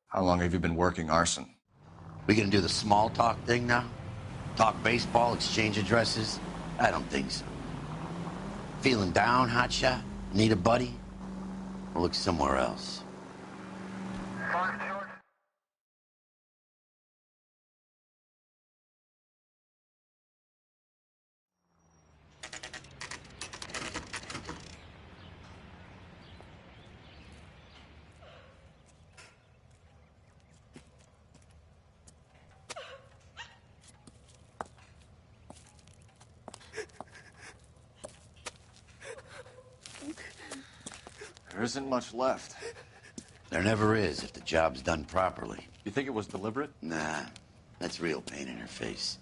How long have you been working arson? We gonna do the small talk thing now? Talk baseball, exchange addresses? I don't think so. Feeling down, hotshot? Need a buddy? We'll look somewhere else. There isn't much left. There never is if the job's done properly. You think it was deliberate? Nah, that's real pain in her face.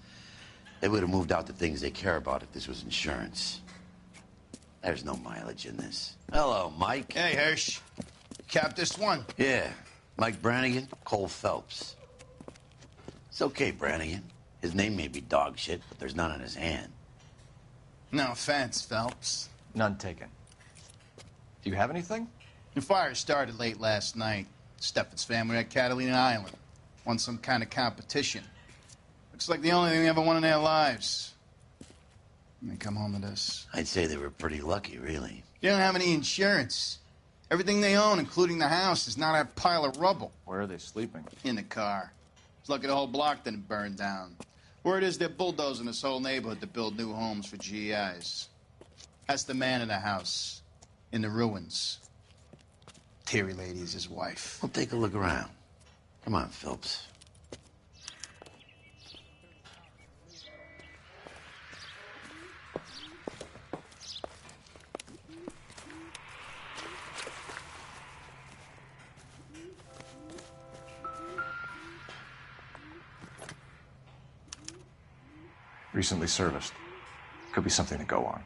They would have moved out the things they care about if this was insurance. There's no mileage in this. Hello, Mike. Hey, Hirsch. Cap this one. Yeah, Mike Brannigan, Cole Phelps. It's okay, Brannigan. His name may be dog shit, but there's none on his hand. No offense, Phelps. None taken. Do you have anything? The fire started late last night. Steffen's family at Catalina Island. Won some kind of competition. Looks like the only thing they ever won in their lives. And they come home to this. I'd say they were pretty lucky, really. They don't have any insurance. Everything they own, including the house, is not a pile of rubble. Where are they sleeping? In the car. It's lucky the whole block didn't burn down. Word is they're bulldozing this whole neighborhood to build new homes for GIs. That's the man in the house. In the ruins. Terry lady is his wife. We'll take a look around. Come on, Phelps. Recently serviced. Could be something to go on.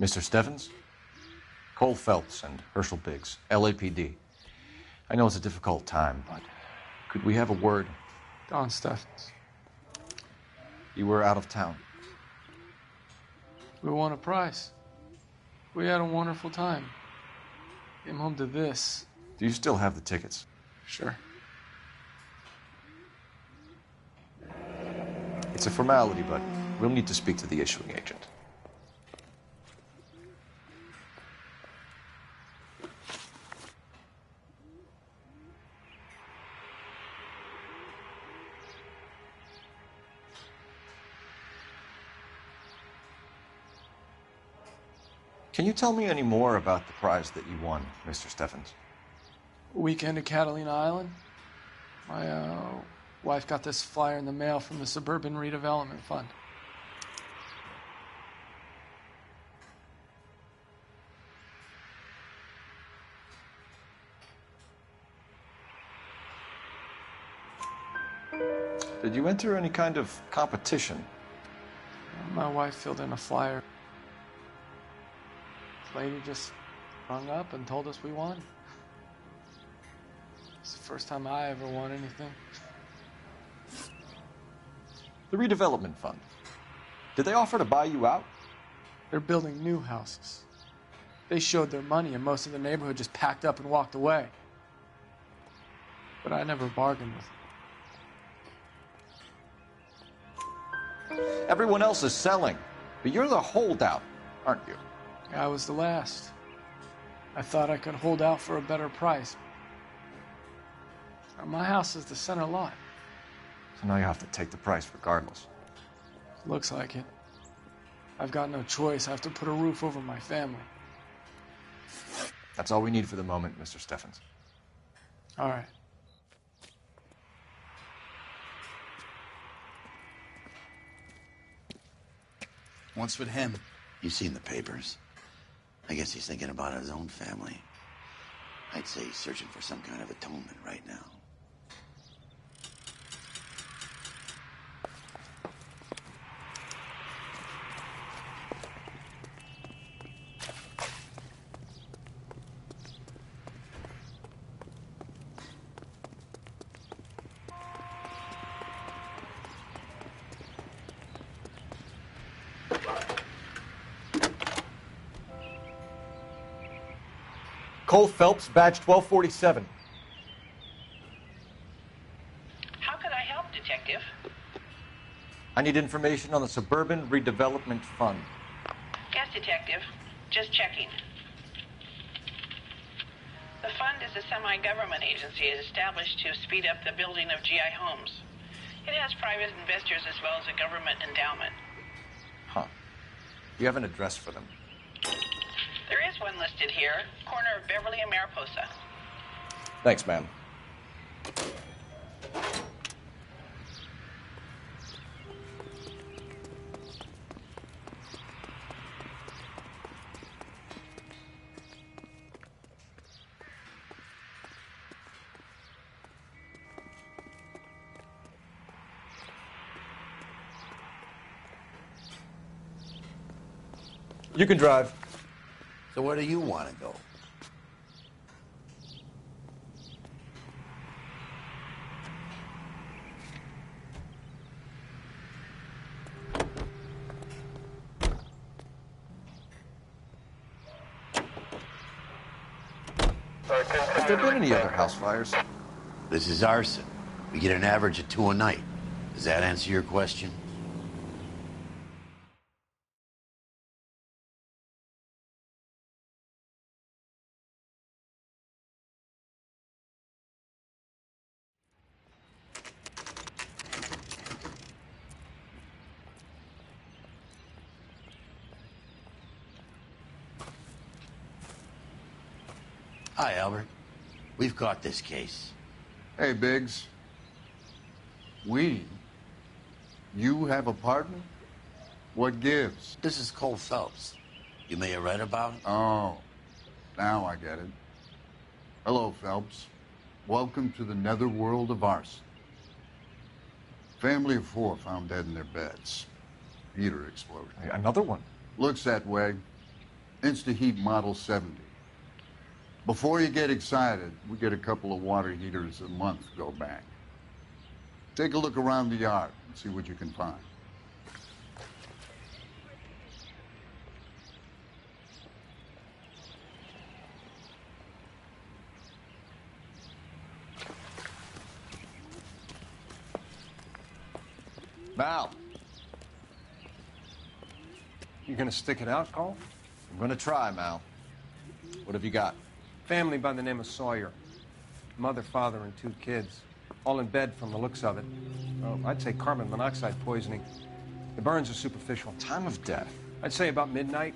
Mr. Steffens? Cole Phelps and Herschel Biggs, LAPD. I know it's a difficult time, but could we have a word? Don Steffens. You were out of town. We won a prize. We had a wonderful time. Came home to this. Do you still have the tickets? Sure. It's a formality, but we'll need to speak to the issuing agent. Can you tell me any more about the prize that you won, Mr. Steffens? Weekend at Catalina Island. My wife got this flyer in the mail from the Suburban Redevelopment Fund. Did you enter any kind of competition? My wife filled in a flyer. The lady just rung up and told us we won. It's the first time I ever won anything. The redevelopment fund. Did they offer to buy you out? They're building new houses. They showed their money and most of the neighborhood just packed up and walked away. But I never bargained with them. Everyone else is selling, but you're the holdout, aren't you? I was the last. I thought I could hold out for a better price. Now, my house is the center lot. So now you have to take the price regardless. Looks like it. I've got no choice. I have to put a roof over my family. That's all we need for the moment, Mr. Steffens. All right. What's with him? You've seen the papers. I guess he's thinking about his own family. I'd say he's searching for some kind of atonement right now. Cole Phelps, badge 1247. How could I help, Detective? I need information on the Suburban Redevelopment Fund. Yes, Detective. Just checking. The fund is a semi-government agency established to speed up the building of GI homes. It has private investors as well as a government endowment. Huh. You have an address for them? There is one listed here, corner of Beverly and Mariposa. Thanks, ma'am. You can drive. So where do you want to go? Have there been any other house fires? This is arson. We get an average of 2 a night. Does that answer your question? Hi, Albert. We've caught this case. Hey, Biggs. We? You have a partner? What gives? This is Cole Phelps. You may have read about him. Oh, now I get it. Hello, Phelps. Welcome to the netherworld of arson. Family of 4 found dead in their beds. Heater explosion. Another one. Looks that way. Insta-heat Model 70. Before you get excited, we get a couple of water heaters a month go back. Take a look around the yard and see what you can find. Mal, You gonna stick it out, Cole? I'm gonna try, Mal. What have you got? Family by the name of Sawyer. Mother, father, and 2 kids. All in bed from the looks of it. Well, I'd say carbon monoxide poisoning. The burns are superficial. Time of death. I'd say about midnight.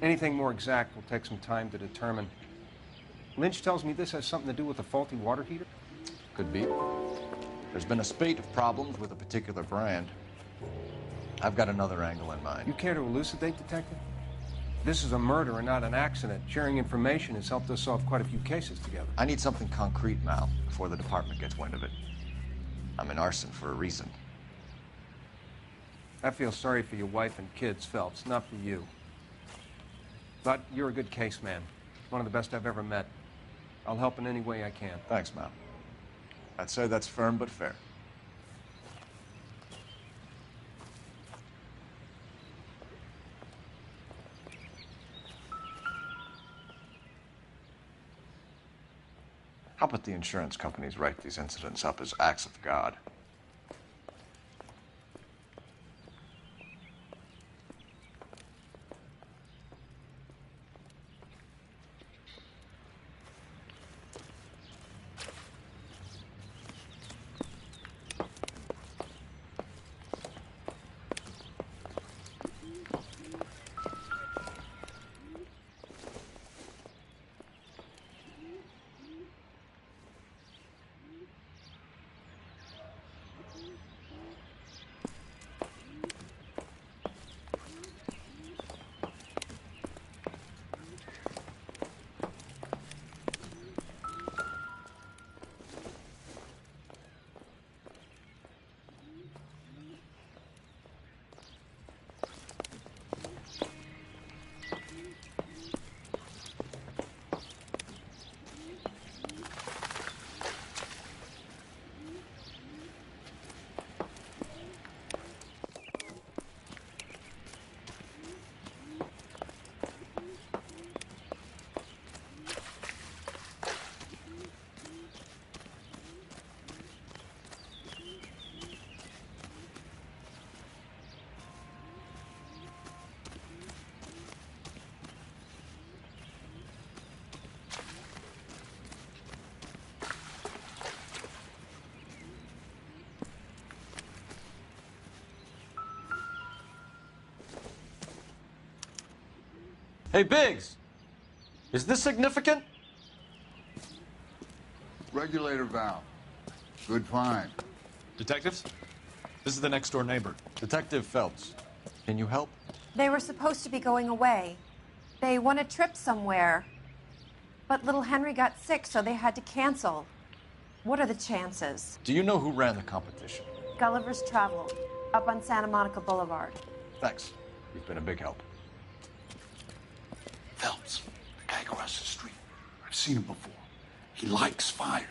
Anything more exact will take some time to determine. Lynch tells me this has something to do with a faulty water heater. Could be. There's been a spate of problems with a particular brand. I've got another angle in mind. You care to elucidate, Detective? This is a murder and not an accident. Sharing information has helped us solve quite a few cases together. I need something concrete, Mal, before the department gets wind of it. I'm in arson for a reason. I feel sorry for your wife and kids, Phelps, not for you. But you're a good case man. One of the best I've ever met. I'll help in any way I can. Thanks, Mal. I'd say that's firm but fair. How about the insurance companies write these incidents up as acts of God? Hey, Biggs! Is this significant? Regulator valve. Good find. Detectives? This is the next door neighbor. Detective Phelps, can you help? They were supposed to be going away. They won a trip somewhere. But little Henry got sick, so they had to cancel. What are the chances? Do you know who ran the competition? Gulliver's Travel, up on Santa Monica Boulevard. Thanks. You've been a big help. Phelps, the guy across the street. I've seen him before. He likes fire.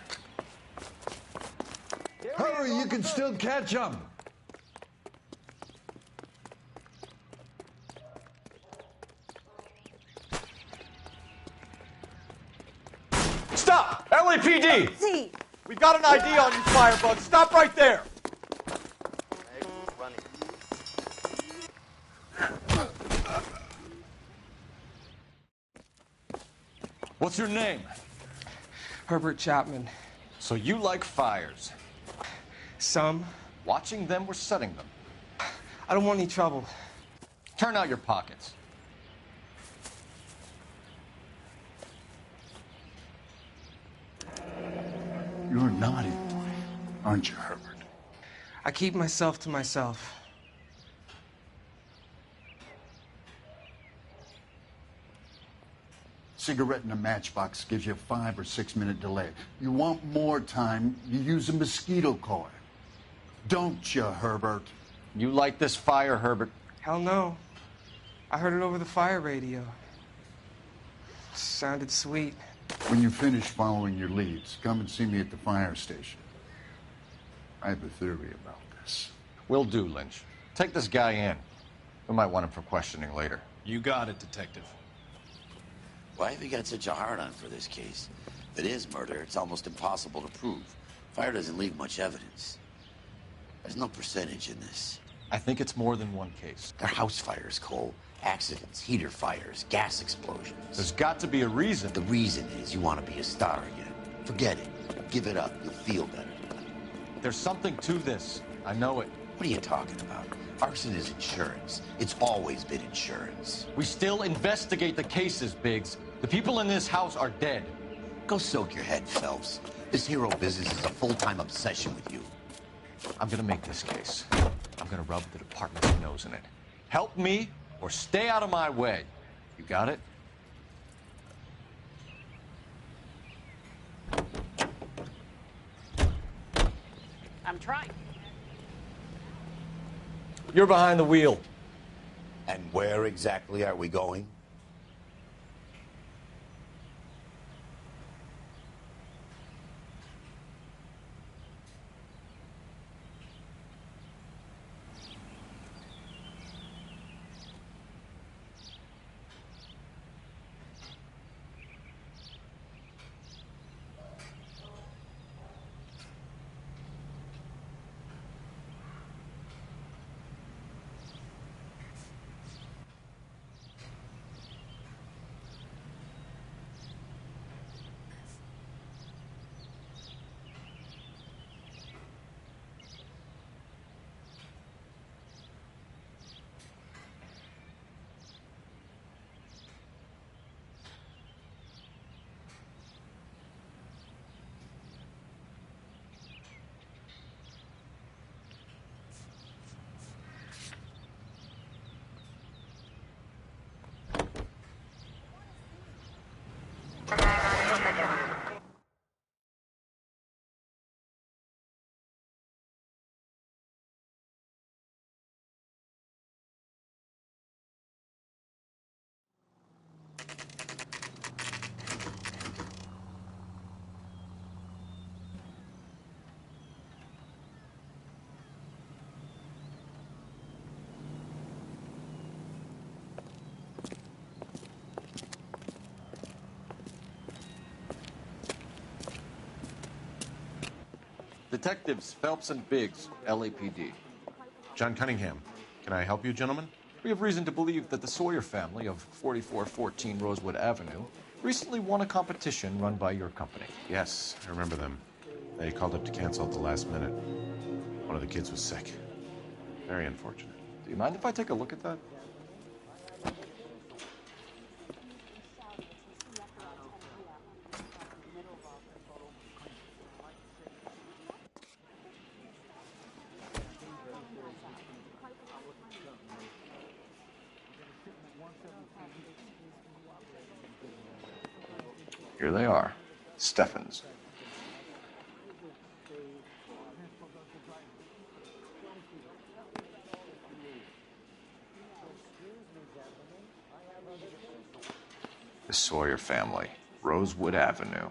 Hurry, you can still catch him. Stop! LAPD! See! We've got an ID on you, firebug. Stop right there! What's your name? Herbert Chapman. So you like fires. Some. Watching them or setting them? I don't want any trouble. Turn out your pockets. You're a naughty boy, aren't you, Herbert? I keep myself to myself. Cigarette in a matchbox gives you a 5 or 6 minute delay. You want more time, you use a mosquito coil. Don't you, Herbert? You like this fire, Herbert? Hell no. I heard it over the fire radio. Sounded sweet. When you finish following your leads, come and see me at the fire station. I have a theory about this. Will do, Lynch. Take this guy in. We might want him for questioning later. You got it, Detective. Why have you got such a hard-on for this case? If it is murder, it's almost impossible to prove. Fire doesn't leave much evidence. There's no percentage in this. I think it's more than one case. They're house fires, Cole. Accidents, heater fires, gas explosions. There's got to be a reason. The reason is you want to be a star again. Forget it. Give it up. You'll feel better. There's something to this. I know it. What are you talking about? Arson is insurance. It's always been insurance. We still investigate the cases, Biggs. The people in this house are dead. Go soak your head, Phelps. This hero business is a full-time obsession with you. I'm gonna make this case. I'm gonna rub the department's nose in it. Help me or stay out of my way. You got it? I'm trying. You're behind the wheel. And where exactly are we going? Detectives Phelps and Biggs, LAPD. John Cunningham. Can I help you, gentlemen? We have reason to believe that the Sawyer family of 4414 Rosewood Avenue recently won a competition run by your company. Yes, I remember them. They called up to cancel at the last minute. One of the kids was sick. Very unfortunate. Do you mind if I take a look at that? Here they are. Steffens. The Sawyer family, Rosewood Avenue.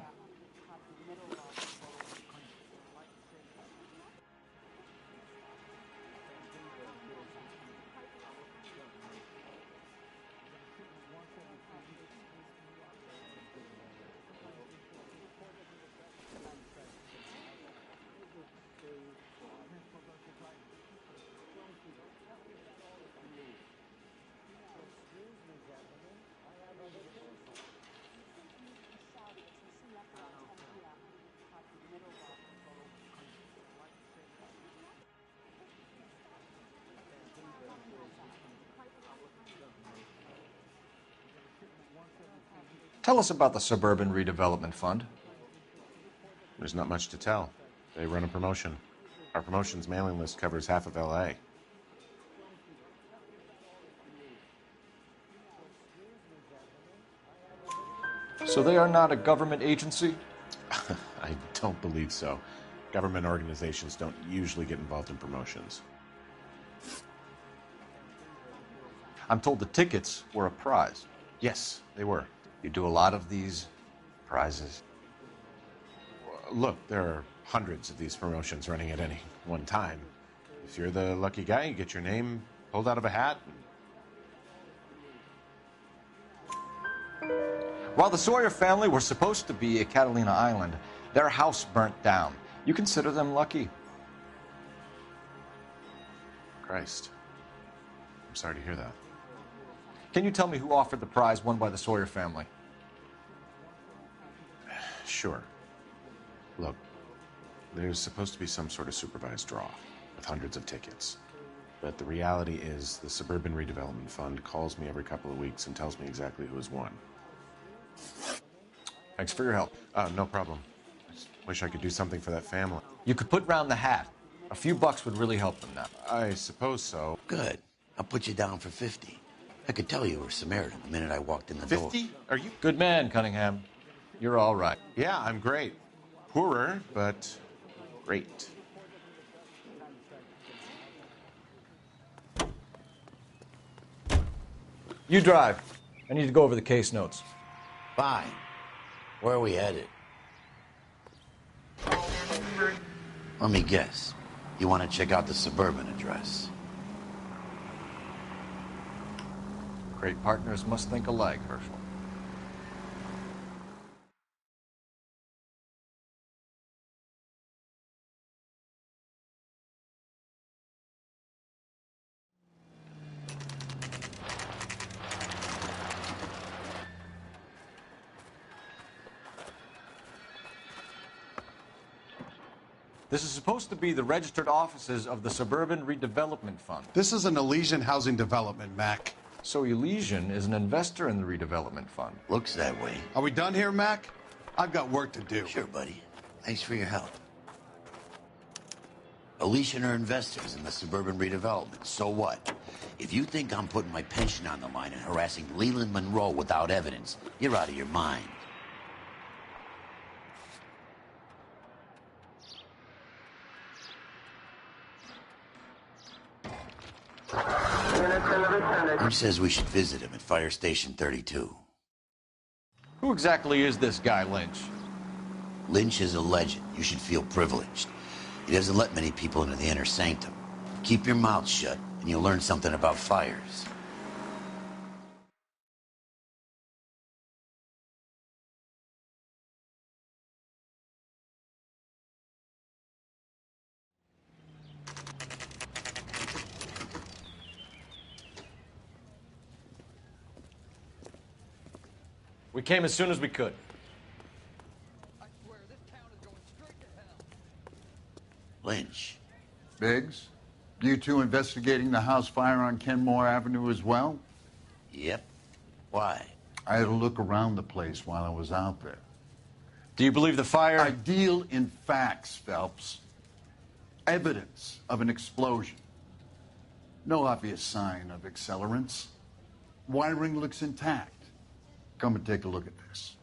Tell us about the Suburban Redevelopment Fund. There's not much to tell. They run a promotion. Our promotion's mailing list covers half of L.A. So they are not a government agency? I don't believe so. Government organizations don't usually get involved in promotions. I'm told the tickets were a prize. Yes, they were. You do a lot of these prizes. Look, there are hundreds of these promotions running at any one time. If you're the lucky guy, you get your name pulled out of a hat. While the Sawyer family were supposed to be at Catalina Island, their house burnt down. You consider them lucky? Christ. I'm sorry to hear that. Can you tell me who offered the prize won by the Sawyer family? Sure. Look, there's supposed to be some sort of supervised draw with hundreds of tickets. But the reality is the Suburban Redevelopment Fund calls me every couple of weeks and tells me exactly who has won. Thanks for your help. No problem. I just wish I could do something for that family. You could put round the hat. A few bucks would really help them now. I suppose so. Good. I'll put you down for 50. I could tell you were Samaritan the minute I walked in the door. 50? Are you? Good man, Cunningham. You're all right. Yeah, I'm great. Poorer, but great. You drive. I need to go over the case notes. Fine. Where are we headed? Let me guess. You want to check out the Suburban address? Great partners must think alike, Herschel. This is supposed to be the registered offices of the Suburban Redevelopment Fund. This is an Elysian housing development, Mac. So Elysian is an investor in the redevelopment fund. Looks that way. Are we done here, Mac? I've got work to do. Sure, buddy. Thanks for your help. Elysian are investors in the Suburban Redevelopment. So what? If you think I'm putting my pension on the line and harassing Leland Monroe without evidence, you're out of your mind. Who says we should visit him at Fire Station 32? Who exactly is this guy, Lynch? Lynch is a legend. You should feel privileged. He doesn't let many people into the inner sanctum. Keep your mouth shut, and you'll learn something about fires. We came as soon as we could. Lynch. Biggs, you two investigating the house fire on Kenmore Avenue as well? Yep. Why? I had a look around the place while I was out there. Do you believe the fire? I deal in facts, Phelps. Evidence of an explosion. No obvious sign of accelerants. Wiring looks intact. Come and take a look at this.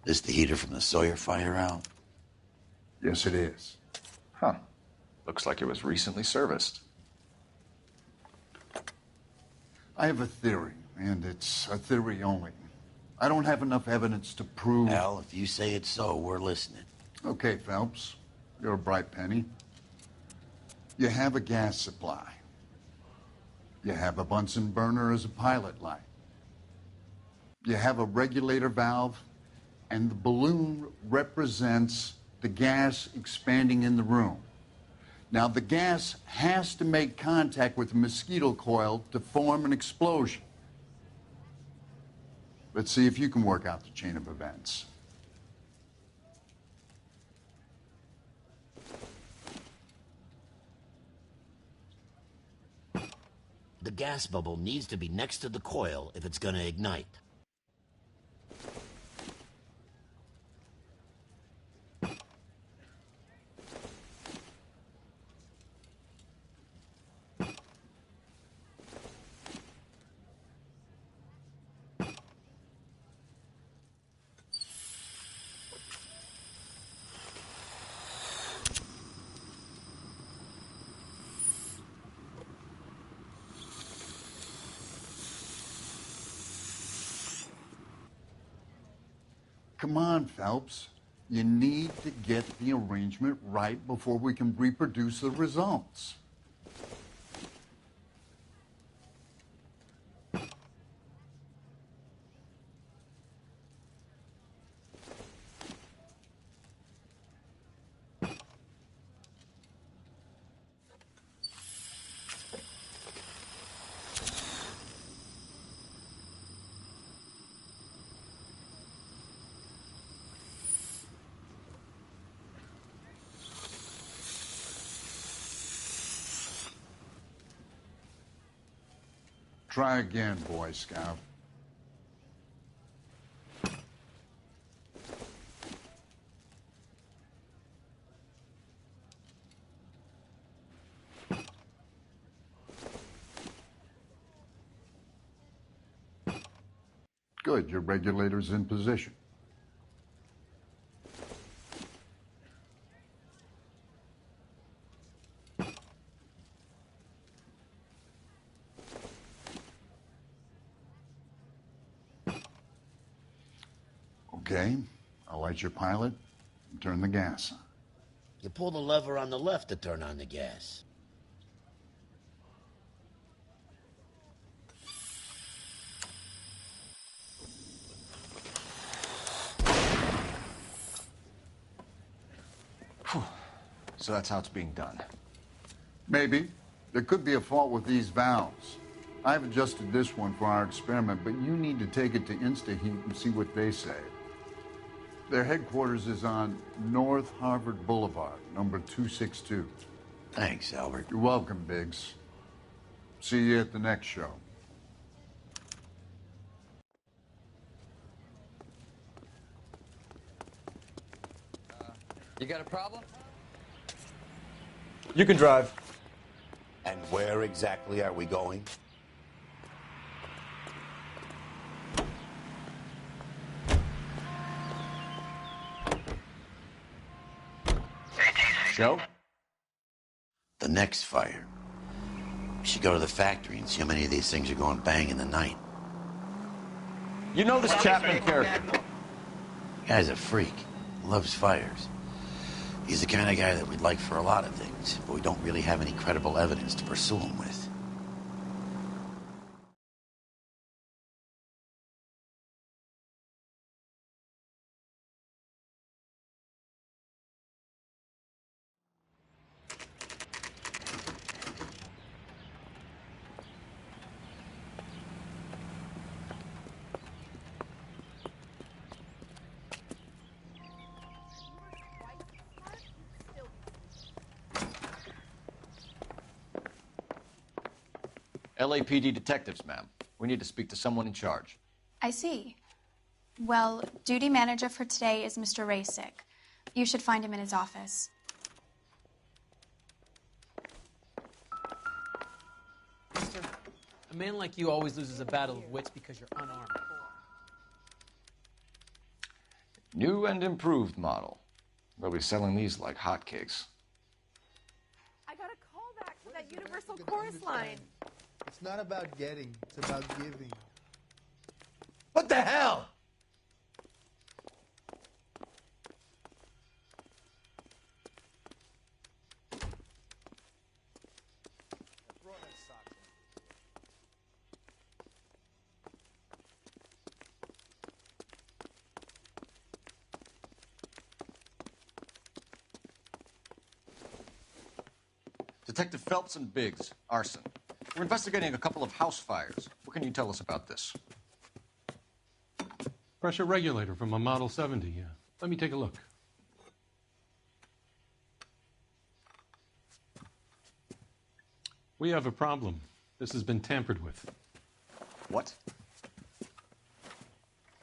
This the heater from the Sawyer fire, Al? Yes, it is. Huh. Looks like it was recently serviced. I have a theory, and it's a theory only. I don't have enough evidence to prove... Al, if you say it's so, we're listening. Okay, Phelps. You're a bright penny. You have a gas supply. You have a Bunsen burner as a pilot light. You have a regulator valve, and the balloon represents the gas expanding in the room. Now, the gas has to make contact with the mosquito coil to form an explosion. Let's see if you can work out the chain of events. The gas bubble needs to be next to the coil if it's gonna ignite. Come on, Phelps. You need to get the arrangement right before we can reproduce the results. Try again, Boy Scout. Good, your regulator's in position. Okay, I'll light your pilot and turn the gas on. You pull the lever on the left to turn on the gas. So that's how it's being done. Maybe. There could be a fault with these valves. I've adjusted this one for our experiment, but you need to take it to InstaHeat and see what they say. Their headquarters is on North Harvard Boulevard, number 262. Thanks, Albert. You're welcome, Biggs. See you at the next show. You got a problem? You can drive. And where exactly are we going? Joe? The next fire. We should go to the factory and see how many of these things are going bang in the night. You know this Chapman character. Guy's a freak. Loves fires. He's the kind of guy that we'd like for a lot of things, but we don't really have any credible evidence to pursue him with. LAPD detectives, ma'am. We need to speak to someone in charge. I see. Well, duty manager for today is Mr. Rasick. You should find him in his office. Mister, a man like you always loses a battle of wits because you're unarmed. New and improved model. They'll be selling these like hotcakes. I got a call back for that Universal Chorus line. It's not about getting, it's about giving. What the hell? Detective Phelps and Biggs, arson. We're investigating a couple of house fires. What can you tell us about this? Pressure regulator from a Model 70, yeah. Let me take a look. We have a problem. This has been tampered with. What?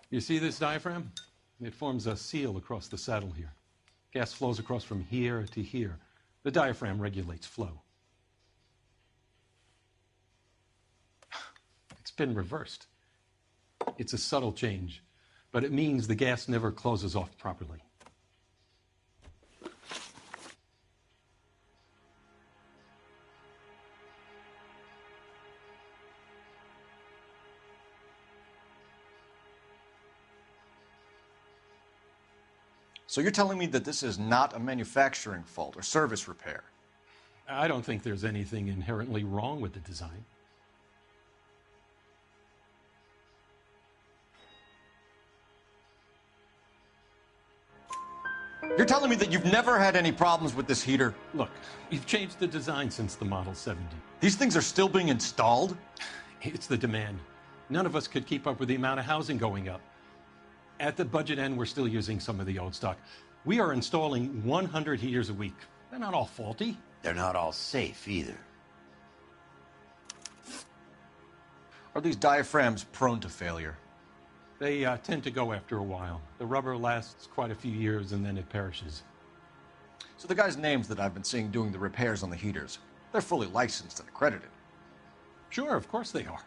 You see this diaphragm? It forms a seal across the saddle here. Gas flows across from here to here. The diaphragm regulates flow. It's been reversed. It's a subtle change, but it means the gas never closes off properly. So you're telling me that this is not a manufacturing fault or service repair? I don't think there's anything inherently wrong with the design. You're telling me that you've never had any problems with this heater? Look, we've changed the design since the Model 70. These things are still being installed? It's the demand. None of us could keep up with the amount of housing going up. At the budget end, we're still using some of the old stock. We are installing 100 heaters a week. They're not all faulty. They're not all safe either. Are these diaphragms prone to failure? They tend to go after a while. The rubber lasts quite a few years and then it perishes. So the guys' names that I've been seeing doing the repairs on the heaters, they're fully licensed and accredited. Sure, of course they are.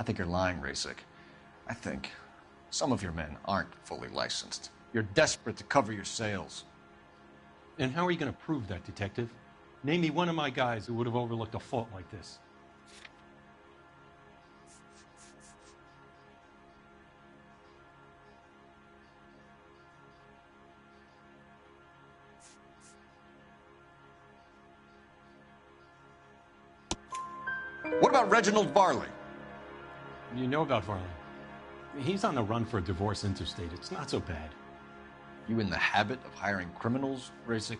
I think you're lying, Rasik. I think some of your men aren't fully licensed. You're desperate to cover your sales. And how are you going to prove that, Detective? Name me one of my guys who would have overlooked a fault like this. What about Reginald Varley? You know about Varley. He's on the run for a divorce interstate. It's not so bad. You in the habit of hiring criminals, Rasik?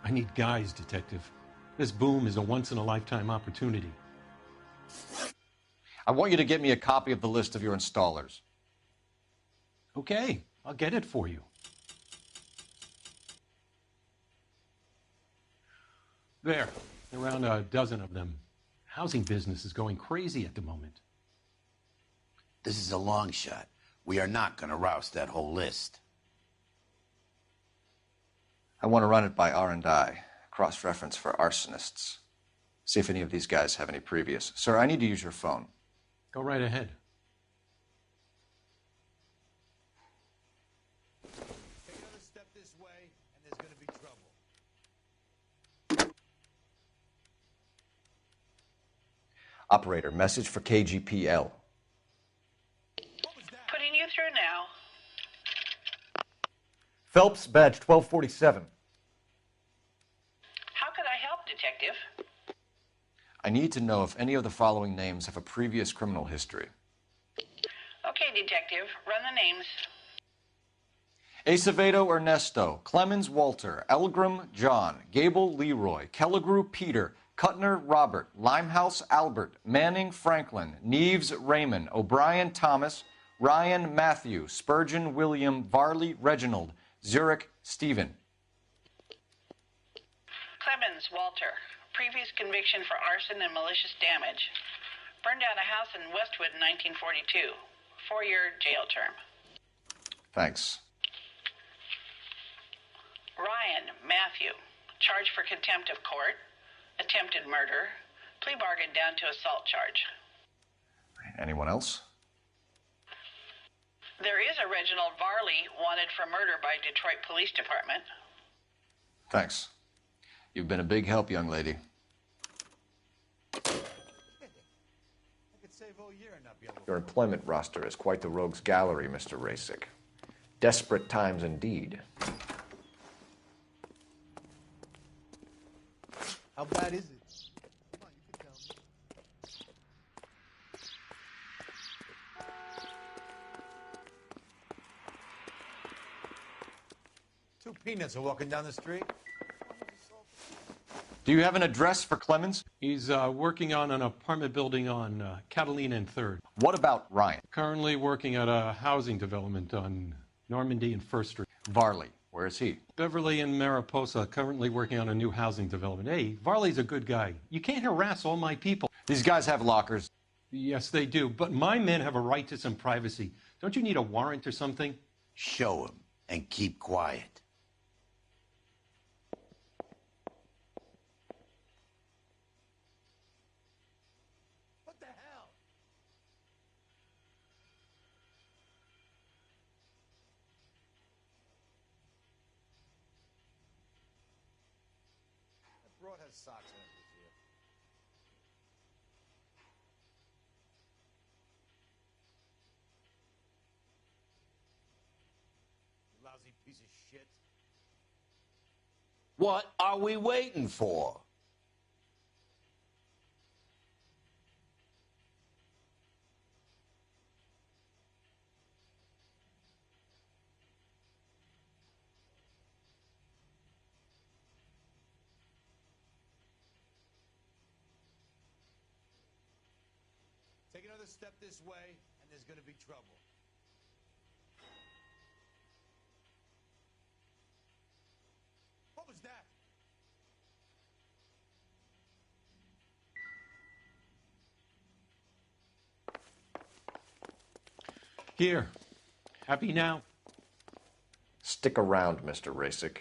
I need guys, Detective. This boom is a once-in-a-lifetime opportunity. I want you to get me a copy of the list of your installers. Okay, I'll get it for you. There, around a dozen of them. Housing business is going crazy at the moment. This is a long shot. We are not going to rouse that whole list. I want to run it by R&I, cross-reference for arsonists. See if any of these guys have any previous. Sir, I need to use your phone. Go right ahead. Take another step this way, and there's going to be trouble. Operator, message for KGPL. Putting you through now. Phelps, badge 1247. How could I help, Detective? I need to know if any of the following names have a previous criminal history. Okay, Detective, run the names. Acevedo Ernesto, Clemens Walter, Elgram John, Gable Leroy, Kelligrew Peter, Cutner Robert, Limehouse Albert, Manning Franklin, Neves Raymond, O'Brien Thomas, Ryan Matthew, Spurgeon William, Varley Reginald, Zurich Stephen. Clemens Walter, previous conviction for arson and malicious damage. Burned down a house in Westwood in 1942. 4-year jail term. Thanks. Ryan Matthew, charged for contempt of court, attempted murder, plea bargain down to assault charge. Anyone else? There is a Reginald Varley wanted for murder by Detroit Police Department. Thanks. You've been a big help, young lady. Your employment roster is quite the rogues gallery, Mr. Rasick. Desperate times indeed. How bad is it? Come on, you can tell me. 2 peanuts are walking down the street. Do you have an address for Clemens? He's working on an apartment building on Catalina and 3rd. What about Ryan? Currently working at a housing development on Normandy and 1st Street. Varley, where is he? Beverly and Mariposa, currently working on a new housing development. Hey, Varley's a good guy. You can't harass all my people. These guys have lockers. Yes, they do, but my men have a right to some privacy. Don't you need a warrant or something? Show him and keep quiet. What the hell? That broad has socks in it this year. You lousy piece of shit. What are we waiting for? Take another step this way, and there's gonna be trouble. What was that? Here. Happy now? Stick around, Mr. Rasick.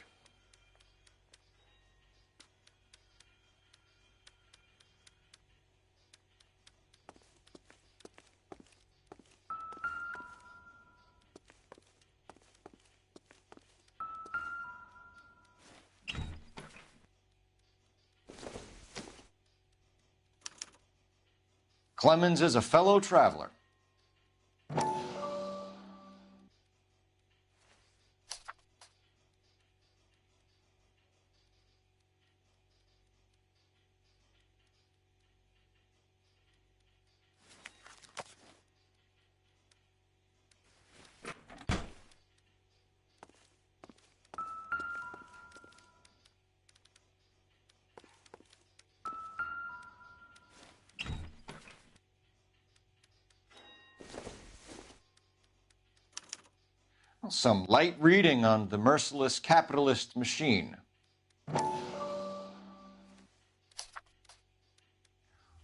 Clemens is a fellow traveler. Some light reading on the merciless capitalist machine.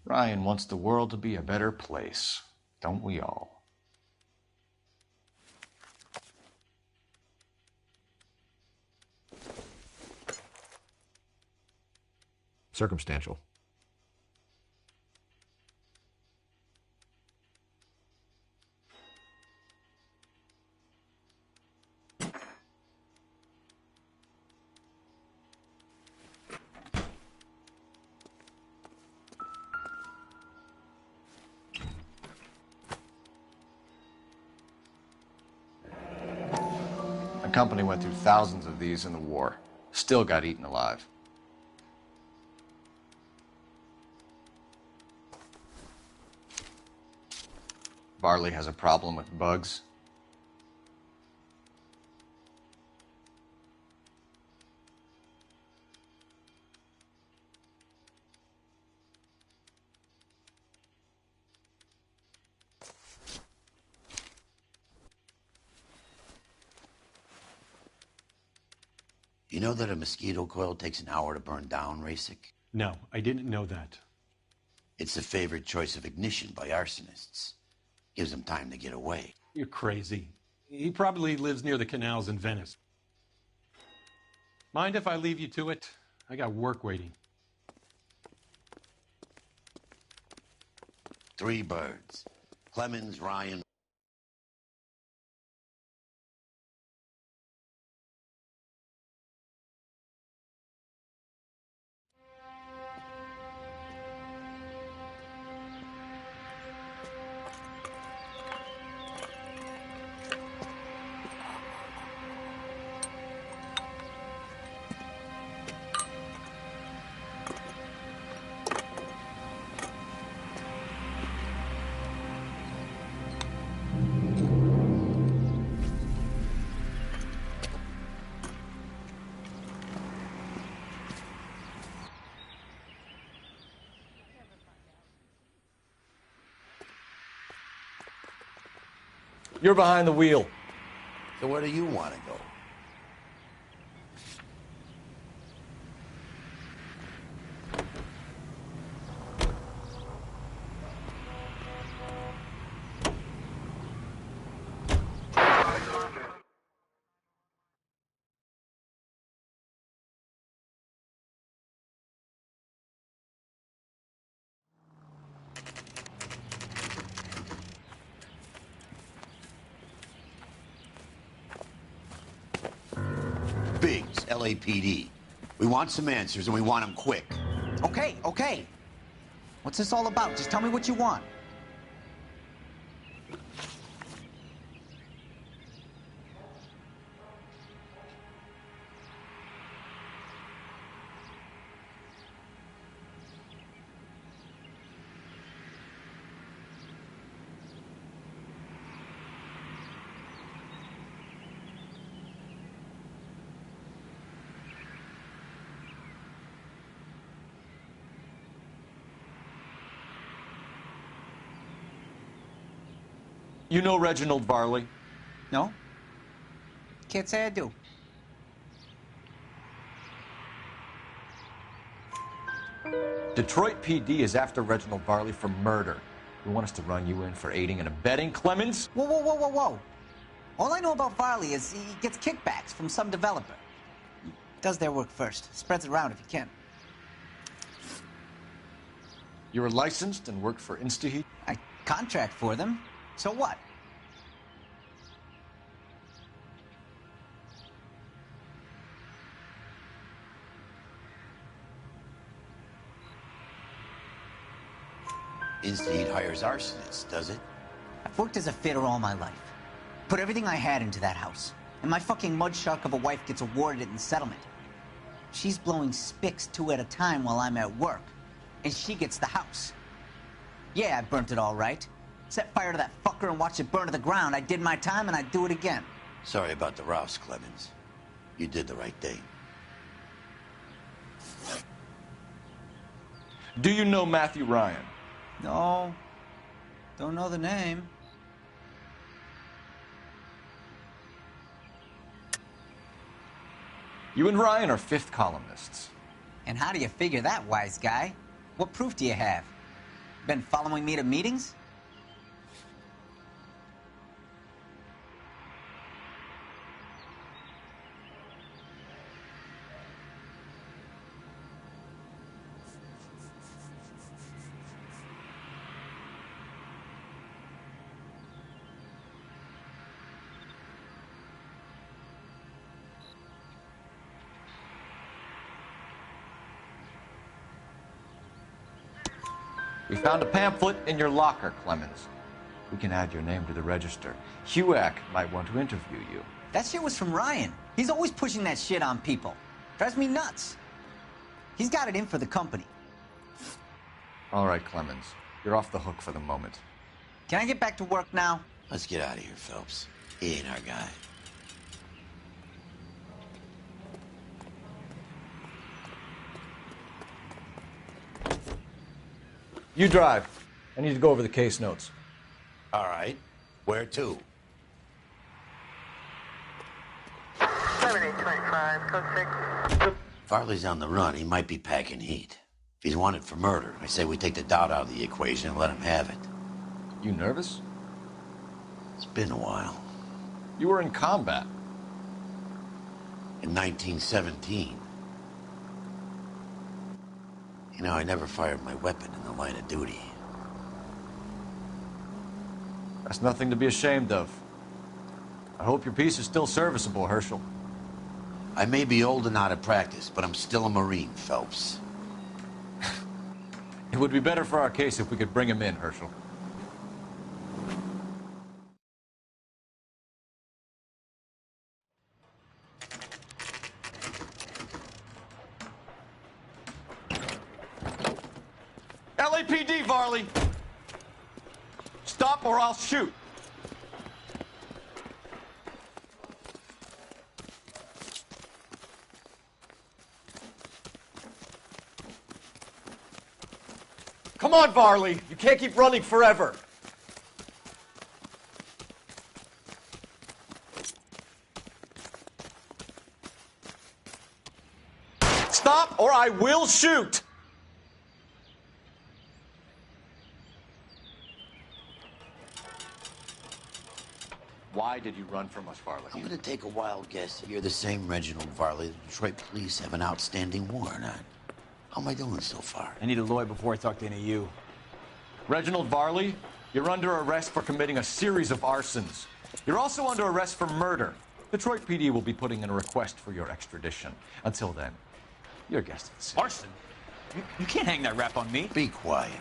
Ryan wants the world to be a better place, don't we all? Circumstantial. The company went through thousands of these in the war. Still got eaten alive. Varley has a problem with bugs. You know that a mosquito coil takes an hour to burn down, Rasick? No, I didn't know that. It's the favorite choice of ignition by arsonists. Gives them time to get away. You're crazy. He probably lives near the canals in Venice. Mind if I leave you to it? I got work waiting. 3 birds. Clemens, Ryan. You're behind the wheel. So where do you want to go? Biggs, LAPD. We want some answers, and we want them quick. Okay. What's this all about? Just tell me what you want. You know Reginald Varley? No? Can't say I do. Detroit PD is after Reginald Varley for murder. We want us to run you in for aiding and abetting Clemens? Whoa. All I know about Varley is he gets kickbacks from some developer. He does their work first. Spreads it around if he can. You were licensed and worked for InstaHeat? I contract for them. So what? InstaHeat hires arsonists, does it? I've worked as a fitter all my life. Put everything I had into that house. And my fucking mud shark of a wife gets awarded it in settlement. She's blowing spics 2 at a time while I'm at work. And she gets the house. Yeah, I burnt it all right. Set fire to that fucker and watched it burn to the ground. I did my time and I'd do it again. Sorry about the rouse, Clemens. You did the right thing. Do you know Matthew Ryan? No. Don't know the name. You and Ryan are fifth columnists. And how do you figure that, wise guy? What proof do you have? Been following me to meetings? We found a pamphlet in your locker, Clemens. We can add your name to the register. HUAC might want to interview you. That shit was from Ryan. He's always pushing that shit on people. Drives me nuts. He's got it in for the company. All right, Clemens. You're off the hook for the moment. Can I get back to work now? Let's get out of here, Phelps. He ain't our guy. You drive. I need to go over the case notes. All right. Where to? 7825, code 6. Farley's on the run. He might be packing heat. If he's wanted for murder, I say we take the doubt out of the equation and let him have it. You nervous? It's been a while. You were in combat. In 1917. You know, I never fired my weapon in the line of duty. That's nothing to be ashamed of. I hope your piece is still serviceable, Herschel. I may be old and out of practice, but I'm still a Marine, Phelps. It would be better for our case if we could bring him in, Herschel. LAPD, Varley! Stop or I'll shoot! Come on, Varley! You can't keep running forever! Stop or I will shoot! Why did you run from us, Varley? I'm gonna take a wild guess. You're the same Reginald Varley the Detroit police have an outstanding warrant on. How am I doing so far? I need a lawyer before I talk to any of you. Reginald Varley, you're under arrest for committing a series of arsons. You're also under arrest for murder. Detroit PD will be putting in a request for your extradition. Until then, you're guest of the city. Arson? You can't hang that rap on me. Be quiet.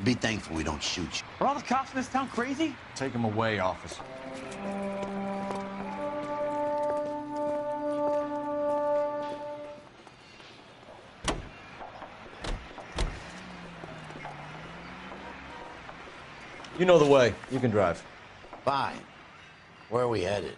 Be thankful we don't shoot you. Are all the cops in this town crazy? Take him away, officer. You know the way. You can drive. Fine. Where are we headed?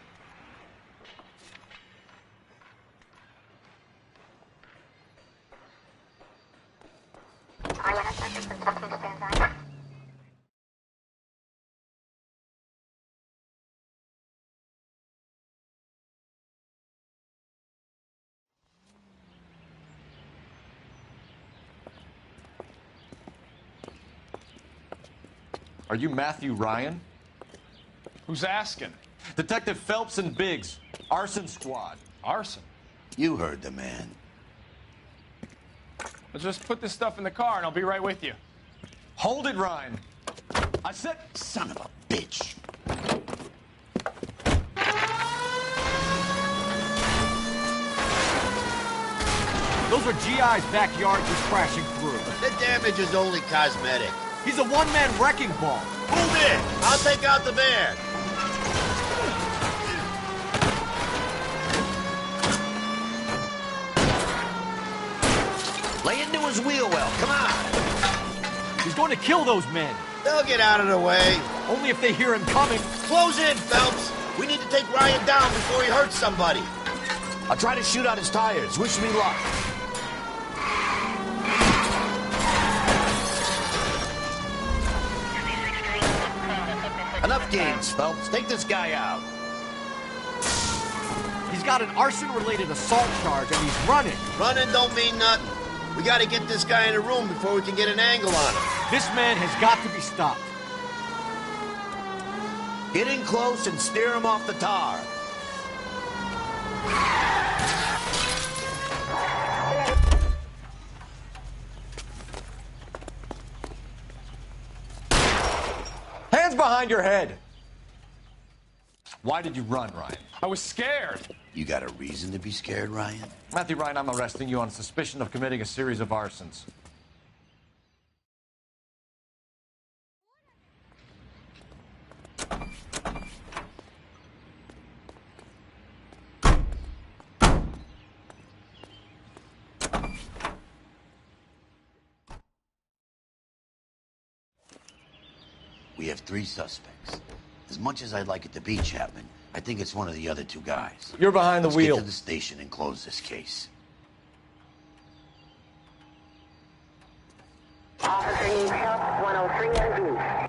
Are you Matthew Ryan? Who's asking? Detective Phelps and Biggs, arson squad. Arson? You heard the man. Let's just put this stuff in the car and I'll be right with you. Hold it, Ryan. I said... Son of a bitch. Those are GI's backyard he's crashing through. The damage is only cosmetic. He's a one-man wrecking ball. Move in. I'll take out the van. Lay into his wheel well. Come on. He's going to kill those men. They'll get out of the way. Only if they hear him coming. Close in, Phelps. We need to take Ryan down before he hurts somebody. I'll try to shoot out his tires. Wish me luck. Enough games, Phelps. Take this guy out. He's got an arson-related assault charge, and he's running. Running don't mean nothing. We gotta get this guy in a room before we can get an angle on him. This man has got to be stopped. Get in close and steer him off the tar. Hands behind your head. Why did you run, Ryan? I was scared. You got a reason to be scared, Ryan? Matthew Ryan, I'm arresting you on suspicion of committing a series of arsons. We have 3 suspects. As much as I'd like it to be Chapman, I think it's one of the other 2 guys. You're behind the wheel. Let's get to the station and close this case. Officer needs help, 103 in view.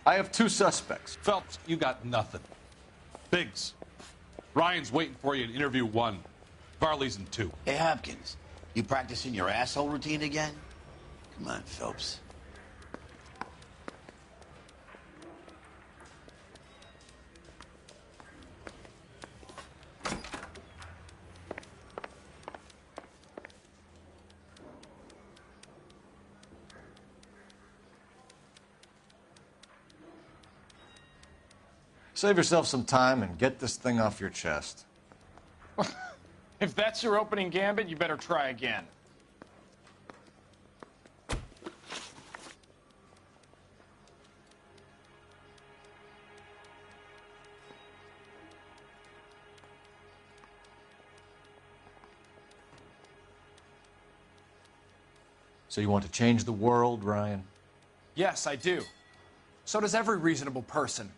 I have 2 suspects. Phelps, you got nothing. Biggs, Ryan's waiting for you in interview 1. Varley's in 2. Hey, Hopkins, you practicing your asshole routine again? Come on, Phelps. Save yourself some time and get this thing off your chest. If that's your opening gambit, you better try again. So you want to change the world, Ryan? Yes, I do. So does every reasonable person.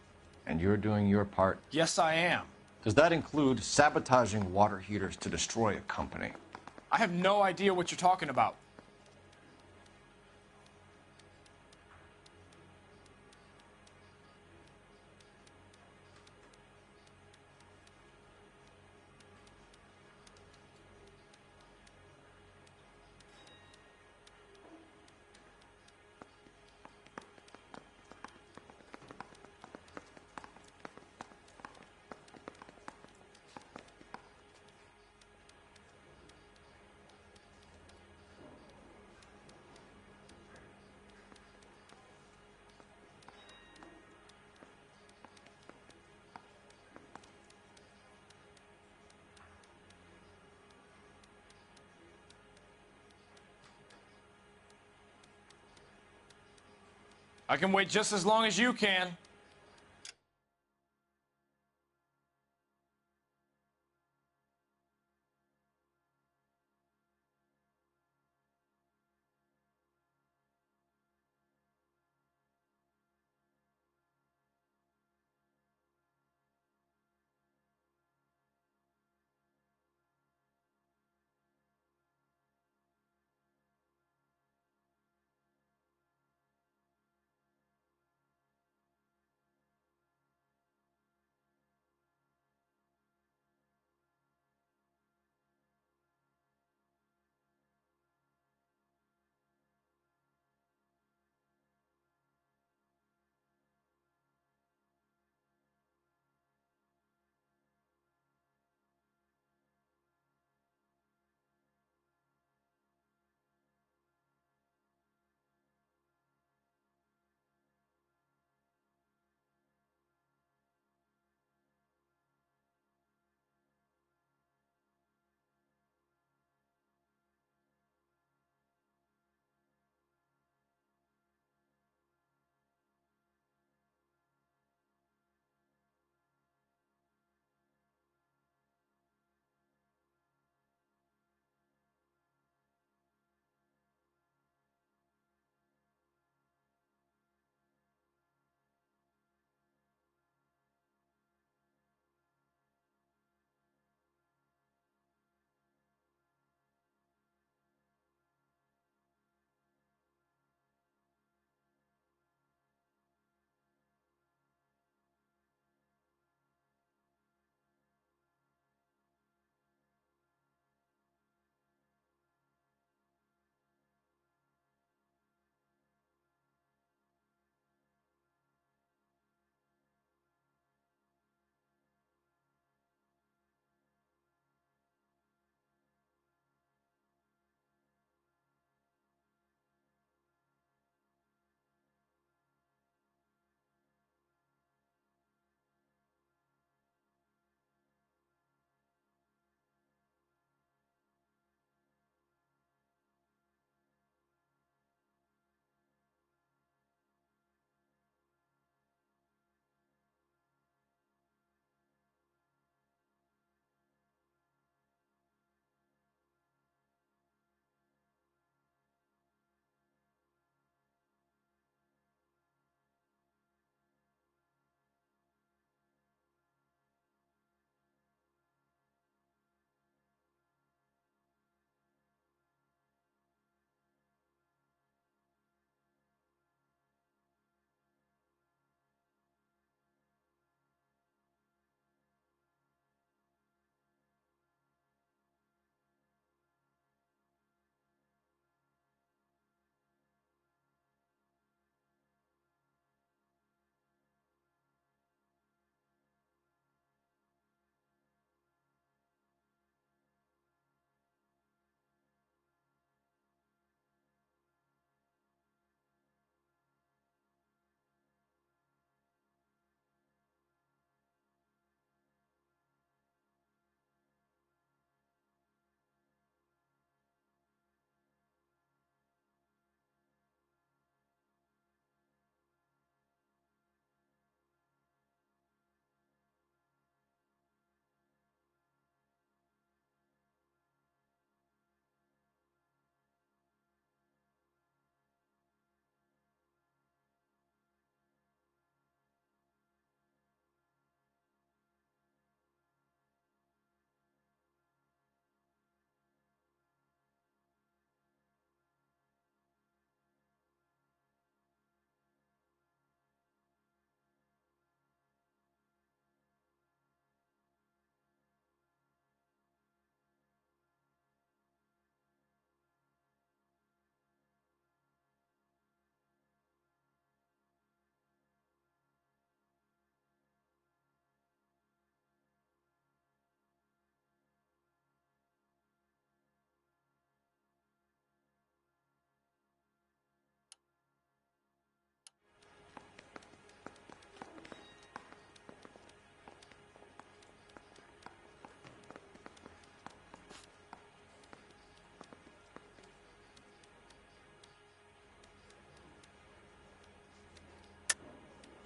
And you're doing your part? Yes, I am. Does that include sabotaging water heaters to destroy a company? I have no idea what you're talking about. I can wait just as long as you can.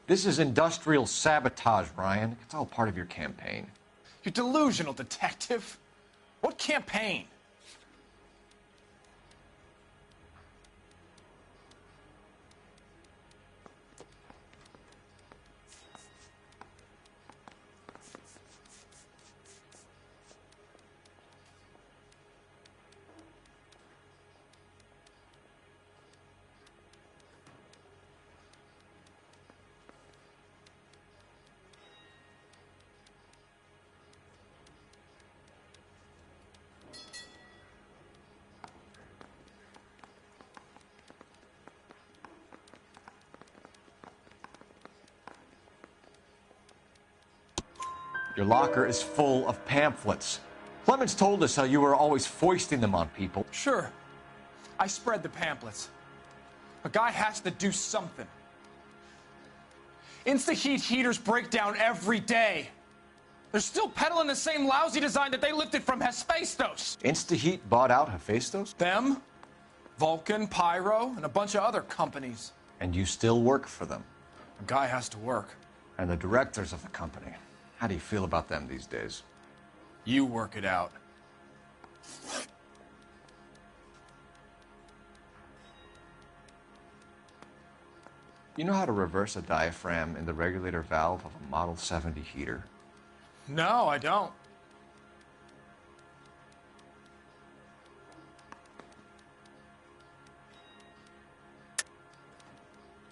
This is industrial sabotage, Ryan. It's all part of your campaign. You're delusional, detective. What campaign? Your locker is full of pamphlets. Clemens told us how you were always foisting them on people. Sure. I spread the pamphlets. A guy has to do something. Insta-heat heaters break down every day. They're still peddling the same lousy design that they lifted from Hephaestus. Insta-heat bought out Hephaestus? Them, Vulcan, Pyro, and a bunch of other companies. And you still work for them? A guy has to work. And the directors of the company. How do you feel about them these days? You work it out. You know how to reverse a diaphragm in the regulator valve of a Model 70 heater? No, I don't.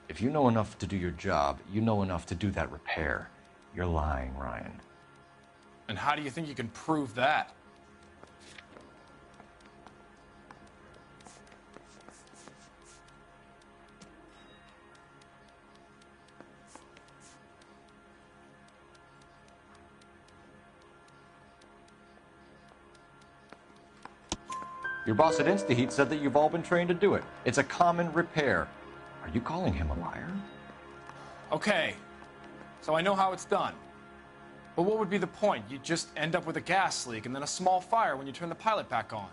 If you know enough to do your job, you know enough to do that repair. You're lying, Ryan. And how do you think you can prove that? Your boss at InstaHeat said that you've all been trained to do it. It's a common repair. Are you calling him a liar? Okay, so I know how it's done. But what would be the point? You just end up with a gas leak and then a small fire when you turn the pilot back on.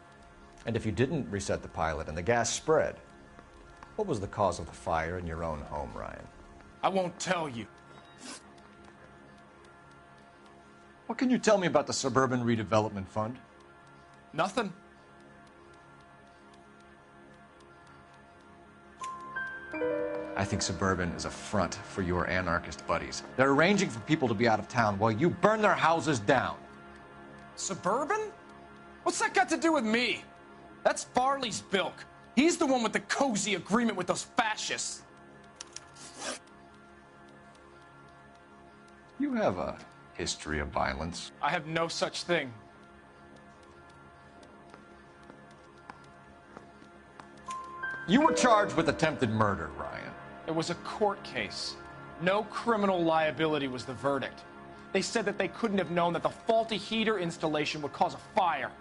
And if you didn't reset the pilot and the gas spread, what was the cause of the fire in your own home, Ryan? I won't tell you. What can you tell me about the Suburban Redevelopment Fund? Nothing. I think Suburban is a front for your anarchist buddies. They're arranging for people to be out of town while you burn their houses down. Suburban? What's that got to do with me? That's Farley's bilk. He's the one with the cozy agreement with those fascists. You have a history of violence. I have no such thing. You were charged with attempted murder, Ryan. It was a court case. No criminal liability was the verdict. They said that they couldn't have known that the faulty heater installation would cause a fire.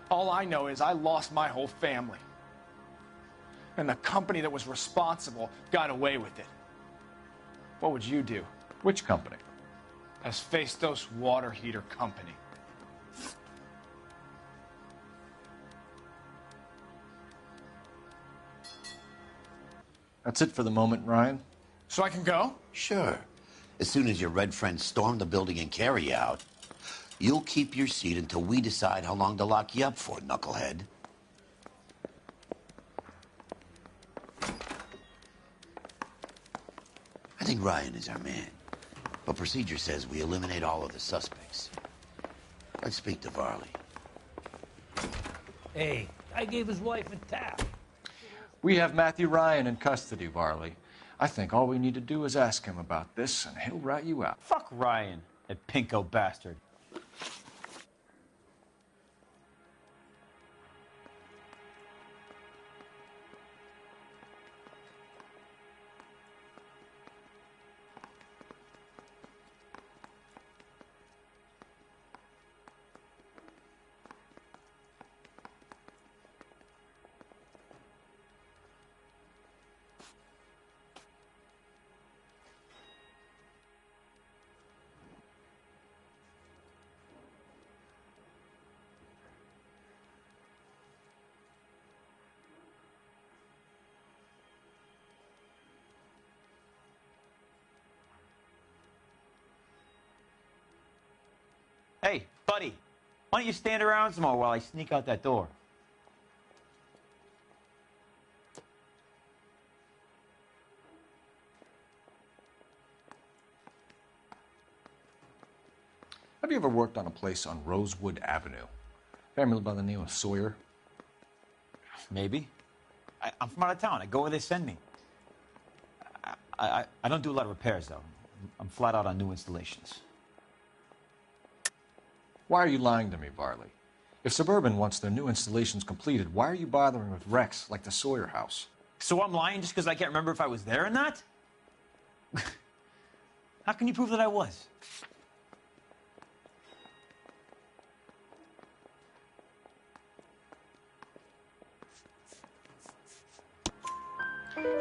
All I know is I lost my whole family. And the company that was responsible got away with it. What would you do? Which company? Hephaestus Water Heater Company. That's it for the moment, Ryan. So I can go? Sure. As soon as your red friends storm the building and carry you out, you'll keep your seat until we decide how long to lock you up for, knucklehead. I think Ryan is our man. But procedure says we eliminate all of the suspects. Let's speak to Varley. Hey, I gave his wife a tap. We have Matthew Ryan in custody, Varley. I think all we need to do is ask him about this, and he'll rat you out. Fuck Ryan, that pinko bastard. Hey, buddy, why don't you stand around some more while I sneak out that door? Have you ever worked on a place on Rosewood Avenue? Family by the name of Sawyer? Maybe. I'm from out of town. I go where they send me. I don't do a lot of repairs, though. I'm flat out on new installations. Why are you lying to me, Varley? If Suburban wants their new installations completed, why are you bothering with wrecks like the Sawyer house? So I'm lying just because I can't remember if I was there or not? How can you prove that I was?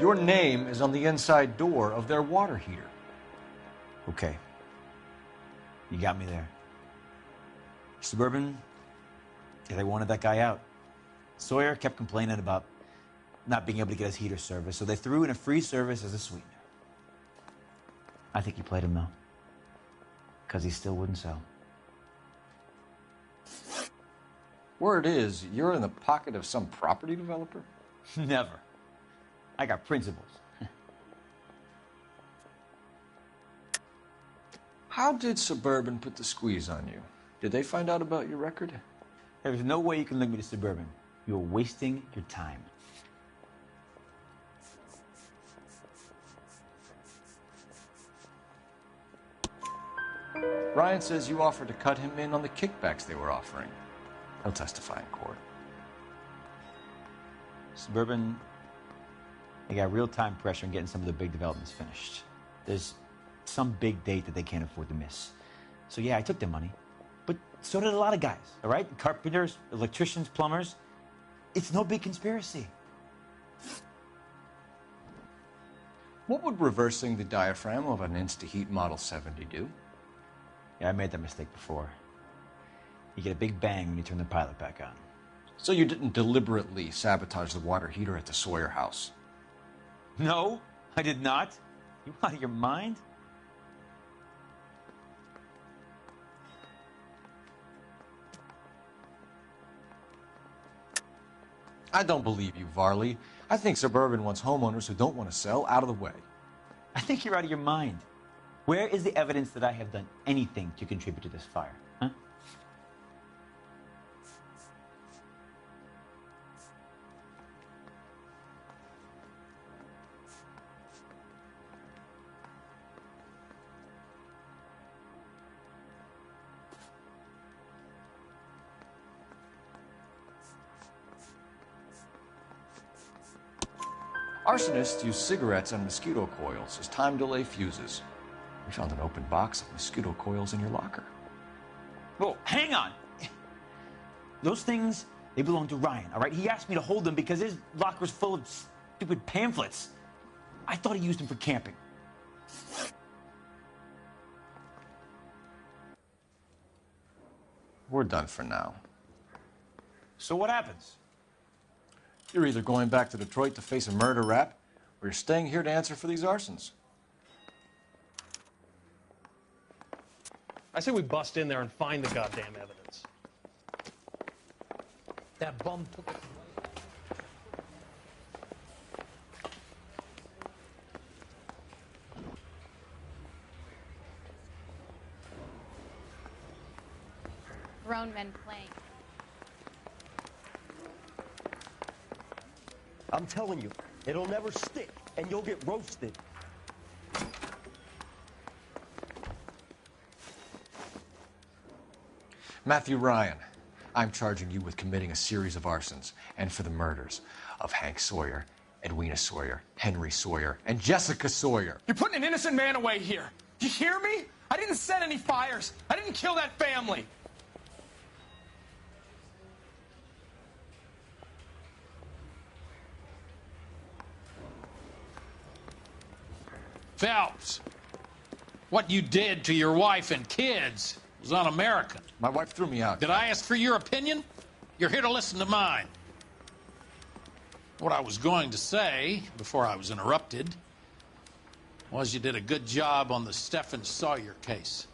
Your name is on the inside door of their water heater. Okay. You got me there. Suburban, yeah, they wanted that guy out. Sawyer kept complaining about not being able to get his heater service, so they threw in a free service as a sweetener. I think he played him, though. Because he still wouldn't sell. Word is, you're in the pocket of some property developer? Never. I got principles. How did Suburban put the squeeze on you? Did they find out about your record? There's no way you can link me to Suburban. You're wasting your time. Ryan says you offered to cut him in on the kickbacks they were offering. He'll testify in court. Suburban, they got real time pressure on getting some of the big developments finished. There's some big date that they can't afford to miss. So yeah, I took their money. But so did a lot of guys, all right? Carpenters, electricians, plumbers. It's no big conspiracy. What would reversing the diaphragm of an Instaheat Model 70 do? Yeah, I made that mistake before. You get a big bang when you turn the pilot back on. So you didn't deliberately sabotage the water heater at the Sawyer house? No, I did not. You out of your mind? I don't believe you, Varley. I think Suburban wants homeowners who don't want to sell out of the way. I think you're out of your mind. Where is the evidence that I have done anything to contribute to this fire? Huh? Arsonists use cigarettes and mosquito coils as time delay fuses. We found an open box of mosquito coils in your locker. Whoa, hang on. Those things, they belong to Ryan, all right? He asked me to hold them because his locker's full of stupid pamphlets. I thought he used them for camping. We're done for now. So what happens? You're either going back to Detroit to face a murder rap, or you're staying here to answer for these arsons. I say we bust in there and find the goddamn evidence. That bum took it away. Grown men playing. I'm telling you, it'll never stick, and you'll get roasted. Matthew Ryan, I'm charging you with committing a series of arsons and for the murders of Hank Sawyer, Edwina Sawyer, Henry Sawyer, and Jessica Sawyer. You're putting an innocent man away here. You hear me? I didn't set any fires. I didn't kill that family. Phelps, what you did to your wife and kids was un-American. My wife threw me out. Did I ask for your opinion? You're here to listen to mine. What I was going to say, before I was interrupted, was you did a good job on the Stephen Sawyer case.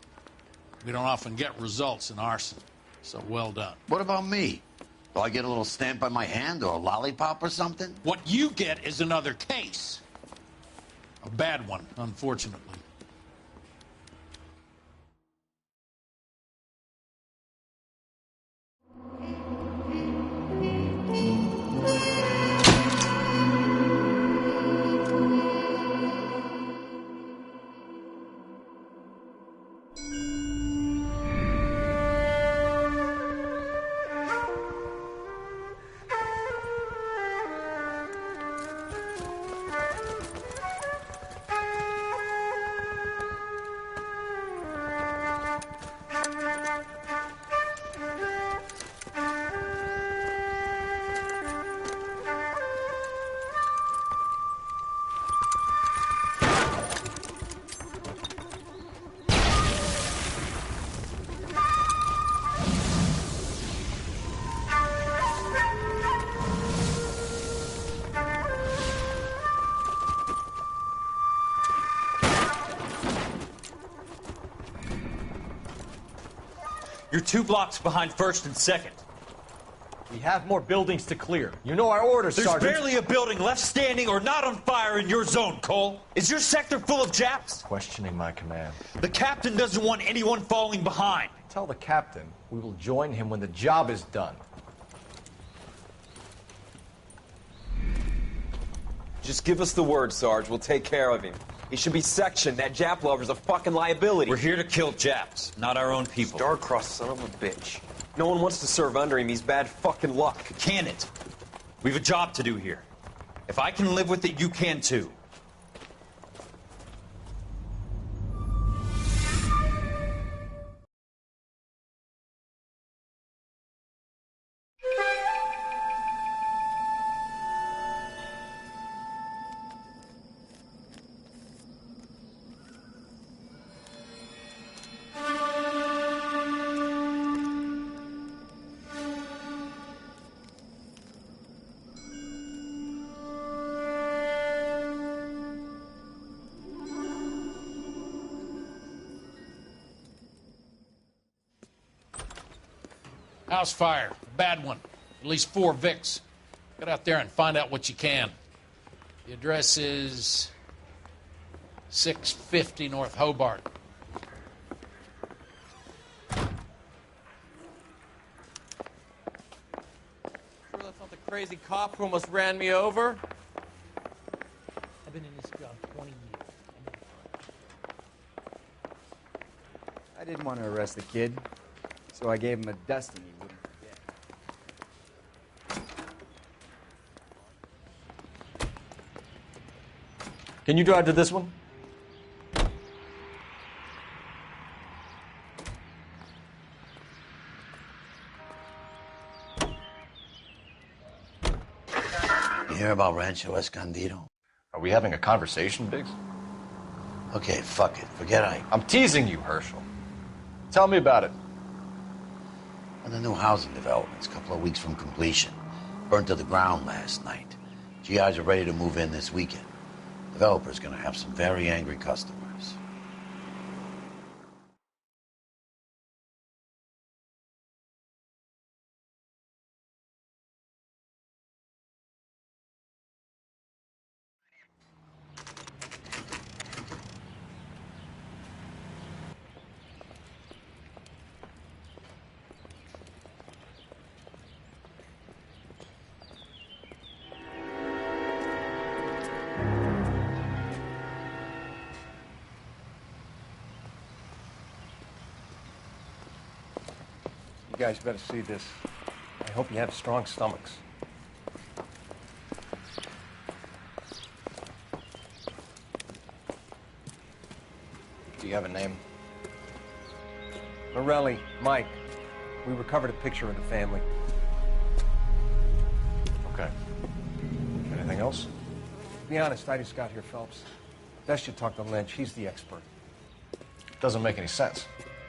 We don't often get results in arson, so well done. What about me? Do I get a little stamp on my hand or a lollipop or something? What you get is another case. A bad one, unfortunately. You're 2 blocks behind 1st and 2nd. We have more buildings to clear. You know our orders, There's Sergeant. barely a building left standing or not on fire in your zone, Cole. Is your sector full of Japs? Questioning my command. The captain doesn't want anyone falling behind. Tell the captain we will join him when the job is done. Just give us the word, Sarge. We'll take care of him. He should be sectioned. That Jap lover's a fucking liability. We're here to kill Japs, not our own people. Star-crossed son of a bitch. No one wants to serve under him. He's bad fucking luck. Can it? We have a job to do here. If I can live with it, you can too. House fire. A bad one. At least 4 Vicks. Get out there and find out what you can. The address is 650 North Hobart. Sure that's not the crazy cop who almost ran me over? I've been in this job 20 years. I didn't want to arrest the kid, so I gave him a dusting he wouldn't forget. Can you drive to this one? You hear about Rancho Escondido? Are we having a conversation, Biggs? Okay, fuck it. Forget I'm teasing you, Herschel. Tell me about it. And the new housing development's a couple of weeks from completion. Burned to the ground last night. GIs are ready to move in this weekend. Developer's gonna have some very angry customers. You guys better see this. I hope you have strong stomachs. Do you have a name? Morelli, Mike. We recovered a picture of the family. Okay. Anything else? To be honest, I just got here, Phelps. Best you talk to Lynch. He's the expert. Doesn't make any sense.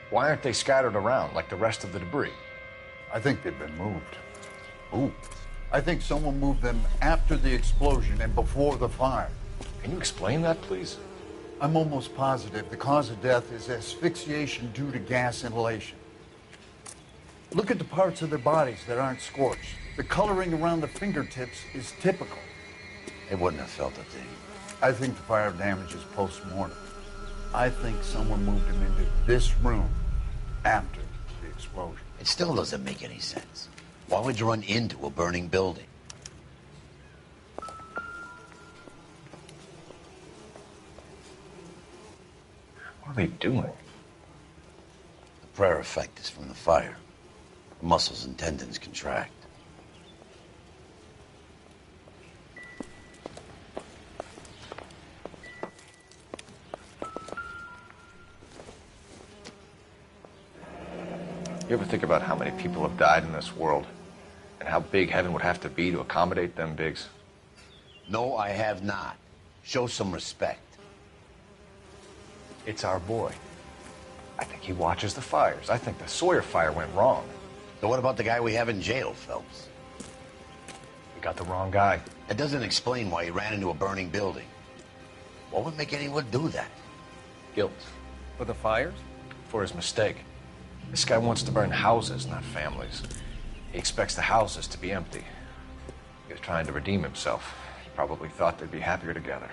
Why aren't they scattered around like the rest of the debris? I think they've been moved. Ooh. I think someone moved them after the explosion and before the fire. Can you explain that, please? I'm almost positive the cause of death is asphyxiation due to gas inhalation. Look at the parts of their bodies that aren't scorched. The coloring around the fingertips is typical. They wouldn't have felt a thing. I think the fire damage is post-mortem. I think someone moved him into this room after the explosion. It still doesn't make any sense. Why would you run into a burning building? What are they doing? The prayer effect is from the fire. The muscles and tendons contract. You ever think about how many people have died in this world? And how big heaven would have to be to accommodate them bigs? No, I have not. Show some respect. It's our boy. I think he watches the fires. I think the Sawyer fire went wrong. So what about the guy we have in jail, Phelps? We got the wrong guy. That doesn't explain why he ran into a burning building. What would make anyone do that? Guilt. For the fires? For his mistake. This guy wants to burn houses, not families. He expects the houses to be empty. He was trying to redeem himself. He probably thought they'd be happier together.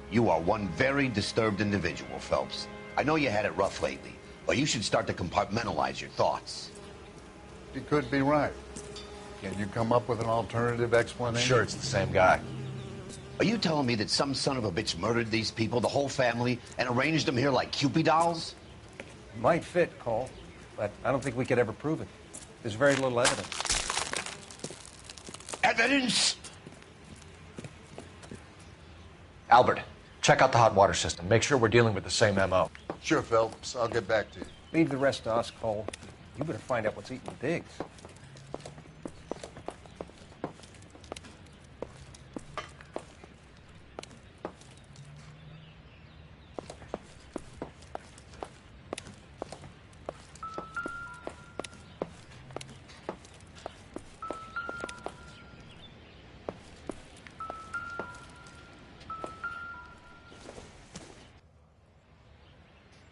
You are one very disturbed individual, Phelps. I know you had it rough lately, but you should start to compartmentalize your thoughts. He could be right. Can you come up with an alternative explanation? Sure, it's the same guy. Are you telling me that some son of a bitch murdered these people, the whole family, and arranged them here like Cupid dolls? Might fit, Cole, but I don't think we could ever prove it. There's very little evidence. Evidence? Albert, check out the hot water system. Make sure we're dealing with the same MO. Sure, Phelps. I'll get back to you. Leave the rest to us, Cole. You better find out what's eating Biggs.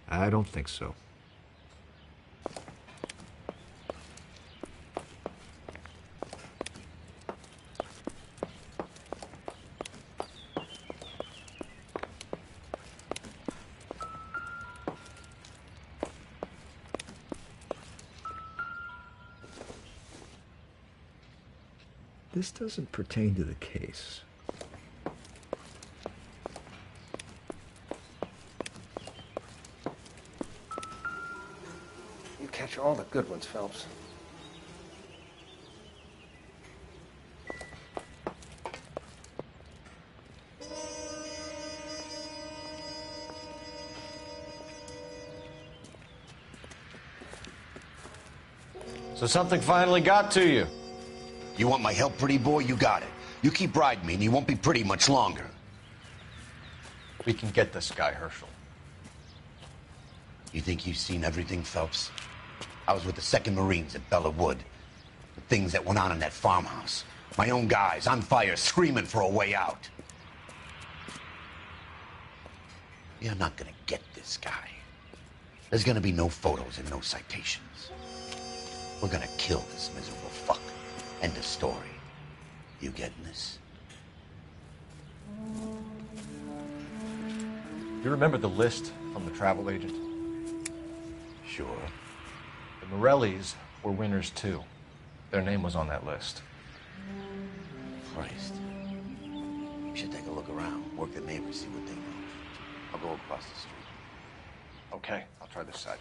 I don't think so. This doesn't pertain to the case. You catch all the good ones, Phelps. So something finally got to you. You want my help, pretty boy? You got it. You keep riding me and you won't be pretty much longer. We can get this guy, Herschel. You think you've seen everything, Phelps? I was with the 2nd Marines at Bella Wood. The things that went on in that farmhouse. My own guys on fire, screaming for a way out. You're not gonna get this guy. There's gonna be no photos and no citations. We're gonna kill this miserable fuck. End of story. You getting this? You remember the list from the travel agent? Sure. The Morellis were winners too. Their name was on that list. Christ. You should take a look around. Work the neighbors, see what they know. I'll go across the street. Okay, I'll try this side.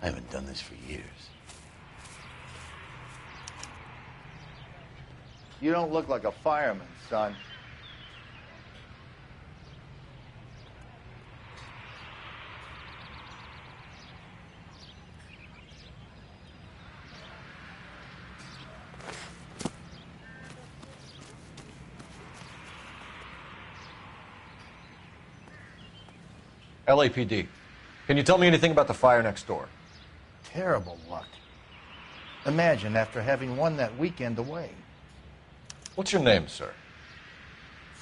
I haven't done this for years. You don't look like a fireman, son. LAPD. Can you tell me anything about the fire next door? Terrible luck. Imagine after having won that weekend away. What's your name, sir?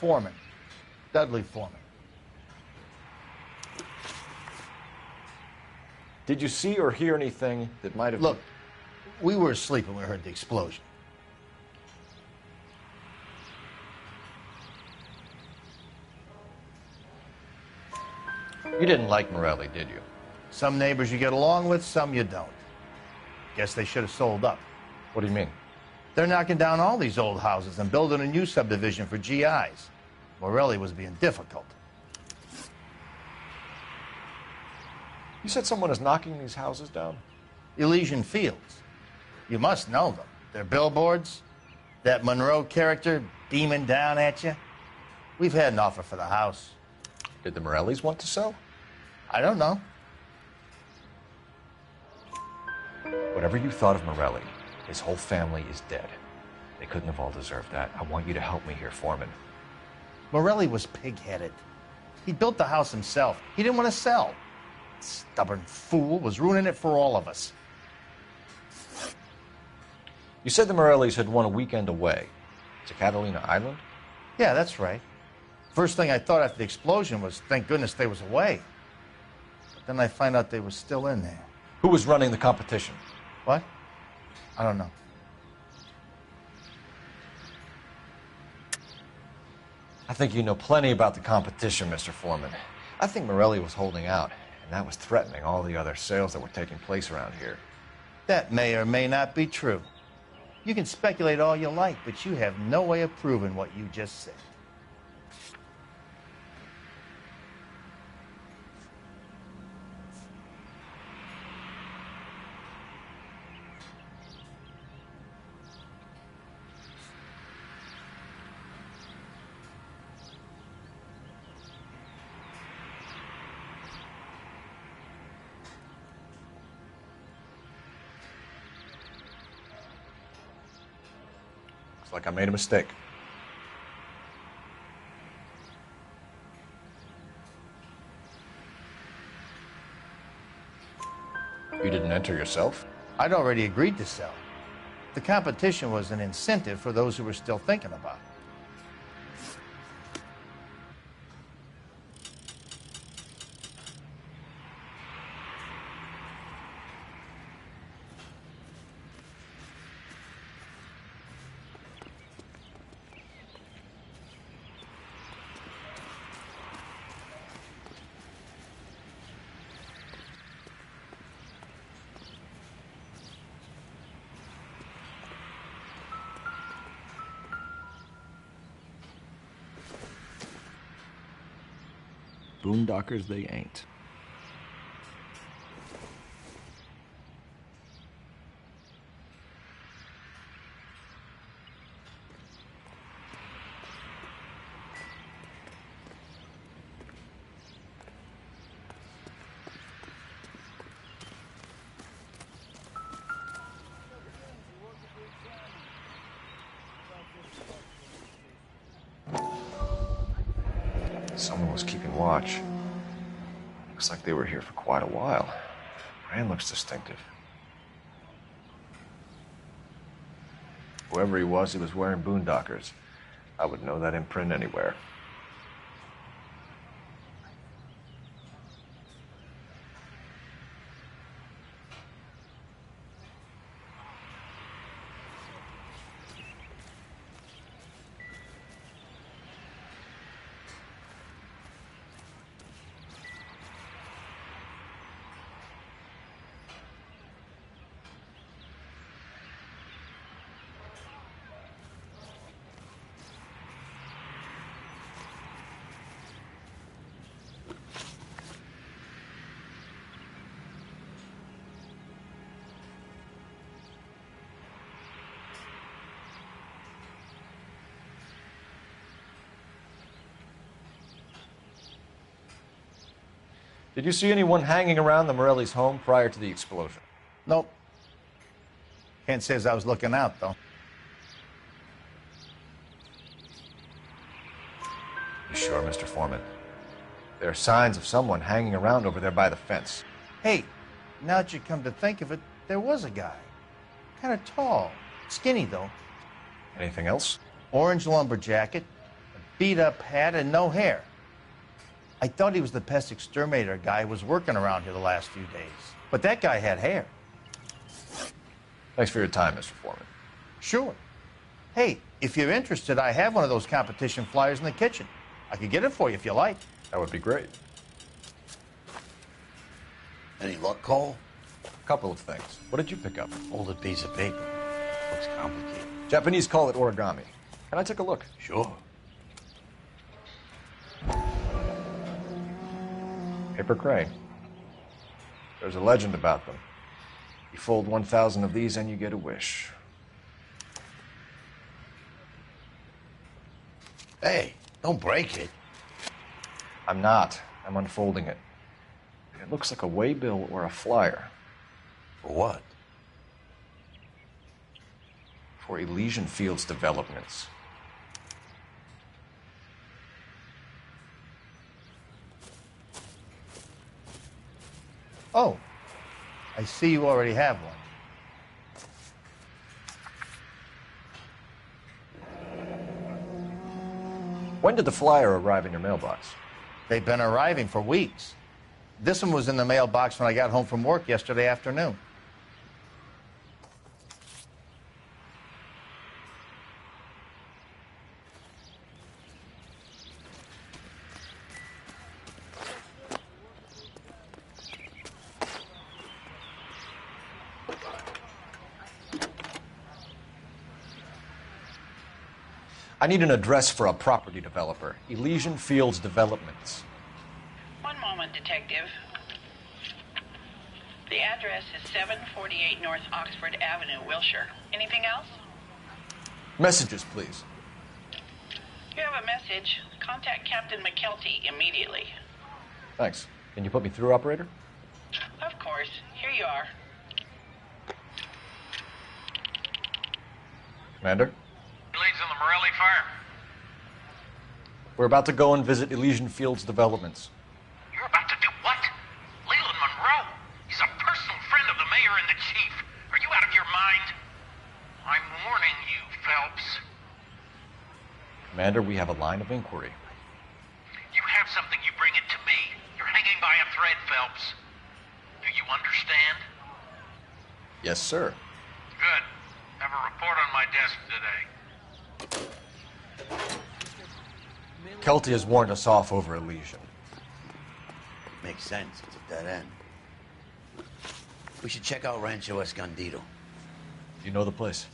Foreman. Dudley Foreman. Did you see or hear anything that might have... Look, we were asleep when we heard the explosion. You didn't like Morelli, did you? Some neighbors you get along with, some you don't. Guess they should have sold up. What do you mean? They're knocking down all these old houses and building a new subdivision for GIs. Morelli was being difficult. You said someone is knocking these houses down? Elysian Fields. You must know them. Their billboards, that Monroe character beaming down at you. We've had an offer for the house. Did the Morellis want to sell? I don't know. Whatever you thought of Morelli, his whole family is dead. They couldn't have all deserved that. I want you to help me here, Foreman. Morelli was pig-headed. He built the house himself. He didn't want to sell. Stubborn fool was ruining it for all of us. You said the Morellis had won a weekend away to Catalina Island? Yeah, that's right. First thing I thought after the explosion was, thank goodness they was away. But then I find out they were still in there. Who was running the competition? What? I don't know. I think you know plenty about the competition, Mr. Foreman. I think Morelli was holding out, and that was threatening all the other sales that were taking place around here. That may or may not be true. You can speculate all you like, but you have no way of proving what you just said. Looks like I made a mistake. You didn't enter yourself? I'd already agreed to sell. The competition was an incentive for those who were still thinking about it. Boondockers they ain't. Someone was keeping watch. Looks like they were here for quite a while. Brand looks distinctive. Whoever he was wearing boondockers. I would know that imprint anywhere. Did you see anyone hanging around the Morellis' home prior to the explosion? Nope. Can't say as I was looking out, though. You sure, Mr. Foreman? There are signs of someone hanging around over there by the fence. Hey, now that you come to think of it, there was a guy. Kind of tall. Skinny, though. Anything else? Orange lumber jacket, a beat-up hat and no hair. I thought he was the pest exterminator guy who was working around here the last few days. But that guy had hair. Thanks for your time, Mr. Foreman. Sure. Hey, if you're interested, I have one of those competition flyers in the kitchen. I could get it for you if you like. That would be great. Any luck, Cole? A couple of things. What did you pick up? Folded piece of paper. Looks complicated. Japanese call it origami. Can I take a look? Sure. Paper crane. There's a legend about them. You fold 1,000 of these and you get a wish. Hey, don't break it. I'm not. I'm unfolding it. It looks like a waybill or a flyer. For what? For Elysian Fields developments. Oh, I see you already have one. When did the flyer arrive in your mailbox? They've been arriving for weeks. This one was in the mailbox when I got home from work yesterday afternoon. I need an address for a property developer. Elysian Fields Developments. One moment, Detective. The address is 748 North Oxford Avenue, Wilshire. Anything else? Messages, please. You have a message. Contact Captain McKelty immediately. Thanks. Can you put me through, operator? Of course. Here you are. Commander? Leads on the Morelli fire. We're about to go and visit Elysian Fields Developments. You're about to do what? Leland Monroe? He's a personal friend of the mayor and the chief. Are you out of your mind? I'm warning you, Phelps. Commander, we have a line of inquiry. You have something, you bring it to me. You're hanging by a thread, Phelps. Do you understand? Yes, sir. Good. Have a report on my desk today. Kelty has warned us off over Elysian. Makes sense. It's a dead end. We should check out Rancho Escondido. Do you know the place?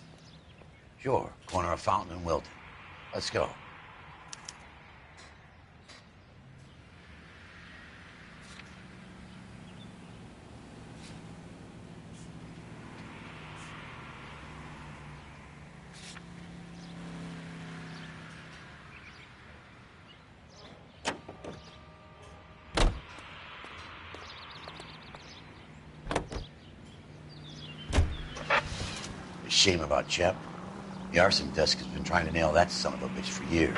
Sure. Corner of Fountain and Wilton. Let's go. Shame about Shep. The arson desk has been trying to nail that son of a bitch for years.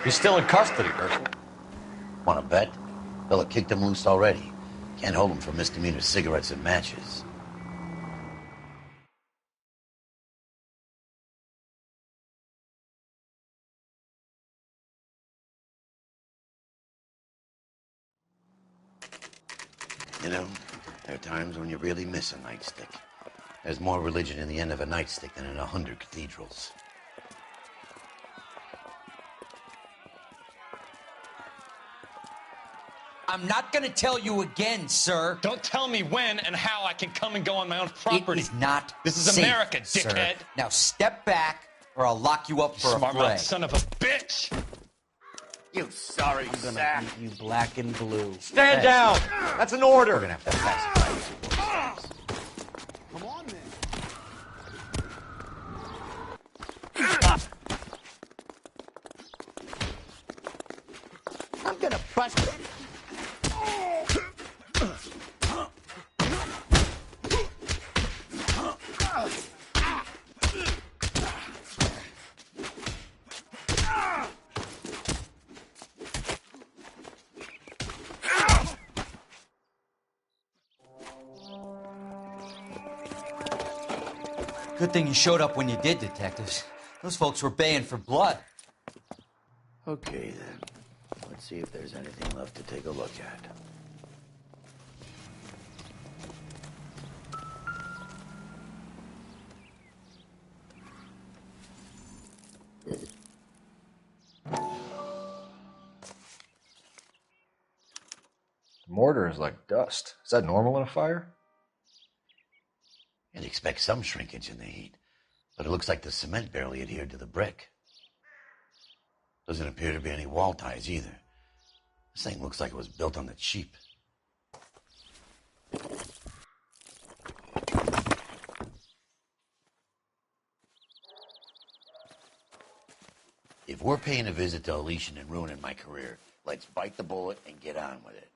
He's still in custody, Herschel. Want to bet? Fella kicked him loose already. Can't hold him for misdemeanor cigarettes and matches. You know, there are times when you really miss a nightstick. There's more religion in the end of a nightstick than in 100 cathedrals. I'm not going to tell you again, sir. Don't tell me when and how I can come and go on my own property. It is not This is safe, America, dickhead. Sir. Now step back, or I'll lock you up for a Smart fray. mouth son of a bitch. You sorry sack. You black and blue. Stand down! That's an order! We're gonna have to pass it. Come on, man. I'm gonna bust it. Good thing you showed up when you did, detectives. Those folks were baying for blood. Okay, then. Let's see if there's anything left to take a look at. Mortar is like dust. Is that normal in a fire? You'd expect some shrinkage in the heat, but it looks like the cement barely adhered to the brick. Doesn't appear to be any wall ties either. This thing looks like it was built on the cheap. If we're paying a visit to Elysian and ruining my career, let's bite the bullet and get on with it.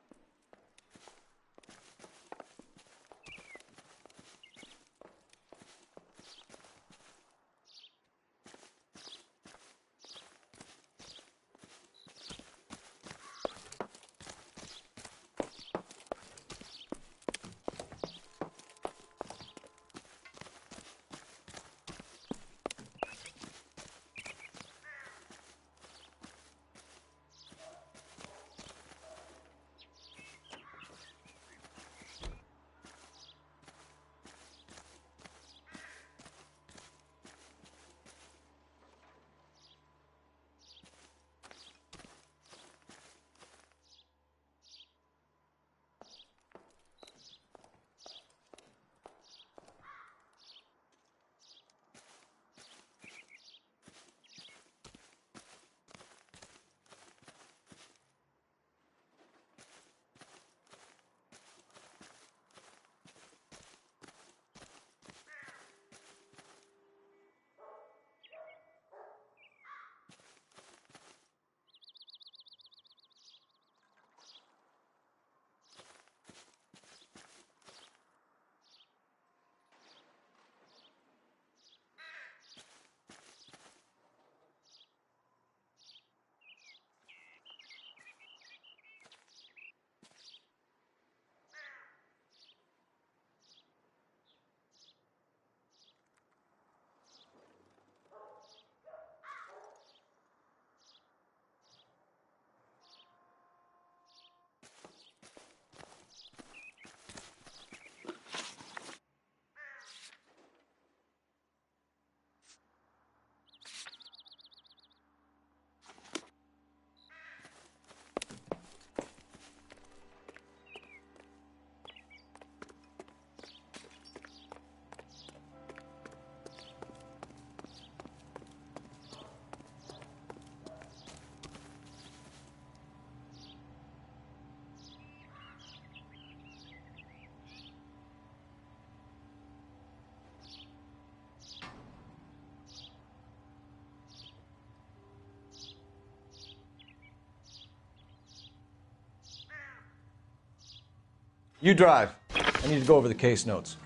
You drive. I need to go over the case notes.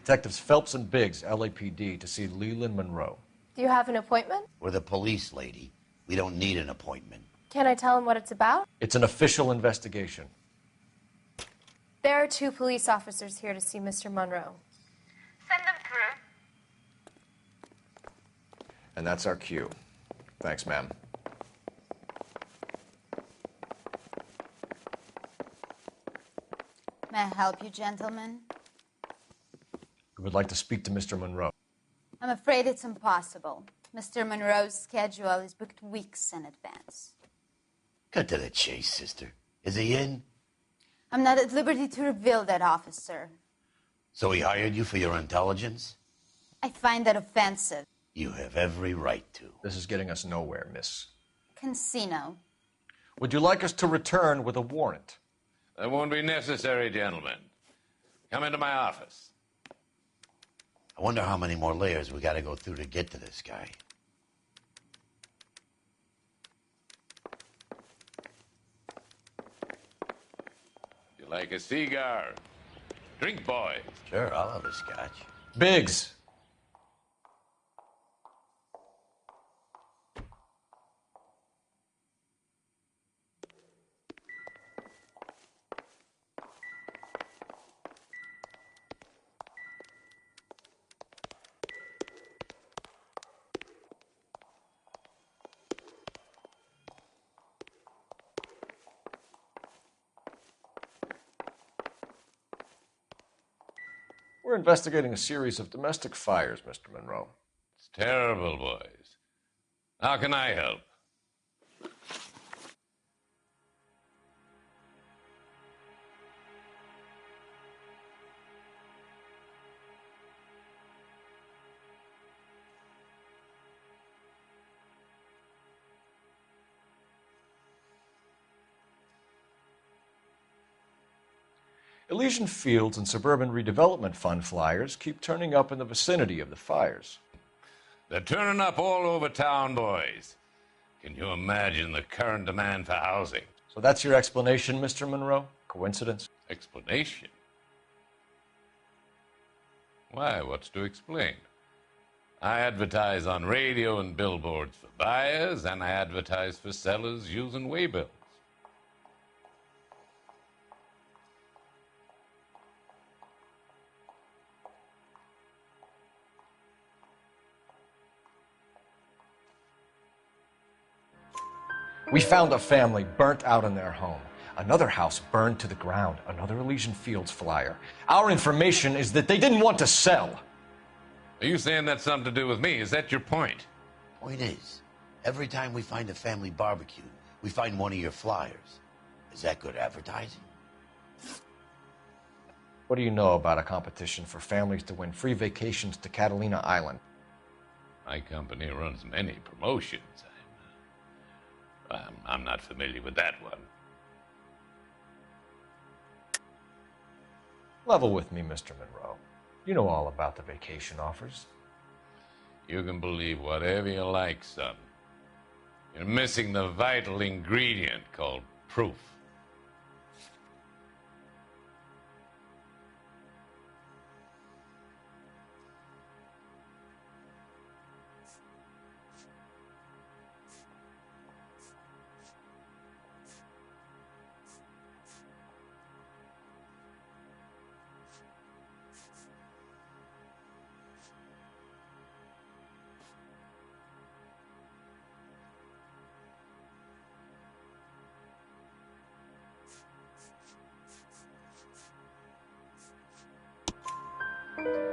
Detectives Phelps and Biggs, LAPD, to see Leland Monroe. Do you have an appointment? We're the police, lady. We don't need an appointment. Can I tell him what it's about? It's an official investigation. There are 2 police officers here to see Mr. Monroe. Send them through. And that's our cue. Thanks, ma'am. May I help you, gentlemen? We would like to speak to Mr. Monroe. I'm afraid it's impossible. Mr. Monroe's schedule is booked weeks in advance. Cut to the chase, sister. Is he in? I'm not at liberty to reveal that, officer. So he hired you for your intelligence? I find that offensive. You have every right to. This is getting us nowhere, miss. Casino. Would you like us to return with a warrant? That won't be necessary, gentlemen. Come into my office. I wonder how many more layers we gotta go through to get to this guy. You like a cigar? Drink, boys. Sure, I'll have a scotch. Biggs. We're investigating a series of domestic fires, Mr. Monroe. It's terrible, boys. How can I help? Elysian Fields and Suburban Redevelopment Fund flyers keep turning up in the vicinity of the fires. They're turning up all over town, boys. Can you imagine the current demand for housing? So that's your explanation, Mr. Monroe? Coincidence? Explanation? Why, what's to explain? I advertise on radio and billboards for buyers, and I advertise for sellers using waybills. We found a family burnt out in their home. Another house burned to the ground. Another Elysian Fields flyer. Our information is that they didn't want to sell. Are you saying that's something to do with me? Is that your point? Point is, every time we find a family barbecue, we find one of your flyers. Is that good advertising? What do you know about a competition for families to win free vacations to Catalina Island? My company runs many promotions. I'm not familiar with that one. Level with me, Mr. Monroe. You know all about the vacation offers. You can believe whatever you like, son. You're missing the vital ingredient called proof.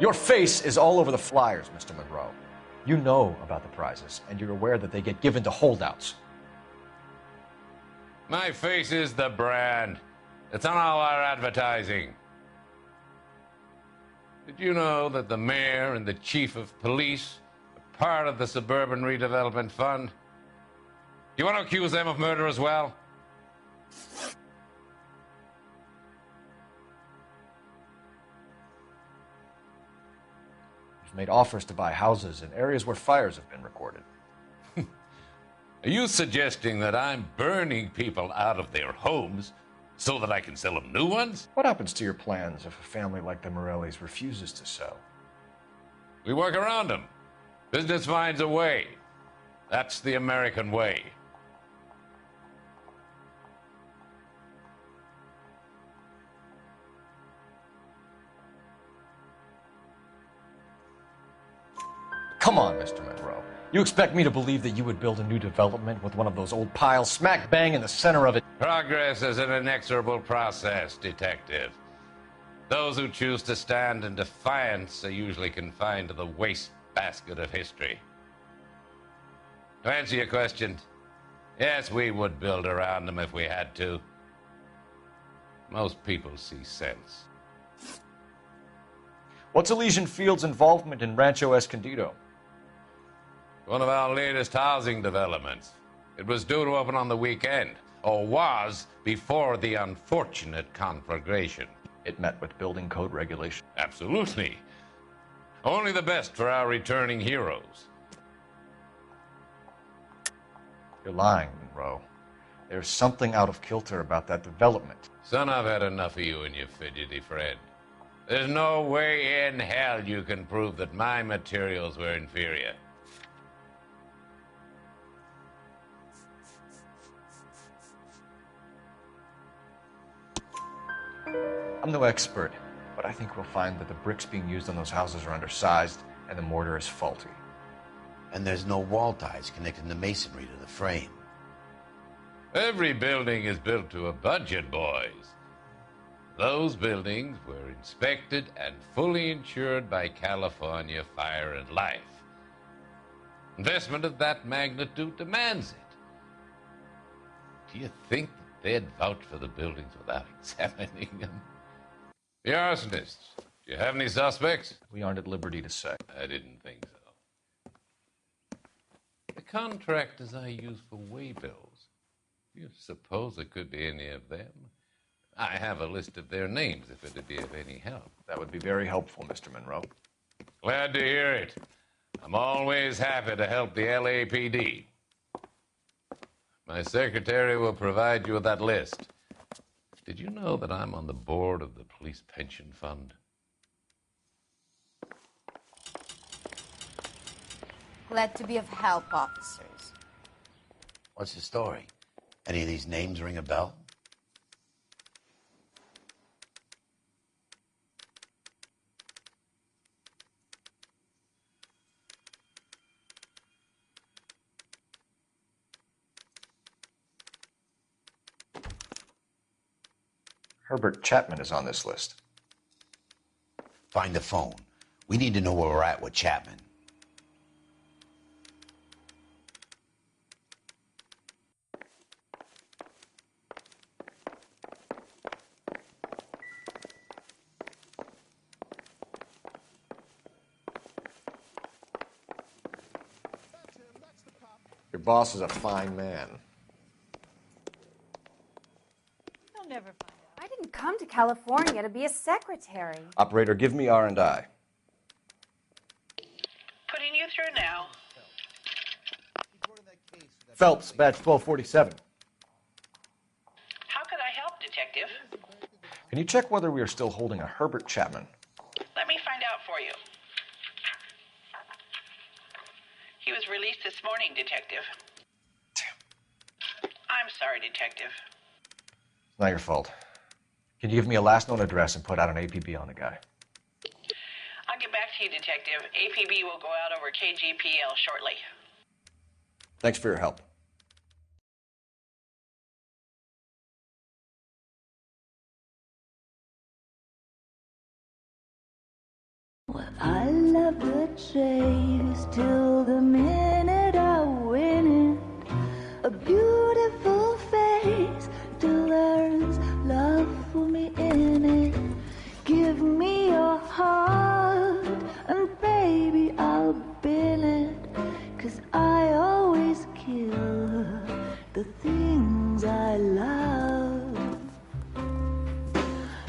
Your face is all over the flyers, Mr. Monroe. You know about the prizes, and you're aware that they get given to holdouts. My face is the brand. It's on all our advertising. Did you know that the mayor and the chief of police are part of the Suburban Redevelopment Fund? Do you want to accuse them of murder as well? Made offers to buy houses in areas where fires have been recorded. Are you suggesting that I'm burning people out of their homes so that I can sell them new ones? What happens to your plans if a family like the Morellis refuses to sell? We work around them. Business finds a way. That's the American way. Come on, Mr. Monroe. You expect me to believe that you would build a new development with one of those old piles smack bang in the center of it? Progress is an inexorable process, detective. Those who choose to stand in defiance are usually confined to the wastebasket of history. To answer your question, yes, we would build around them if we had to. Most people see sense. What's Elysian Fields' involvement in Rancho Escondido? One of our latest housing developments. It was due to open on the weekend. or was before the unfortunate conflagration. It met with building code regulation. Absolutely. Only the best for our returning heroes. You're lying, Monroe. There's something out of kilter about that development. Son, I've had enough of you and your fidgety friend. There's no way in hell you can prove that my materials were inferior. I'm no expert, but I think we'll find that the bricks being used on those houses are undersized and the mortar is faulty. And there's no wall ties connecting the masonry to the frame. Every building is built to a budget, boys. Those buildings were inspected and fully insured by California Fire and Life. Investment of that magnitude demands it. Do you think that they'd vouch for the buildings without examining them? The arsonists, do you have any suspects? We aren't at liberty to say. I didn't think so. The contractors I use for waybills, do you suppose it could be any of them? I have a list of their names if it'd be of any help. That would be very helpful, Mr. Monroe. Glad to hear it. I'm always happy to help the LAPD. My secretary will provide you with that list. Did you know that I'm on the board of the police pension fund? Glad to be of help, officers. What's the story? Any of these names ring a bell? Herbert Chapman is on this list. Find the phone. We need to know where we're at with Chapman. Your boss is a fine man. You'll never find out. I didn't come to California to be a secretary. Operator, give me R&I. Putting you through now. Phelps, badge 1247. How could I help, Detective? Can you check whether we are still holding a Herbert Chapman? Let me find out for you. He was released this morning, Detective. Damn. I'm sorry, Detective. It's not your fault. Can you give me a last known address and put out an APB on the guy? I'll get back to you, Detective. APB will go out over KGPL shortly. Thanks for your help. Well, I love the chase till the minute I win it. A beautiful face till there's love for me in it. Give me your heart and baby I'll bill it. 'Cause I always kill the things I love.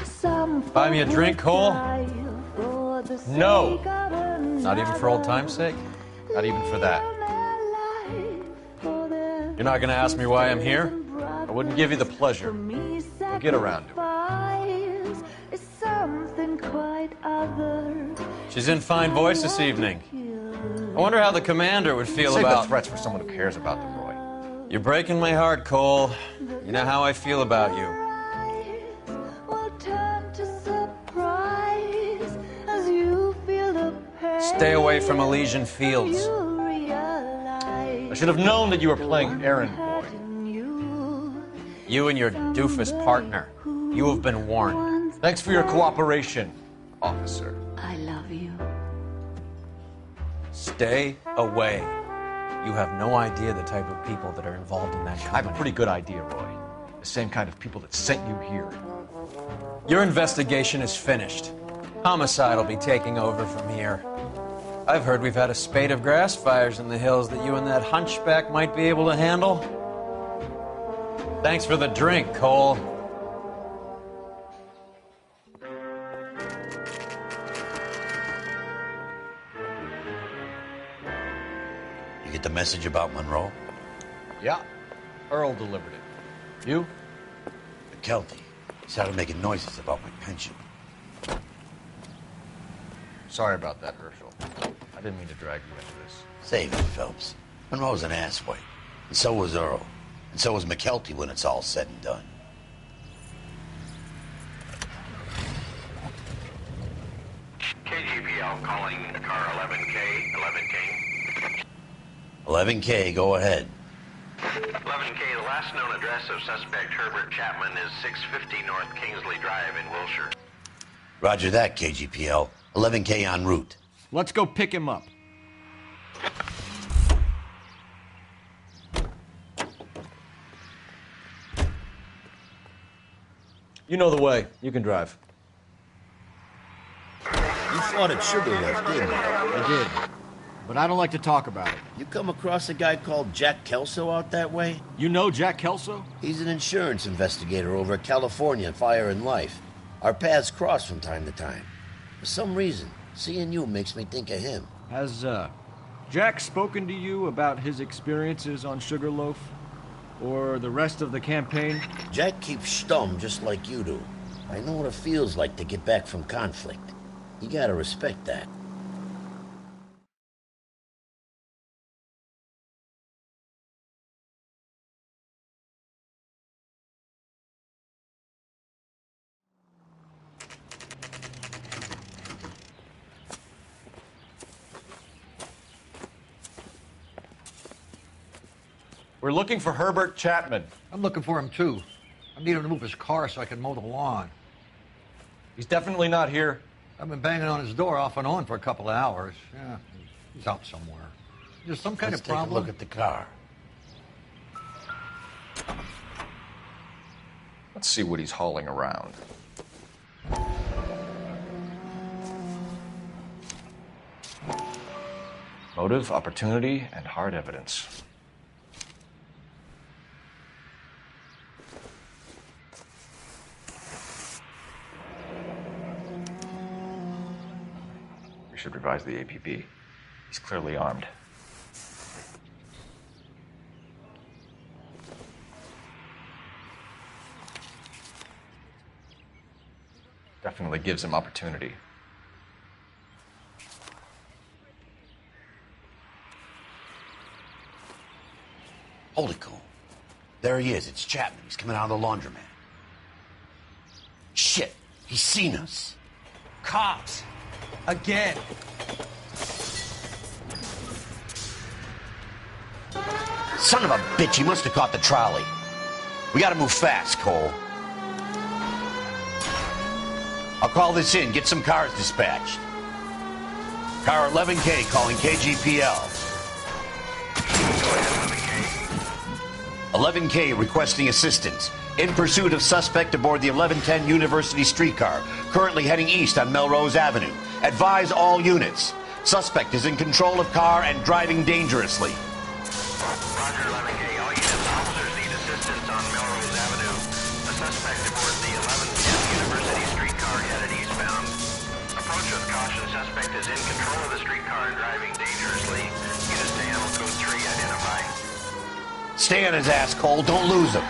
Some Buy me a drink, Cole? No. Not even for old time's sake? Not even for that. You're not going to ask me why I'm here? I wouldn't give you the pleasure. We'll get around to it. Something quite other. She's in fine voice this evening. I wonder how the commander would feel Save about... the threats for someone who cares about them, Roy. You're breaking my heart, Cole. You know how I feel about you. Stay away from Elysian Fields. I should have known that you were playing errand boy. You and your doofus partner. You have been warned. Thanks for your cooperation, officer. I love you. Stay away. You have no idea the type of people that are involved in that company. I have a pretty good idea, Roy. The same kind of people that sent you here. Your investigation is finished. Homicide will be taking over from here. I've heard we've had a spate of grass fires in the hills that you and that hunchback might be able to handle. Thanks for the drink, Cole. You get the message about Monroe? Yeah. Earl delivered it. You? McKelty. He started making noises about my pension. Sorry about that, Herschel. I didn't mean to drag you into this. Save it, Phelps. Monroe's an asswipe. And so was Earl. And so was McKelty when it's all said and done. KGPL calling car 11K, 11K. 11K, go ahead. 11K, the last known address of suspect Herbert Chapman is 650 North Kingsley Drive in Wilshire. Roger that, KGPL. 11K en route. Let's go pick him up. You know the way. You can drive. You fought at Sugarloaf, didn't you? I did. But I don't like to talk about it. You come across a guy called Jack Kelso out that way? You know Jack Kelso? He's an insurance investigator over at California Fire and Life. Our paths cross from time to time. For some reason, seeing you makes me think of him. Has, Jack spoken to you about his experiences on Sugarloaf? Or the rest of the campaign? Jack keeps stum just like you do. I know what it feels like to get back from conflict. You gotta respect that. We're looking for Herbert Chapman. I'm looking for him, too. I need him to move his car so I can mow the lawn. He's definitely not here. I've been banging on his door off and on for a couple of hours. Yeah, he's out somewhere. There's some kind Let's of problem. take a look at the car. Let's see what he's hauling around. Motive, opportunity, and hard evidence. We should revise the APB. He's clearly armed. Definitely gives him opportunity. Hold it, Cole. There he is. It's Chapman. He's coming out of the laundromat. Shit. He's seen us. Cops. Again. Son of a bitch. He must have caught the trolley. We gotta move fast, Cole. I'll call this in. Get some cars dispatched. Car 11K calling KGPL. 11K requesting assistance. In pursuit of suspect aboard the 1110 University streetcar, currently heading east on Melrose Avenue. Advise all units. Suspect is in control of car and driving dangerously. Roger, 11K. All units, officers need assistance on Melrose Avenue. A suspect aboard the 1110 University streetcar headed eastbound. Approach with caution. Suspect is in control of the streetcar and driving dangerously. Units to handle code 3 identify. Stay on his ass, Cole. Don't lose him.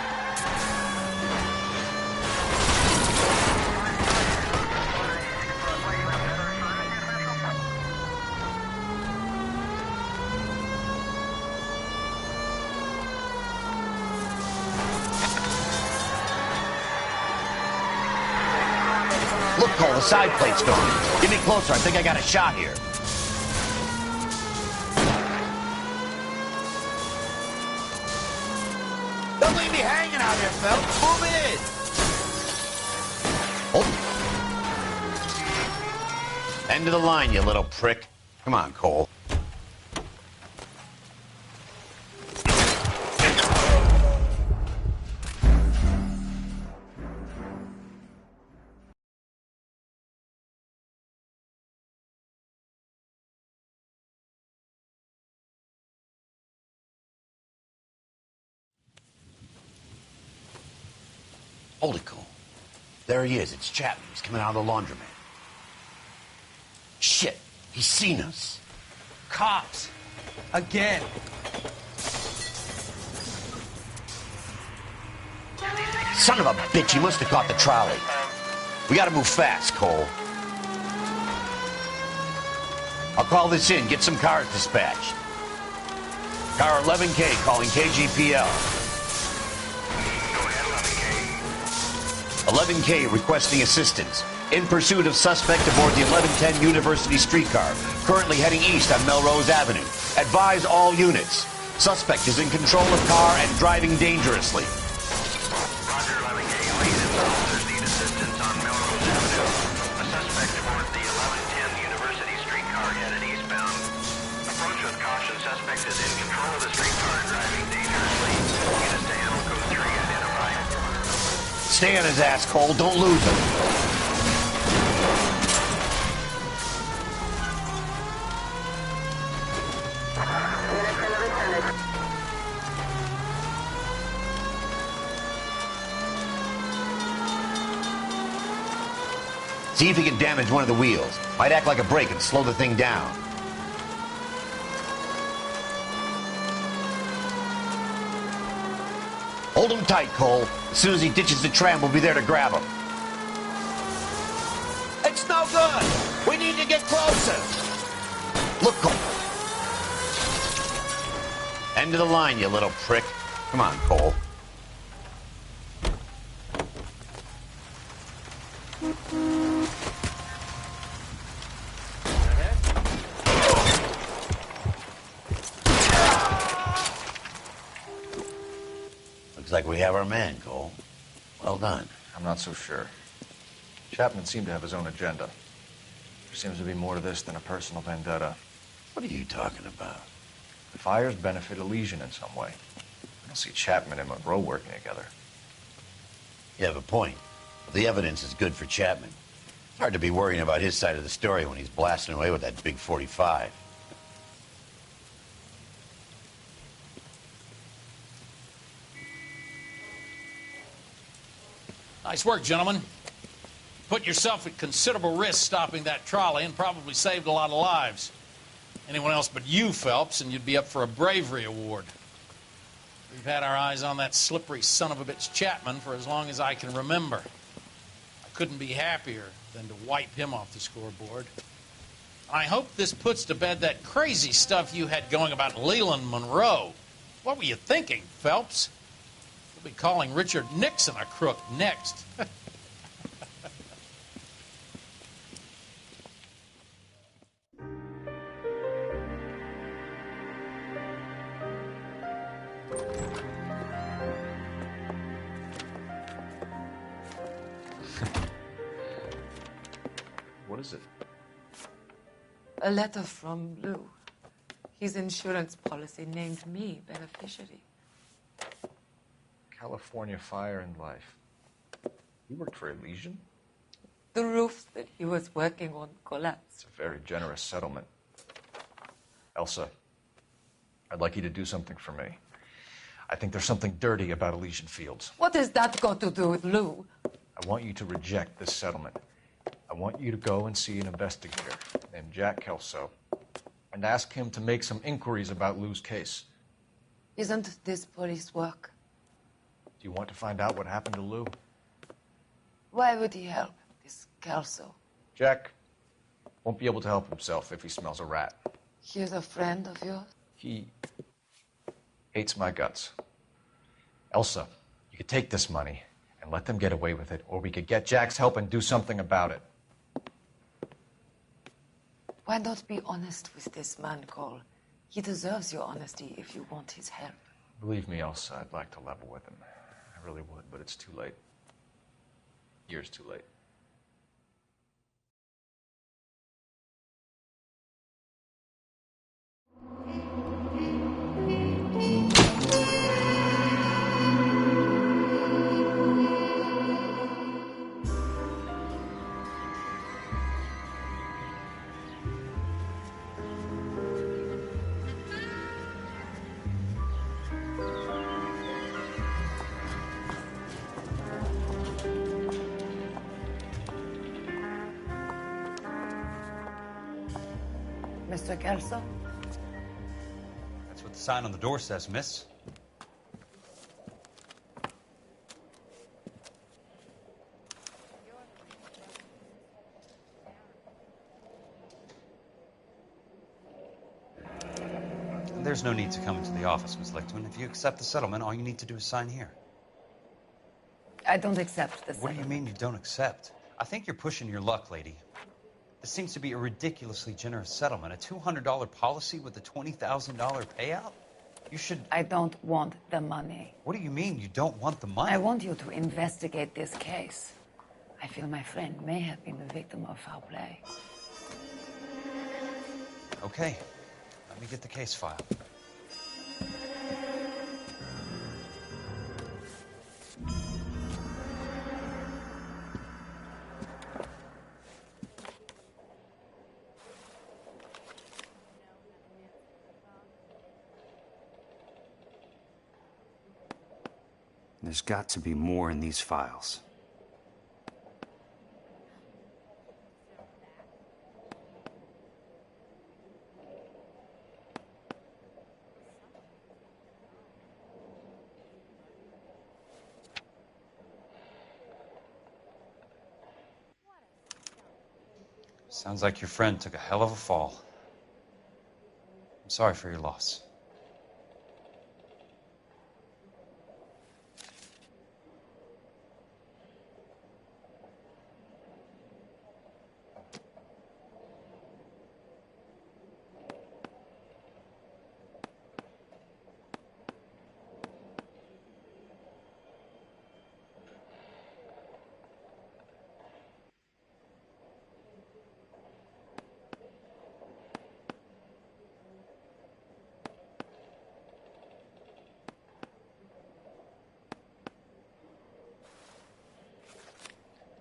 Look, Cole, the side plate's going. Get me closer. I think I got a shot here. Don't leave me hanging out here, Phelps. Move it in. End of the line, you little prick. Come on, Cole. Hold it, Cole. There he is. It's Chapman. He's coming out of the laundromat. Shit. He's seen us. Cops. Again. Son of a bitch. He must have caught the trolley. We gotta move fast, Cole. I'll call this in. Get some cars dispatched. Car 11K calling KGPL. 11K requesting assistance. In pursuit of suspect aboard the 1110 University streetcar, currently heading east on Melrose Avenue. Advise all units. Suspect is in control of car and driving dangerously. Roger, 11K. All units, officers need assistance on Melrose Avenue. A suspect aboard the 1110 University streetcar headed eastbound. Approach with caution. Suspect is in control of the streetcar and driving dangerously. Units to handle code 3 identified. Stay on his ass, Cole. Don't lose him. See if he can damage one of the wheels. Might act like a brake and slow the thing down. Hold him tight, Cole. As soon as he ditches the tram, we'll be there to grab him. It's no good. We need to get closer. Look, Cole. End of the line, you little prick. Come on, Cole. Looks like we have our man, Cole. Well done. I'm not so sure. Chapman seemed to have his own agenda. There seems to be more to this than a personal vendetta. What are you talking about? The fires benefit Elysian in some way. I don't see Chapman and Monroe working together. You have a point. The evidence is good for Chapman. It's hard to be worrying about his side of the story when he's blasting away with that big 45. Nice work, gentlemen. Put yourself at considerable risk stopping that trolley and probably saved a lot of lives. Anyone else but you, Phelps, and you'd be up for a bravery award. We've had our eyes on that slippery son of a bitch Chapman for as long as I can remember. I couldn't be happier than to wipe him off the scoreboard. I hope this puts to bed that crazy stuff you had going about Leland Monroe. What were you thinking, Phelps? We'll be calling Richard Nixon a crook next. What is it? A letter from Lou. His insurance policy named me beneficiary. California Fire and Life. You worked for Elysian? The roofs that he was working on collapsed. It's a very generous settlement. Elsa, I'd like you to do something for me. I think there's something dirty about Elysian Fields. What has that got to do with Lou? I want you to reject this settlement. I want you to go and see an investigator named Jack Kelso and ask him to make some inquiries about Lou's case. Isn't this police work? Do you want to find out what happened to Lou? Why would he help, this Kelso? Jack won't be able to help himself if he smells a rat. He is a friend of yours? He hates my guts. Elsa, you could take this money and let them get away with it, or we could get Jack's help and do something about it. Why not be honest with this man, Cole? He deserves your honesty if you want his help. Believe me, Elsa, I'd like to level with him. I really would, but it's too late. Years too late. Mr. Kelso? That's what the sign on the door says, miss. There's no need to come into the office, Miss Lichtman. If you accept the settlement, all you need to do is sign here. I don't accept this. What do you mean you don't accept? I think you're pushing your luck, lady. This seems to be a ridiculously generous settlement. A $200 policy with a $20,000 payout? You should... I don't want the money. What do you mean you don't want the money? I want you to investigate this case. I feel my friend may have been the victim of foul play. Okay. Let me get the case file. There's got to be more in these files. Sounds like your friend took a hell of a fall. I'm sorry for your loss.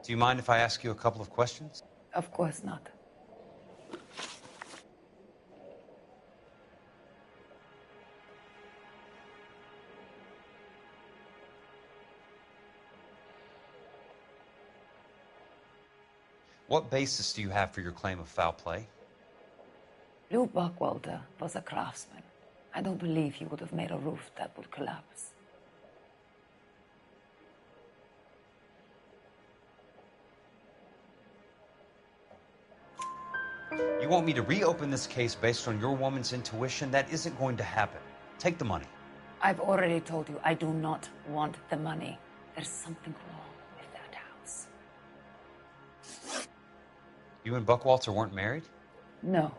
Do you mind if I ask you a couple of questions? Of course not. What basis do you have for your claim of foul play? Lou Buckwalter was a craftsman. I don't believe he would have made a roof that would collapse. You want me to reopen this case based on your woman's intuition? That isn't going to happen. Take the money. I've already told you I do not want the money. There's something wrong with that house. You and Buckwalter weren't married? No.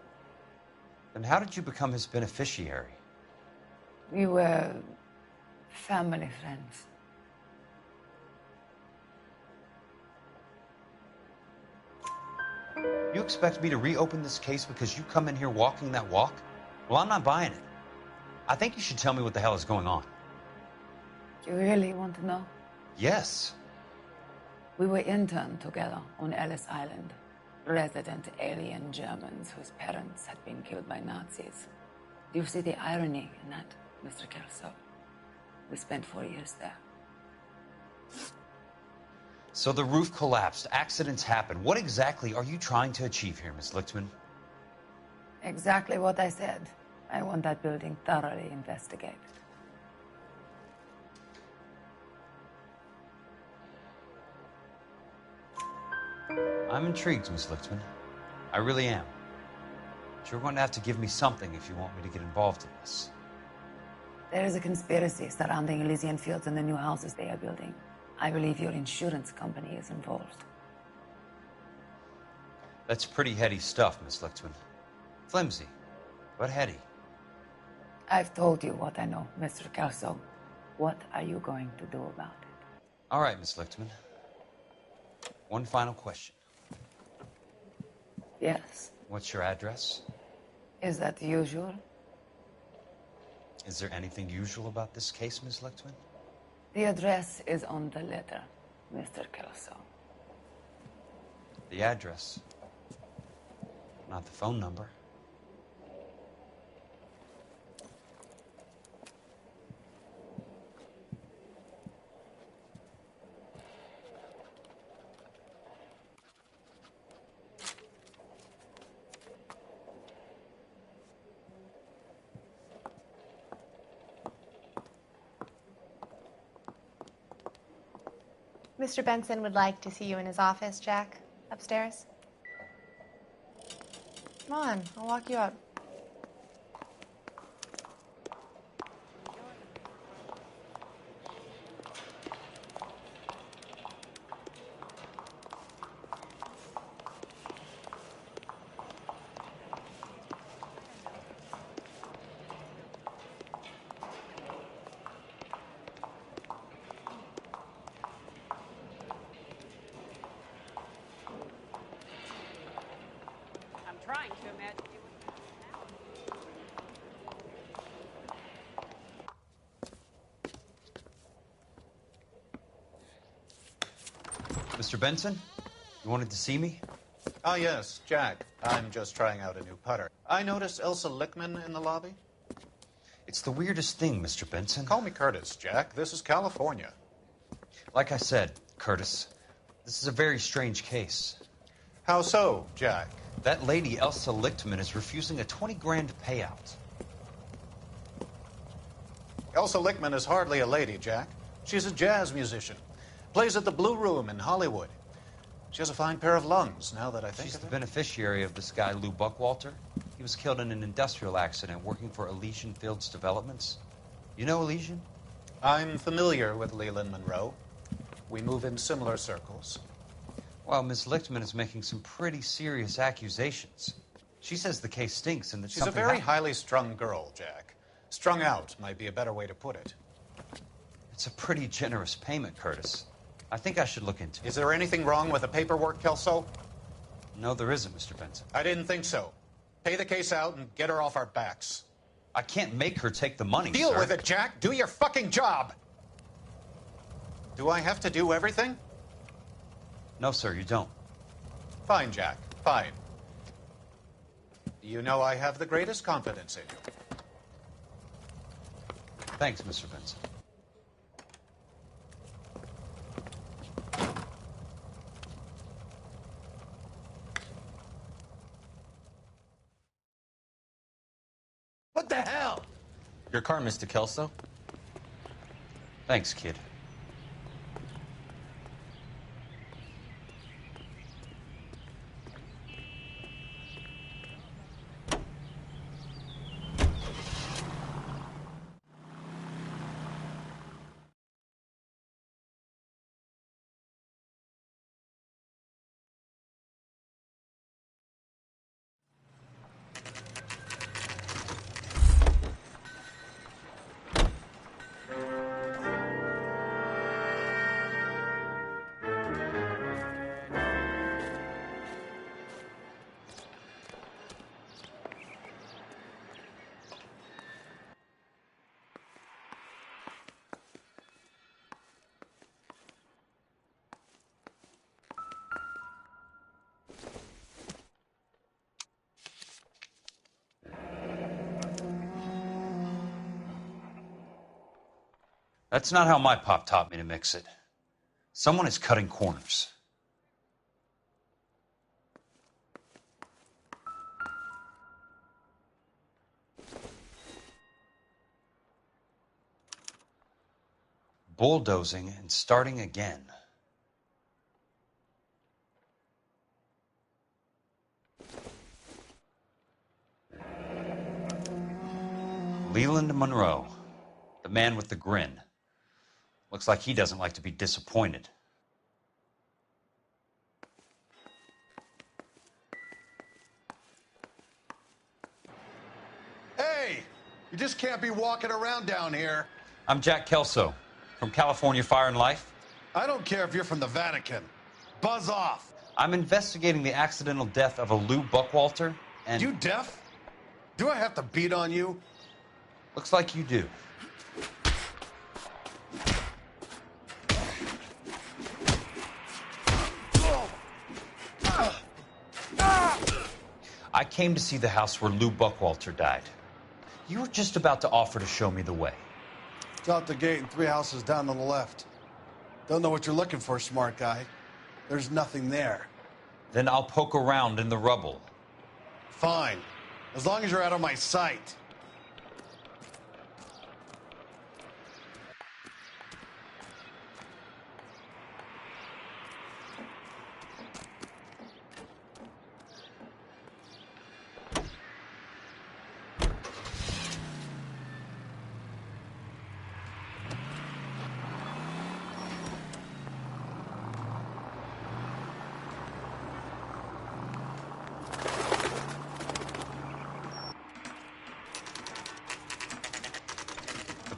Then how did you become his beneficiary? We were family friends. You expect me to reopen this case because you come in here walking that walk? Well, I'm not buying it. I think you should tell me what the hell is going on. You really want to know? Yes. We were interned together on Ellis Island. Resident alien Germans whose parents had been killed by Nazis. Do you see the irony in that, Mr. Kelso? We spent 4 years there. So the roof collapsed, accidents happen. What exactly are you trying to achieve here, Miss Lichtman? Exactly what I said. I want that building thoroughly investigated. I'm intrigued, Miss Lichtman. I really am. But you're going to have to give me something if you want me to get involved in this. There is a conspiracy surrounding Elysian Fields and the new houses they are building. I believe your insurance company is involved. That's pretty heady stuff, Miss Lichtman. Flimsy, but heady. I've told you what I know, Mr. Kelso. What are you going to do about it? All right, Miss Lichtman. One final question. Yes. What's your address? Is that usual? Is there anything usual about this case, Miss Lichtman? The address is on the letter, Mr. Kelso. The address, not the phone number. Mr. Benson would like to see you in his office, Jack. Upstairs. Come on, I'll walk you up. Trying to imagine you would. Mr. Benson, you wanted to see me? Ah, yes, Jack. I'm just trying out a new putter. I noticed Elsa Lickman in the lobby. It's the weirdest thing, Mr. Benson. Call me Curtis, Jack. This is California. Like I said, Curtis, this is a very strange case. How so, Jack? That lady, Elsa Lichtman, is refusing a 20 grand payout. Elsa Lickman is hardly a lady, Jack. She's a jazz musician. Plays at the Blue Room in Hollywood. She has a fine pair of lungs, now that I think She's of the it. beneficiary of this guy, Lou Buckwalter. He was killed in an industrial accident working for Elysian Fields Developments. You know Elysian? I'm familiar with Leland Monroe. We move in similar circles. Well, Miss Lichtman is making some pretty serious accusations. She says the case stinks and that She's a very highly strung girl, Jack. Strung out might be a better way to put it. It's a pretty generous payment, Curtis. I think I should look into it. Is there anything wrong with the paperwork, Kelso? No, there isn't, Mr. Benson. I didn't think so. Pay the case out and get her off our backs. I can't make her take the money, Deal sir. with it, Jack. Do your fucking job. Do I have to do everything? No, sir, you don't. Fine, Jack. Fine. You know I have the greatest confidence in you. Thanks, Mr. Benson. What the hell? Your car, Mr. Kelso. Thanks, kid. That's not how my pop taught me to mix it. Someone is cutting corners. Bulldozing and starting again. Leland Monroe, the man with the grin. Looks like he doesn't like to be disappointed. Hey, you just can't be walking around down here. I'm Jack Kelso, from California Fire and Life. I don't care if you're from the Vatican. Buzz off. I'm investigating the accidental death of a Lou Buckwalter, and... You deaf? Do I have to beat on you? Looks like you do. I came to see the house where Lou Buckwalter died. You were just about to offer to show me the way. It's out the gate and 3 houses down on the left. Don't know what you're looking for, smart guy. There's nothing there. Then I'll poke around in the rubble. Fine. As long as you're out of my sight.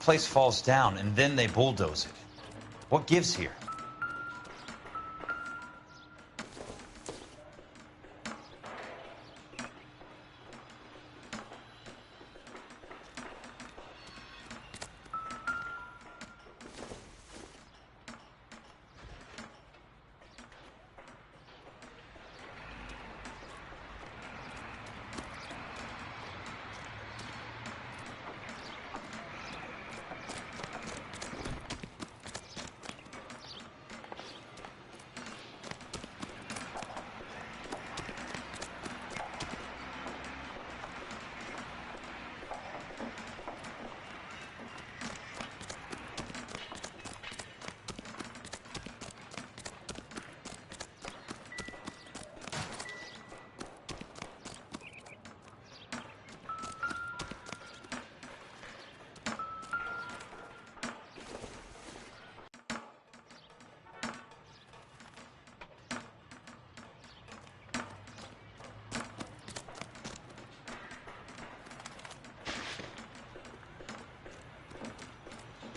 place falls down and then they bulldoze it. What gives here?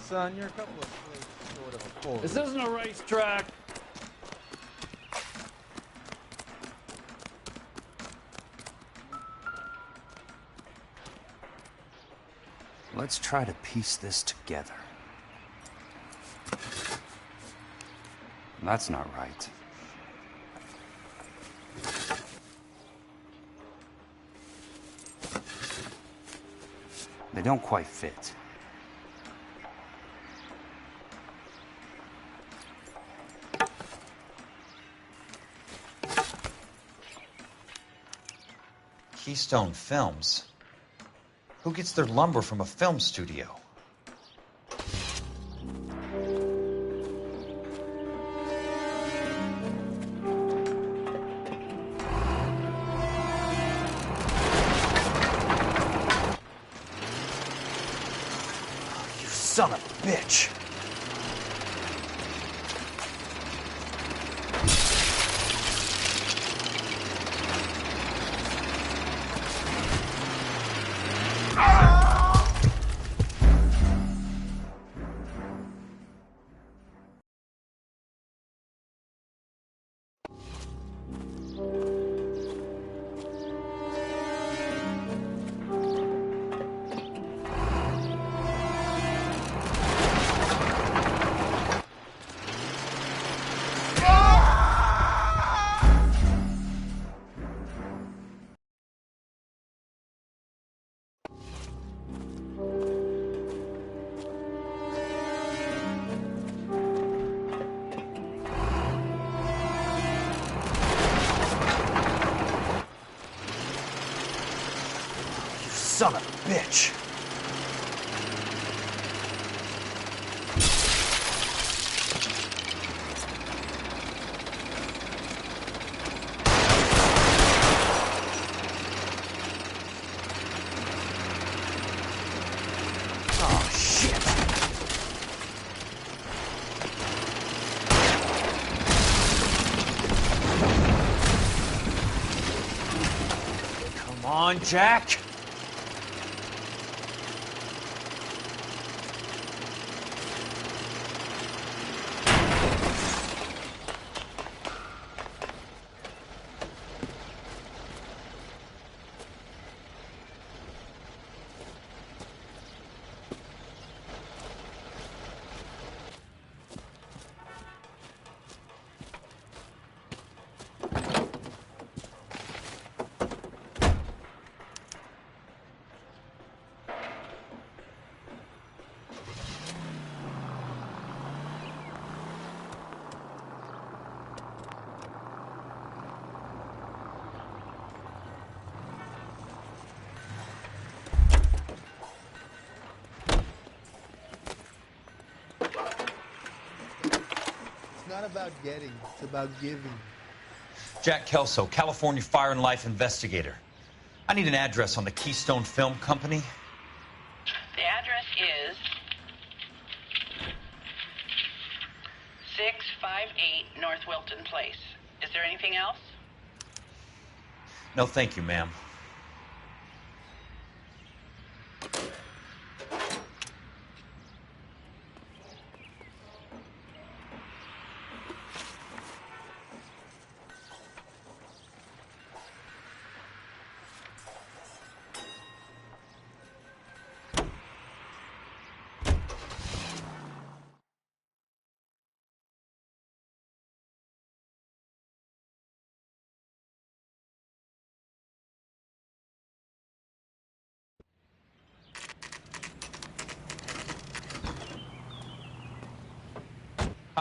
Son, you're a couple of places short of a pole. This isn't a racetrack. Let's try to piece this together. That's not right. They don't quite fit. Keystone Films? Who gets their lumber from a film studio? You son of a bitch! Son of a bitch! Oh, shit! Come on, Jack! It's not about getting, it's about giving. Jack Kelso, California Fire and Life investigator. I need an address on the Keystone Film Company. The address is 658 North Wilton Place. Is there anything else? No, thank you, ma'am.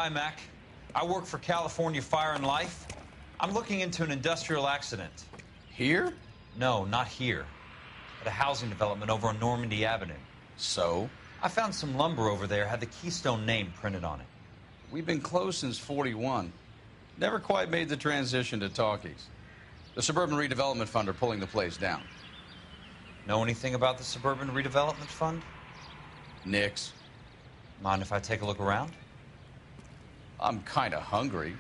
Hi, Mac. I work for California Fire and Life. I'm looking into an industrial accident. Here? No, not here. At a housing development over on Normandy Avenue. So? I found some lumber over there, had the Keystone name printed on it. We've been closed since '41. Never quite made the transition to talkies. The Suburban Redevelopment Fund are pulling the place down. Know anything about the Suburban Redevelopment Fund? Nix. Mind if I take a look around? I'm kind of hungry.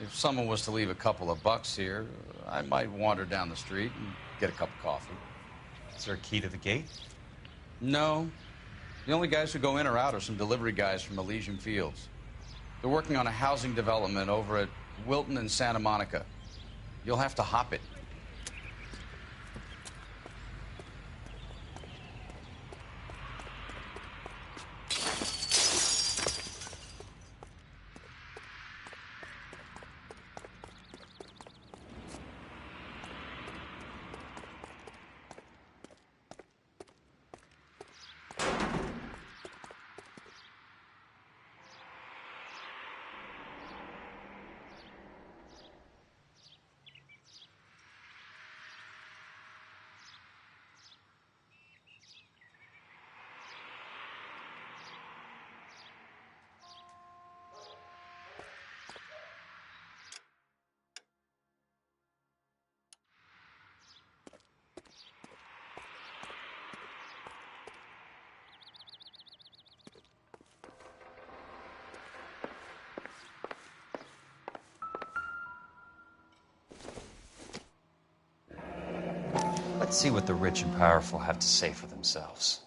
If someone was to leave a couple of bucks here, I might wander down the street and get a cup of coffee. Is there a key to the gate? No. The only guys who go in or out are some delivery guys from Elysian Fields. They're working on a housing development over at Wilton and Santa Monica. You'll have to hop it. Let's see what the rich and powerful have to say for themselves.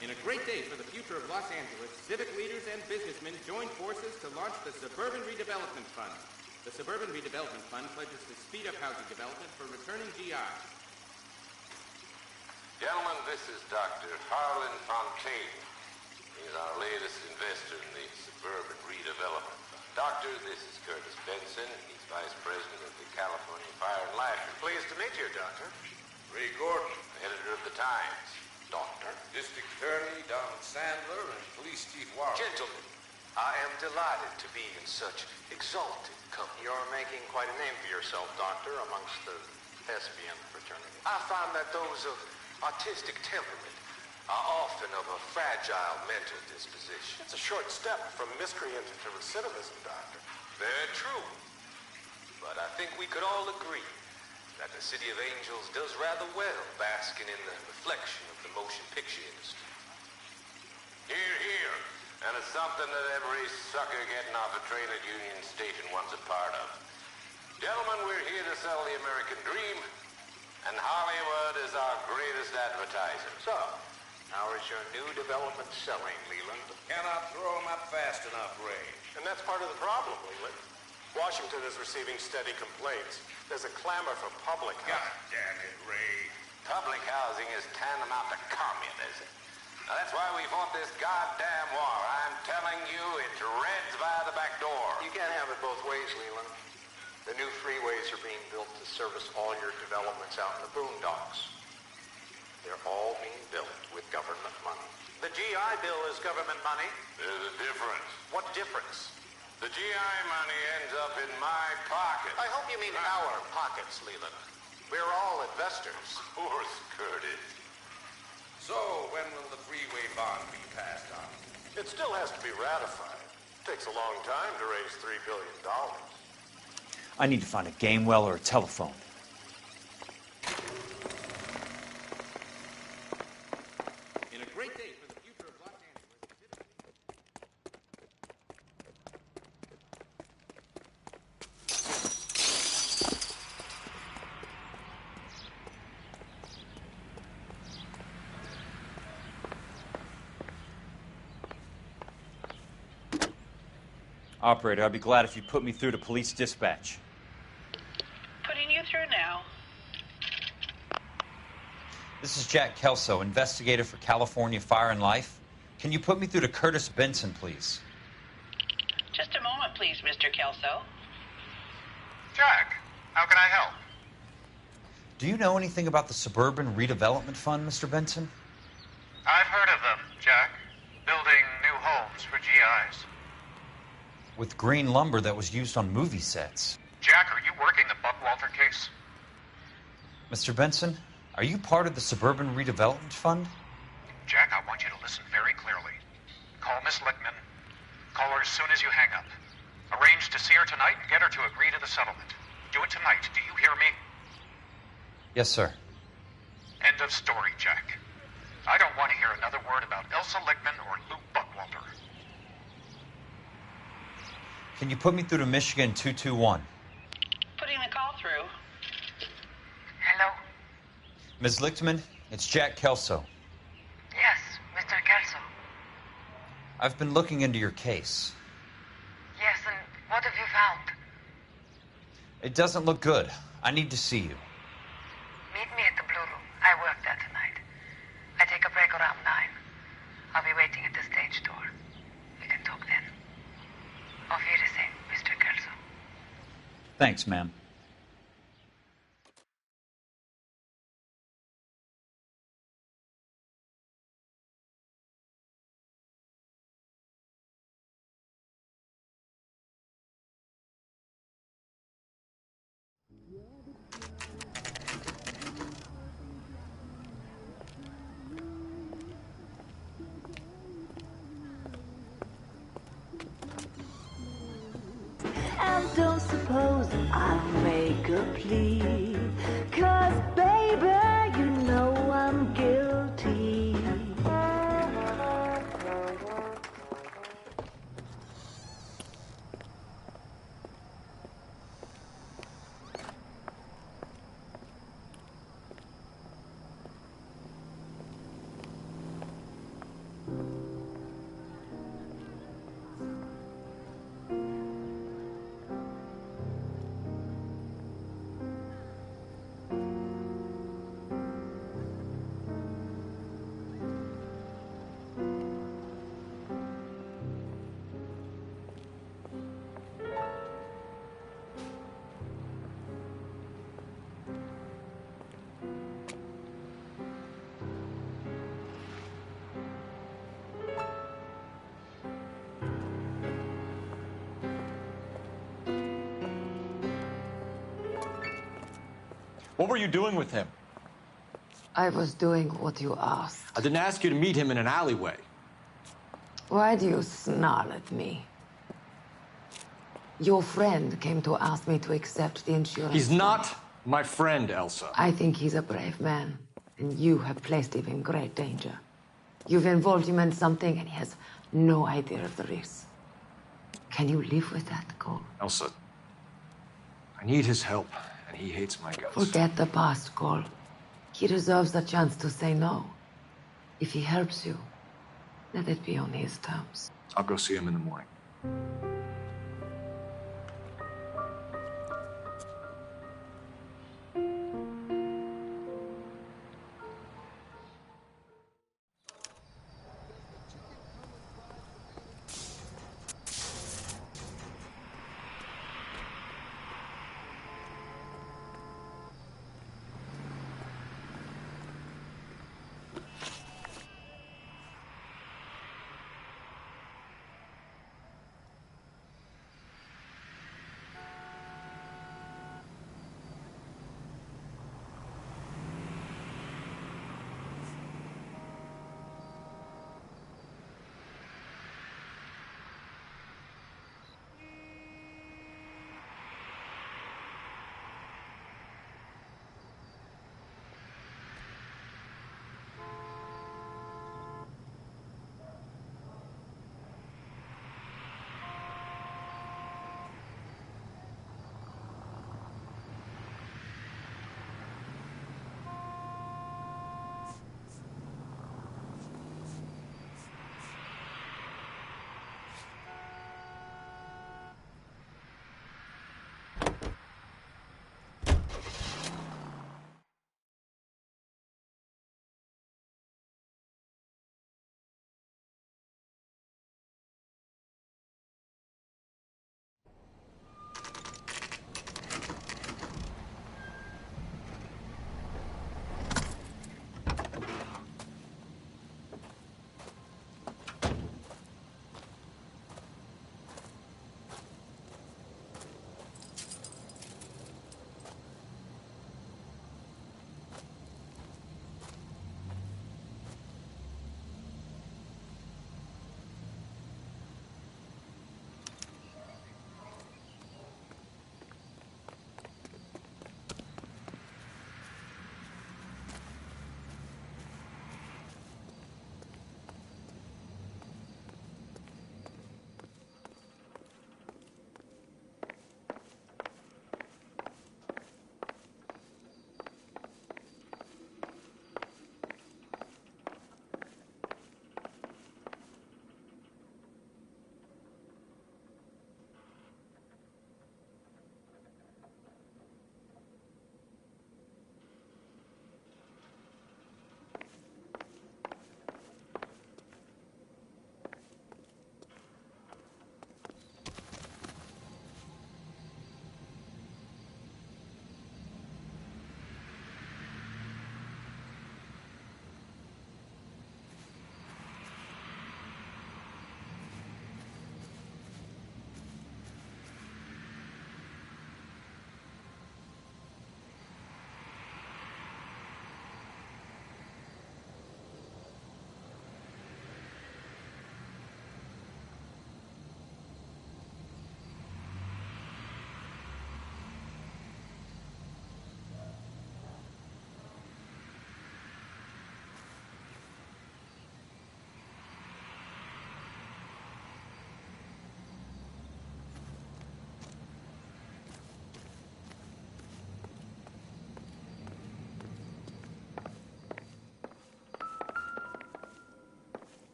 In a great day for the future of Los Angeles, civic leaders and businessmen joined forces to launch the Suburban Redevelopment Fund. The Suburban Redevelopment Fund pledges to speed up housing development for returning GI. Gentlemen, this is Dr. Harlan Fontaine. He's our latest investor in the Suburban Redevelopment Fund. Doctor, this is Curtis Benson. He's Vice President of the California Fire and Life. Pleased to meet you, Doctor. Ray Gordon, editor of the Times. Doctor. District Attorney Donald Sandler and Police Chief Warren. Gentlemen, I am delighted to be in such exalted company. You're making quite a name for yourself, Doctor, amongst the thespian fraternity. I find that those of artistic temperament are often of a fragile mental disposition. It's a short step from miscreant to recidivism, Doctor. Very true. But I think we could all agree that the City of Angels does rather well basking in the reflection of the motion picture industry. Hear, hear. And it's something that every sucker getting off a train at Union Station wants a part of. Gentlemen, we're here to sell the American dream, and Hollywood is our greatest advertiser. So, how is your new development selling, Leland? Cannot throw them up fast enough, Ray. And that's part of the problem, Leland. Washington is receiving steady complaints. There's a clamor for public housing. God damn it, Ray. Public housing is tantamount to communism. Now, that's why we fought this goddamn war. I'm telling you, it's Reds via the back door. You can't have it both ways, Leland. The new freeways are being built to service all your developments out in the boondocks. They're all being built with government money. The GI Bill is government money. There's a difference. What difference? The GI money ends up in my pocket. I hope you mean our pockets, Leland. We're all investors. Poor Curtis. So, when will the freeway bond be passed on? It still has to be ratified. Takes a long time to raise $3 billion. I need to find a game well or a telephone. In a great day for the future of Los Angeles. Operator, I'd be glad if you put me through to police dispatch. Putting you through now. This is Jack Kelso, investigator for California Fire and Life. Can you put me through to Curtis Benson, please? Just a moment, please, Mr. Kelso. Jack, how can I help? Do you know anything about the Suburban Redevelopment Fund, Mr. Benson? I've heard of them, Jack. Building new homes for GIs. With green lumber that was used on movie sets. Jack, are you working the Buckwalter case? Mr. Benson, are you part of the Suburban Redevelopment Fund? Jack, I want you to listen very clearly. Call Miss Lickman. Call her as soon as you hang up. Arrange to see her tonight and get her to agree to the settlement. Do it tonight. Do you hear me? Yes, sir. End of story, Jack. I don't want to hear another word about Elsa Lickman or Luke Buckwalter. Can you put me through to Michigan 221? Putting the call through. Hello? Ms. Lichtman, it's Jack Kelso. Yes, Mr. Kelso. I've been looking into your case. Yes, and what have you found? It doesn't look good. I need to see you. Meet me at the Blue Room. I work there tonight. I take a break around 9. I'll be waiting at the stage door. We can talk then. Auf Wiedersehen, Mr. Kelso. Thanks, ma'am. And don't suppose I'll make a plea, 'cause baby, you know I'm guilty. What were you doing with him? I was doing what you asked. I didn't ask you to meet him in an alleyway. Why do you snarl at me? Your friend came to ask me to accept the insurance. He's not my friend, Elsa. I think he's a brave man, and you have placed him in great danger. You've involved him in something, and he has no idea of the risk. Can you live with that, Cole? Elsa, I need his help, and he hates my guts. Forget the past, Cole. He deserves a chance to say no. If he helps you, let it be on his terms. I'll go see him in the morning.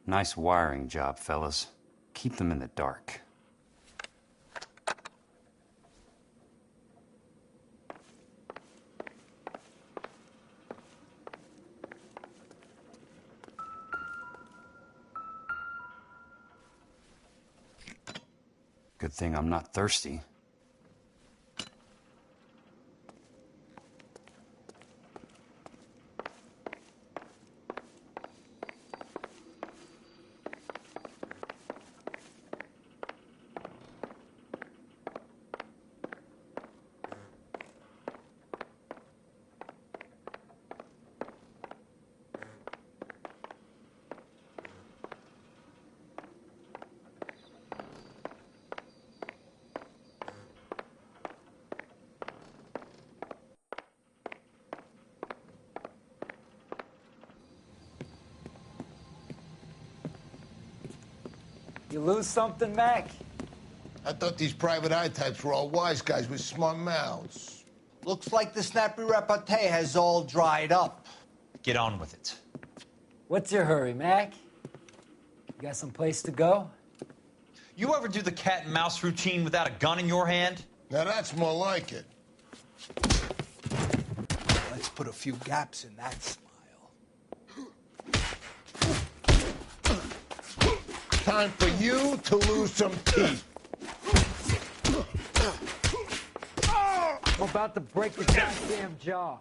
Nice wiring job, fellas. Keep them in the dark. Good thing I'm not thirsty. You lose something, Mac? I thought these private eye types were all wise guys with smart mouths. Looks like the snappy repartee has all dried up. Get on with it. What's your hurry, Mac? You got some place to go? You ever do the cat and mouse routine without a gun in your hand? Now that's more like it. Let's put a few gaps in that smile. Time for you to lose some teeth. I'm about to break your goddamn jaw.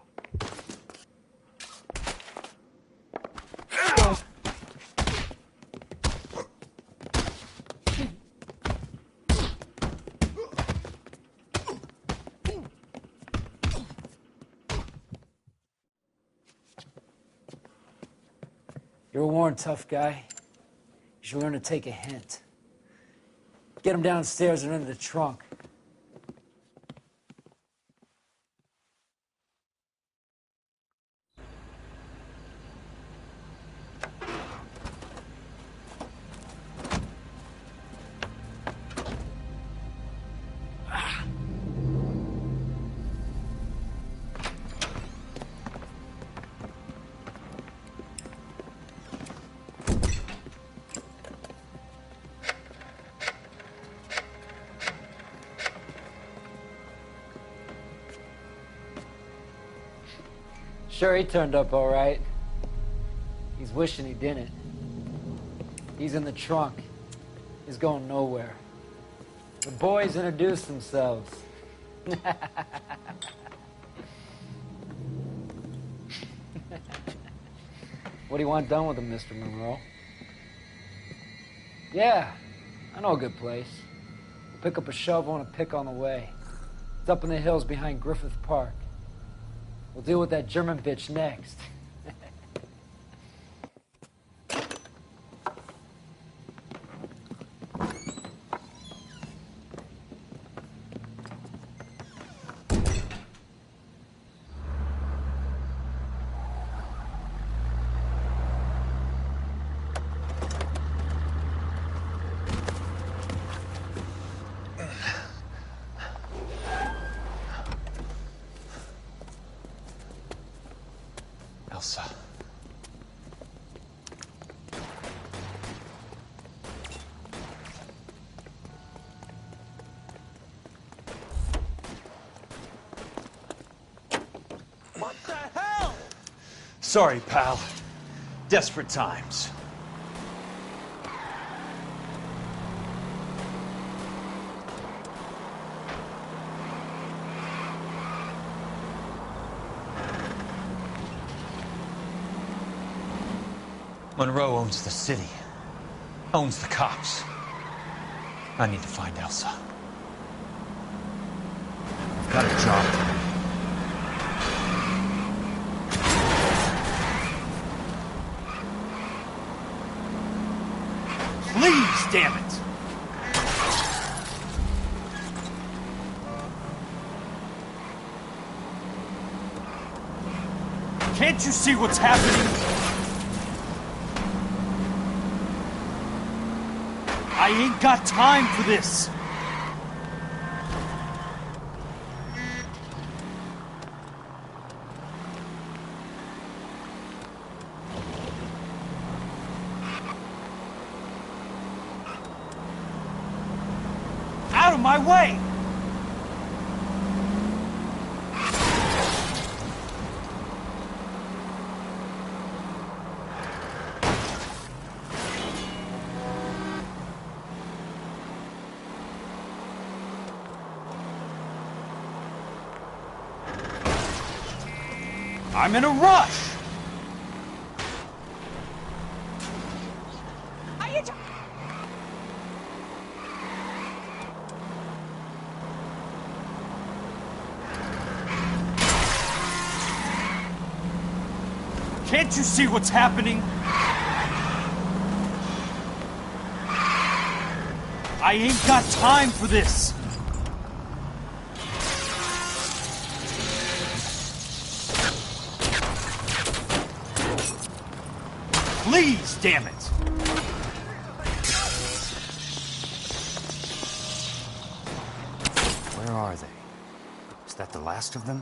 You're a worn, tough guy. You should learn to take a hint. Get him downstairs and into the trunk. Sure, he turned up all right. He's wishing he didn't. He's in the trunk. He's going nowhere. The boys introduced themselves. What do you want done with him, Mr. Monroe? Yeah, I know a good place. We'll pick up a shovel and a pick on the way. It's up in the hills behind Griffith Park. We'll deal with that German bitch next. Elsa. What the hell? Sorry, pal. Desperate times. Monroe owns the city, owns the cops. I need to find Elsa. I've got a job to do. Please, damn it! Can't you see what's happening? I ain't got time for this! of my way! I'm in a rush! Can't you see what's happening? I ain't got time for this! Please, damn it! Where are they? Is that the last of them?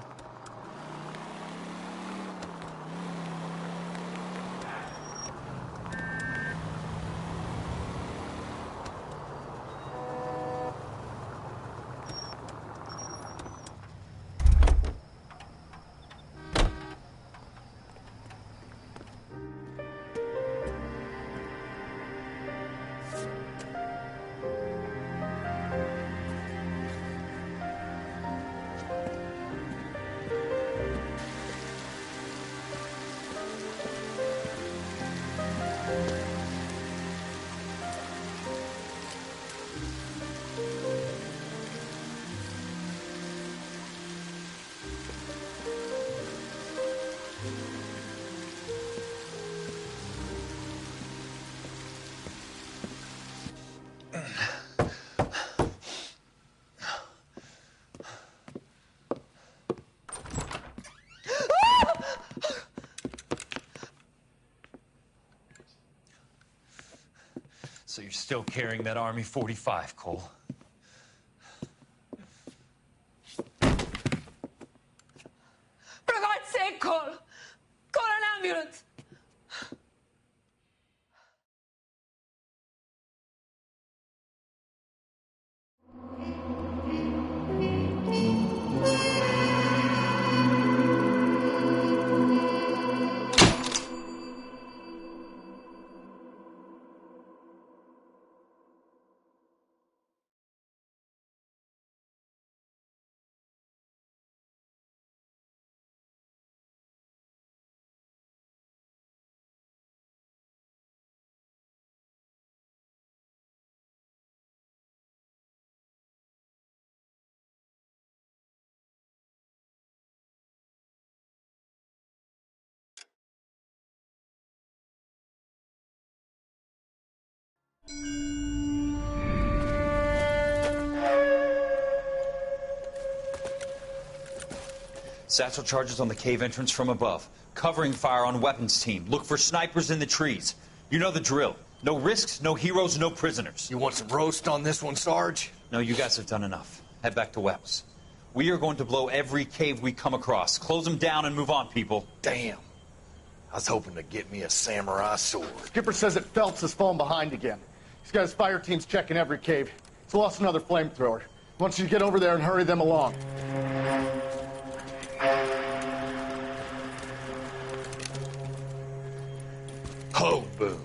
So you're still carrying that Army 45, Cole? For God's sake, Cole! Call an ambulance! Satchel charges on the cave entrance from above. Covering fire on weapons team. Look for snipers in the trees. You know the drill. No risks, no heroes, no prisoners. You want some roast on this one, Sarge? No, you guys have done enough. Head back to Weps. We are going to blow every cave we come across. Close them down and move on, people. Damn. I was hoping to get me a samurai sword. Skipper says that Phelps has fallen behind again. He's got his fire teams checking every cave. He's lost another flamethrower. He wants you to get over there and hurry them along. Ho, Boom.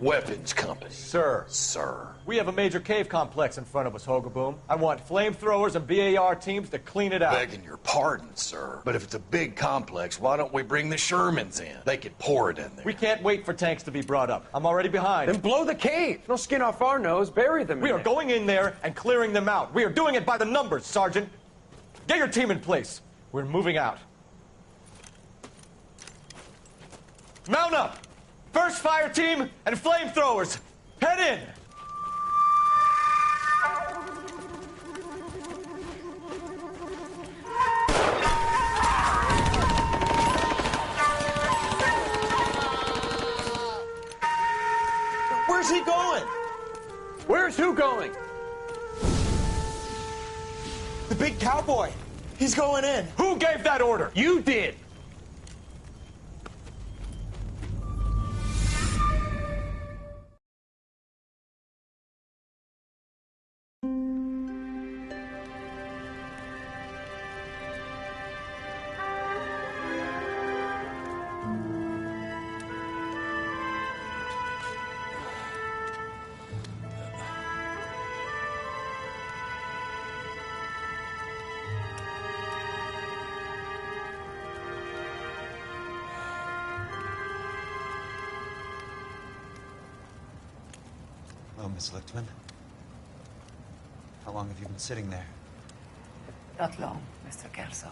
Weapons Company. Sir. Sir. We have a major cave complex in front of us, Hogaboom. I want flamethrowers and BAR teams to clean it out. Begging your pardon, sir. But if it's a big complex, why don't we bring the Shermans in? They could pour it in there. We can't wait for tanks to be brought up. I'm already behind. Then blow the cave. No skin off our nose. Bury them. We are going in there and clearing them out. We are doing it by the numbers, Sergeant. Get your team in place. We're moving out. Mount up! First fire team and flamethrowers. Head in! Where's he going? Where's who going? The big cowboy. He's going in. Who gave that order? You did. Hello, Miss Lichtman. How long have you been sitting there? Not long, Mr. Kelso.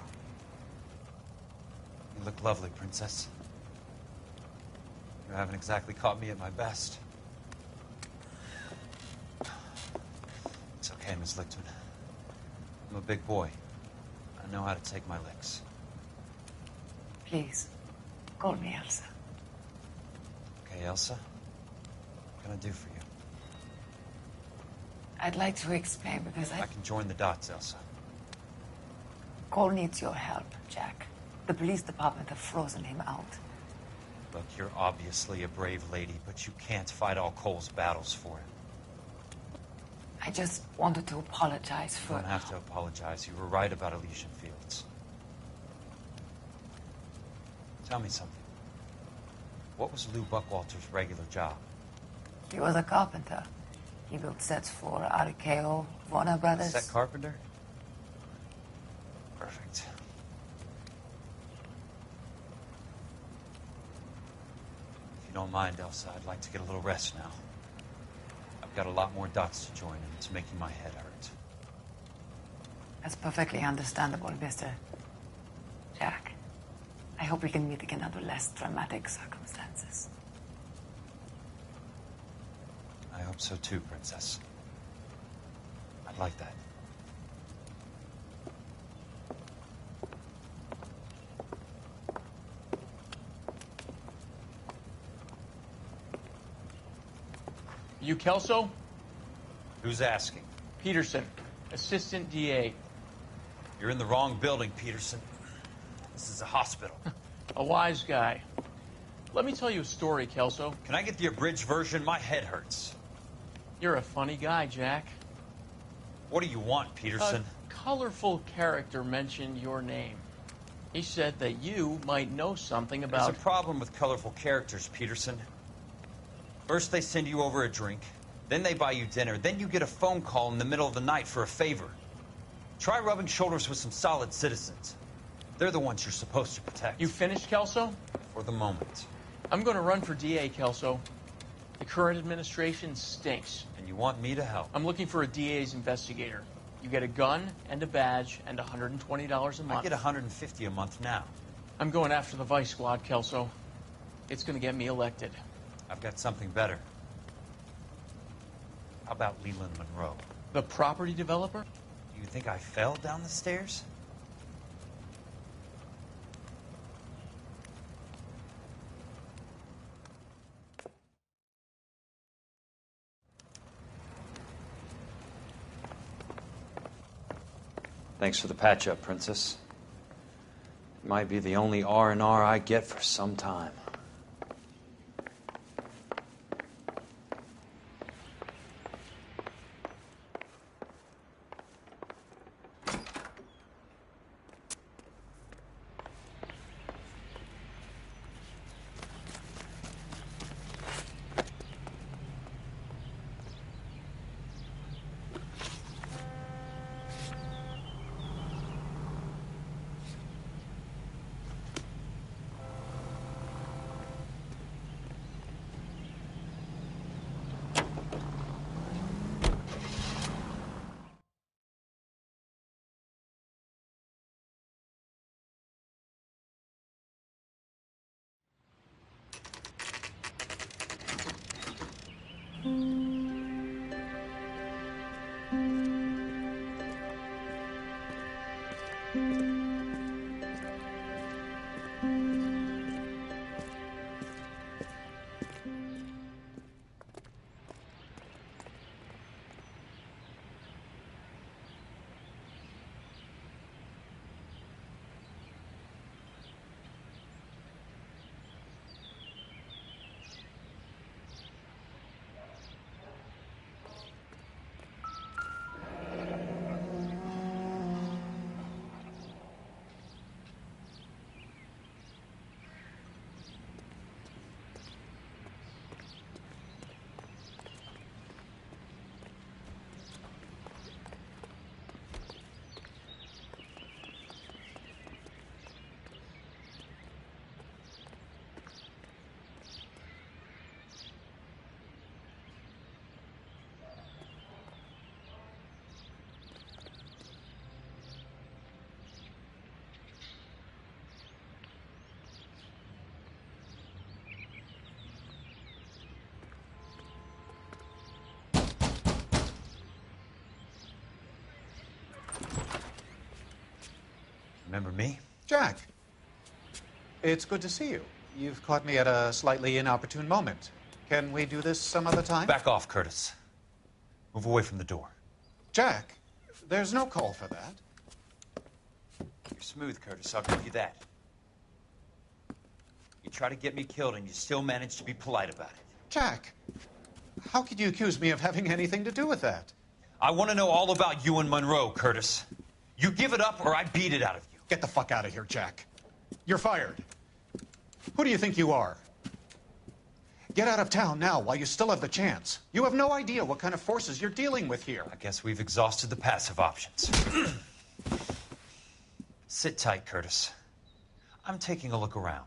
You look lovely, Princess. You haven't exactly caught me at my best. It's okay, Miss Lichtman. I'm a big boy. I know how to take my licks. Please, call me Elsa. Okay, Elsa? What can I do for you? I'd like to explain because I can join the dots, Elsa. Cole needs your help, Jack. The police department have frozen him out. Look, you're obviously a brave lady, but you can't fight all Cole's battles for him. I just wanted to apologize You for... don't have to apologize. You were right about Elysian Fields. Tell me something. What was Lou Buckwalter's regular job? He was a carpenter. He built sets for RKO, Warner Brothers. Set carpenter? Perfect. If you don't mind, Elsa, I'd like to get a little rest now. I've got a lot more dots to join, and it's making my head hurt. That's perfectly understandable, Mr. Jack. I hope we can meet again under less dramatic circumstances. I hope so too, Princess. I'd like that. You Kelso? Who's asking? Peterson, Assistant DA. You're in the wrong building, Peterson. This is a hospital. A wise guy. Let me tell you a story, Kelso. Can I get the abridged version? My head hurts. You're a funny guy, Jack. What do you want, Peterson? A colorful character mentioned your name. He said that you might know something about... There's a problem with colorful characters, Peterson. First they send you over a drink, then they buy you dinner, then you get a phone call in the middle of the night for a favor. Try rubbing shoulders with some solid citizens. They're the ones you're supposed to protect. You finished, Kelso? For the moment. I'm going to run for DA, Kelso. The current administration stinks. And you want me to help? I'm looking for a DA's investigator. You get a gun and a badge and $120 a month. I get $150 a month now. I'm going after the Vice Squad, Kelso. It's going to get me elected. I've got something better. How about Leland Monroe? The property developer? Do you think I fell down the stairs? Thanks for the patch-up, Princess. It might be the only R&R I get for some time. Remember me? Jack, it's good to see you. You've caught me at a slightly inopportune moment. Can we do this some other time? Back off, Curtis. Move away from the door. Jack, there's no call for that. You're smooth, Curtis. I'll give you that. You try to get me killed, and you still manage to be polite about it. Jack, how could you accuse me of having anything to do with that? I want to know all about you and Monroe, Curtis. You give it up, or I beat it out of you. Get the fuck out of here, Jack. You're fired. Who do you think you are? Get out of town now while you still have the chance. You have no idea what kind of forces you're dealing with here. I guess we've exhausted the passive options. Sit tight, Curtis. I'm taking a look around.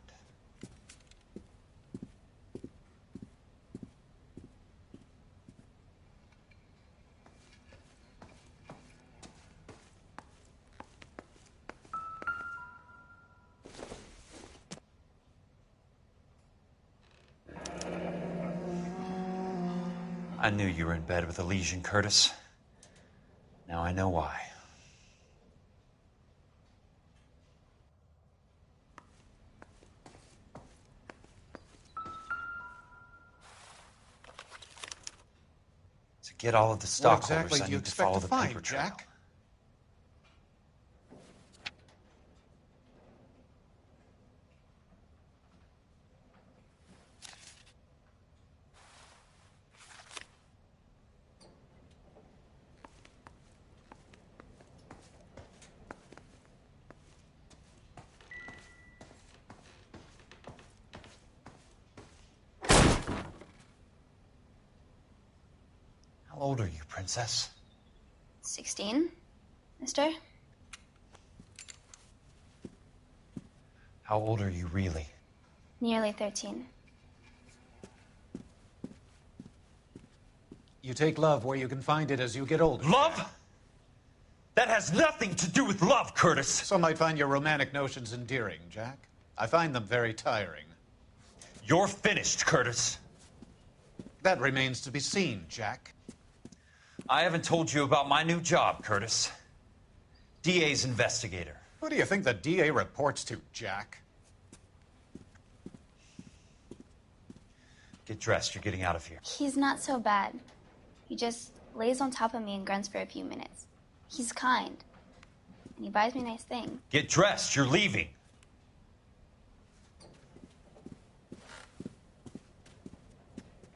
I knew you were in bed with a lesion, Curtis. Now I know why. To get all of the stockholders, I need to follow the paper trail. Jack? How old are you, Princess? 16, mister? How old are you really? Nearly 13. You take love where you can find it as you get older. Love? That has nothing to do with love, Curtis. Some might find your romantic notions endearing, Jack. I find them very tiring. You're finished, Curtis. That remains to be seen, Jack. I haven't told you about my new job, Curtis. DA's investigator. Who do you think the DA reports to, Jack? Get dressed. You're getting out of here. He's not so bad. He just lays on top of me and grunts for a few minutes. He's kind. And he buys me nice things. Get dressed. You're leaving.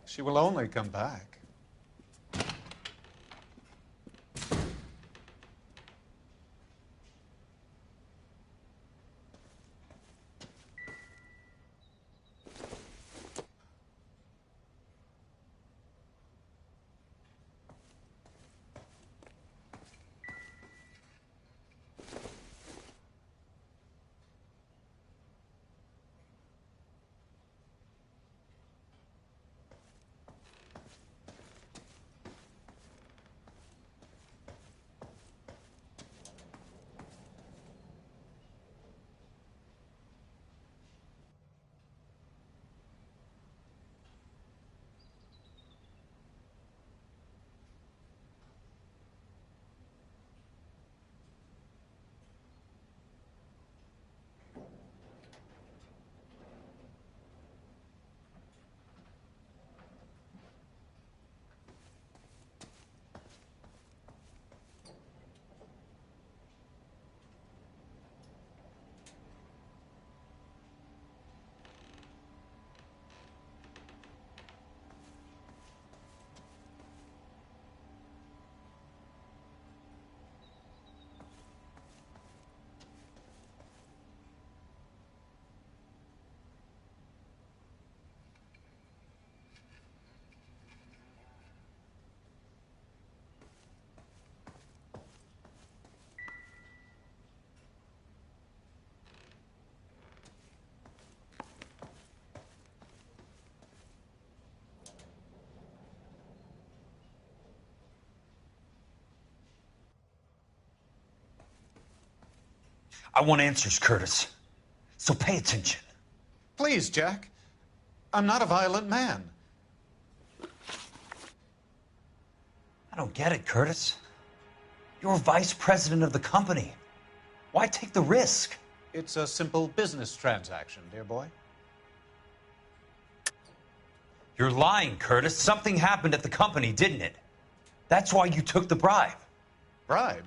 She will only come back. I want answers, Curtis. So pay attention. Please, Jack. I'm not a violent man. I don't get it, Curtis. You're vice president of the company. Why take the risk? It's a simple business transaction, dear boy. You're lying, Curtis. Something happened at the company, didn't it? That's why you took the bribe. Bribe?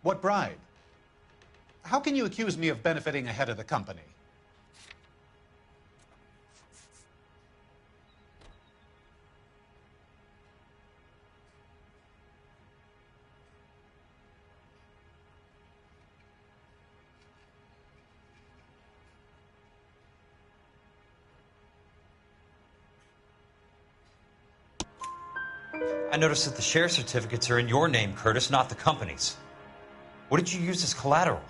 What bribe? How can you accuse me of benefiting ahead of the company? I noticed that the share certificates are in your name, Curtis, not the company's. What did you use as collateral?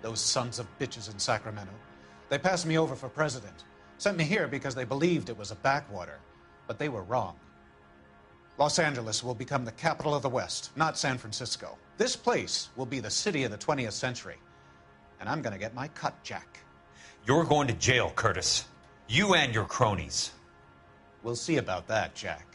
Those sons of bitches in Sacramento. They passed me over for president. Sent me here because they believed it was a backwater. But they were wrong. Los Angeles will become the capital of the West, not San Francisco. This place will be the city of the 20th century. And I'm gonna get my cut, Jack. You're going to jail, Curtis. You and your cronies. We'll see about that, Jack.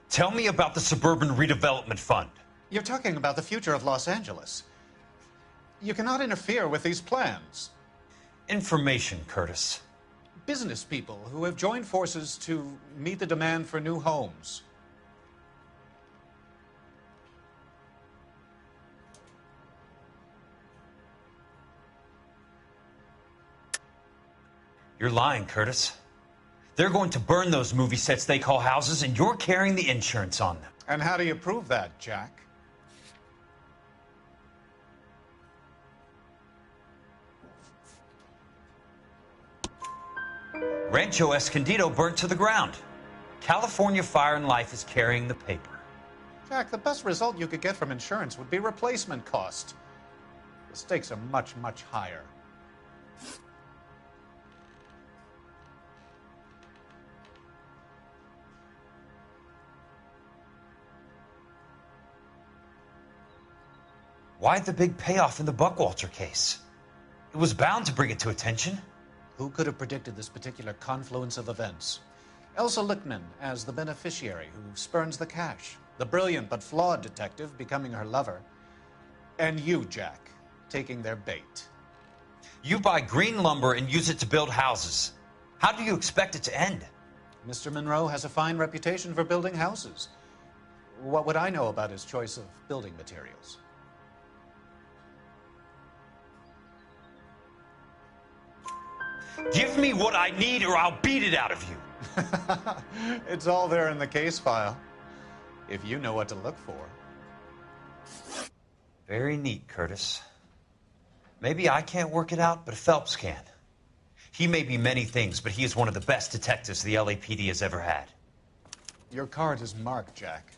Tell me about the Suburban Redevelopment Fund. You're talking about the future of Los Angeles. You cannot interfere with these plans. Information, Curtis. Business people who have joined forces to meet the demand for new homes. You're lying, Curtis. They're going to burn those movie sets they call houses, and you're carrying the insurance on them. And how do you prove that, Jack? Rancho Escondido burnt to the ground. California Fire and Life is carrying the paper. Jack, the best result you could get from insurance would be replacement cost. The stakes are much, much higher. Why the big payoff in the Buckwalter case? It was bound to bring it to attention. Who could have predicted this particular confluence of events? Elsa Lichtman as the beneficiary who spurns the cash. The brilliant but flawed detective becoming her lover. And you, Jack, taking their bait. You buy green lumber and use it to build houses. How do you expect it to end? Mr. Monroe has a fine reputation for building houses. What would I know about his choice of building materials? Give me what I need or I'll beat it out of you. It's all there in the case file, if you know what to look for. Very neat, Curtis. Maybe I can't work it out, but Phelps can. He may be many things, but he is one of the best detectives the LAPD has ever had. Your card is marked, Jack.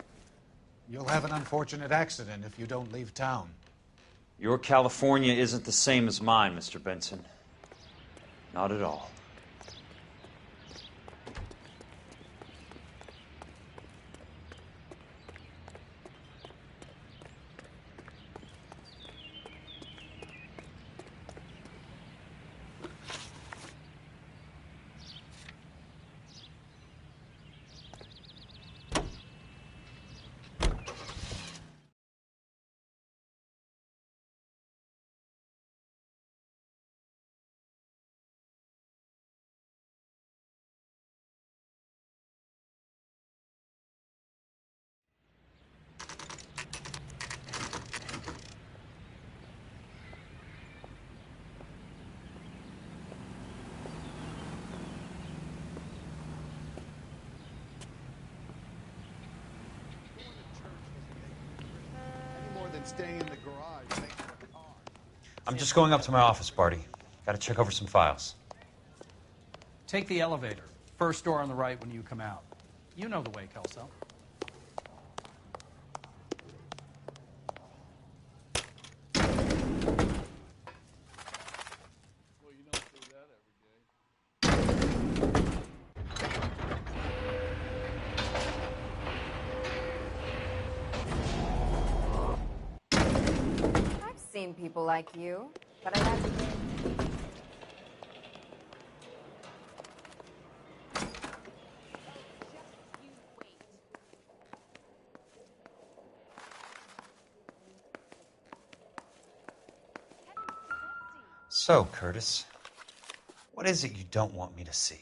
You'll have an unfortunate accident if you don't leave town. Your California isn't the same as mine, Mr. Benson. Not at all. Staying in the garage. I'm just going up to my office, Barty. Got to check over some files. Take the elevator. First door on the right when you come out. You know the way, Kelso. Well, you don't do that every day. seen people like you, but I had to get... So, Curtis, what is it you don't want me to see?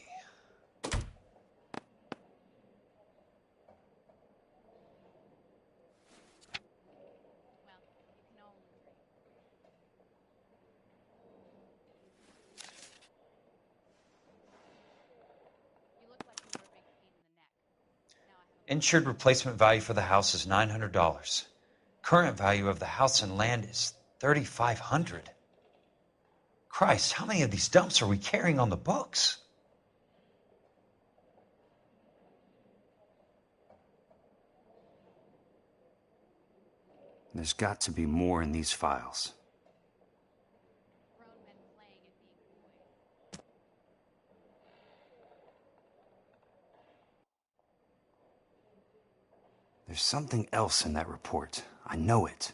Insured replacement value for the house is $900. Current value of the house and land is $3,500. Christ, how many of these dumps are we carrying on the books? There's got to be more in these files. There's something else in that report. I know it.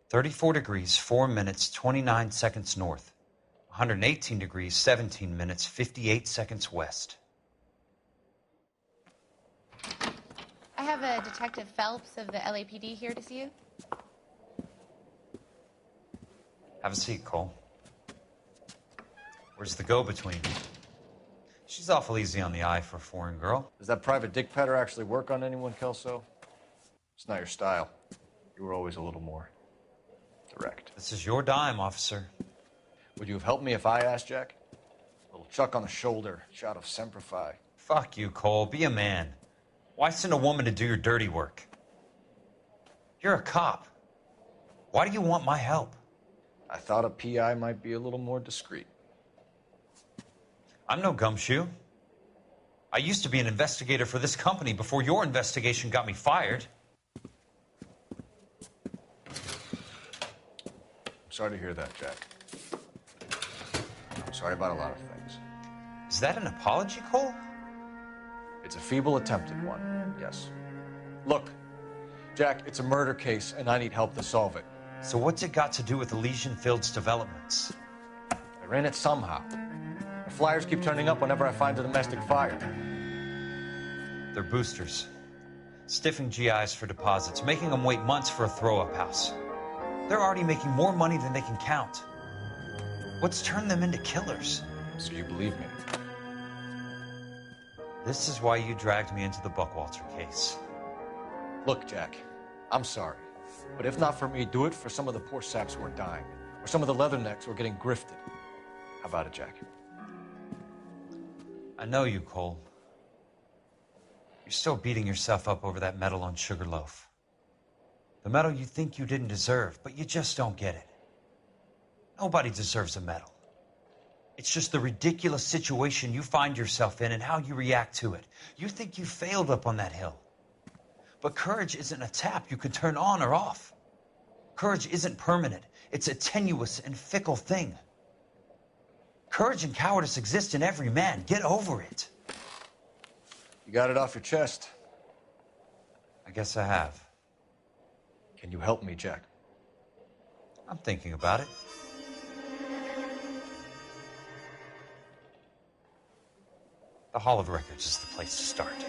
"34 degrees, 4 minutes, 29 seconds north. 118 degrees, 17 minutes, 58 seconds west." I have a Detective Phelps of the LAPD here to see you. Have a seat, Cole. Where's the go-between? She's awful easy on the eye for a foreign girl. Does that private dick petter actually work on anyone, Kelso? It's not your style. You were always a little more direct. This is your dime, officer. Would you have helped me if I asked, Jack? A little chuck on the shoulder, shot of Semper Fi. Fuck you, Cole. Be a man. Why send a woman to do your dirty work? You're a cop. Why do you want my help? I thought a PI might be a little more discreet. I'm no gumshoe. I used to be an investigator for this company before your investigation got me fired. I'm sorry to hear that, Jack. I'm sorry about a lot of things. Is that an apology, Cole? It's a feeble attempt at one, yes. Look, Jack, it's a murder case, and I need help to solve it. So what's it got to do with Elysian Fields developments? They're in it somehow. The flyers keep turning up whenever I find a domestic fire. They're boosters. Stiffing GIs for deposits, making them wait months for a throw-up house. They're already making more money than they can count. What's turned them into killers? So you believe me? This is why you dragged me into the Buckwalter case. Look, Jack, I'm sorry. But if not for me, do it for some of the poor saps who are dying. Or some of the leathernecks who are getting grifted. How about it, Jack? I know you, Cole. You're still beating yourself up over that medal on Sugarloaf. The medal you think you didn't deserve, but you just don't get it. Nobody deserves a medal. It's just the ridiculous situation you find yourself in and how you react to it. You think you failed up on that hill. But courage isn't a tap you can turn on or off. Courage isn't permanent. It's a tenuous and fickle thing. Courage and cowardice exist in every man. Get over it. You got it off your chest. I guess I have. Can you help me, Jack? I'm thinking about it. The Hall of Records is the place to start.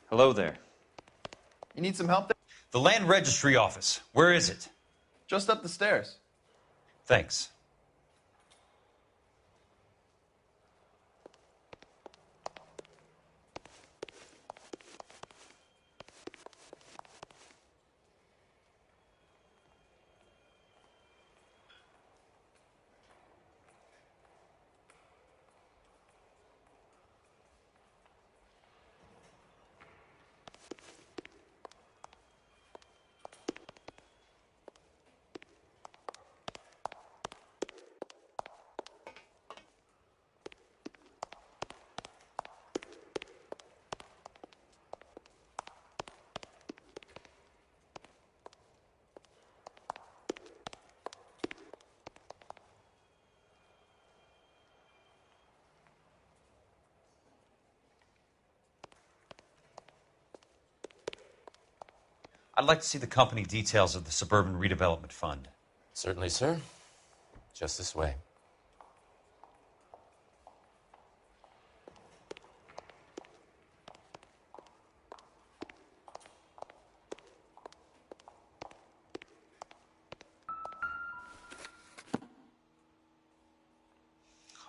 Hello there. You need some help there? The Land Registry Office. Where is it? Just up the stairs. Thanks. I'd like to see the company details of the Suburban Redevelopment Fund. Certainly, sir. Just this way.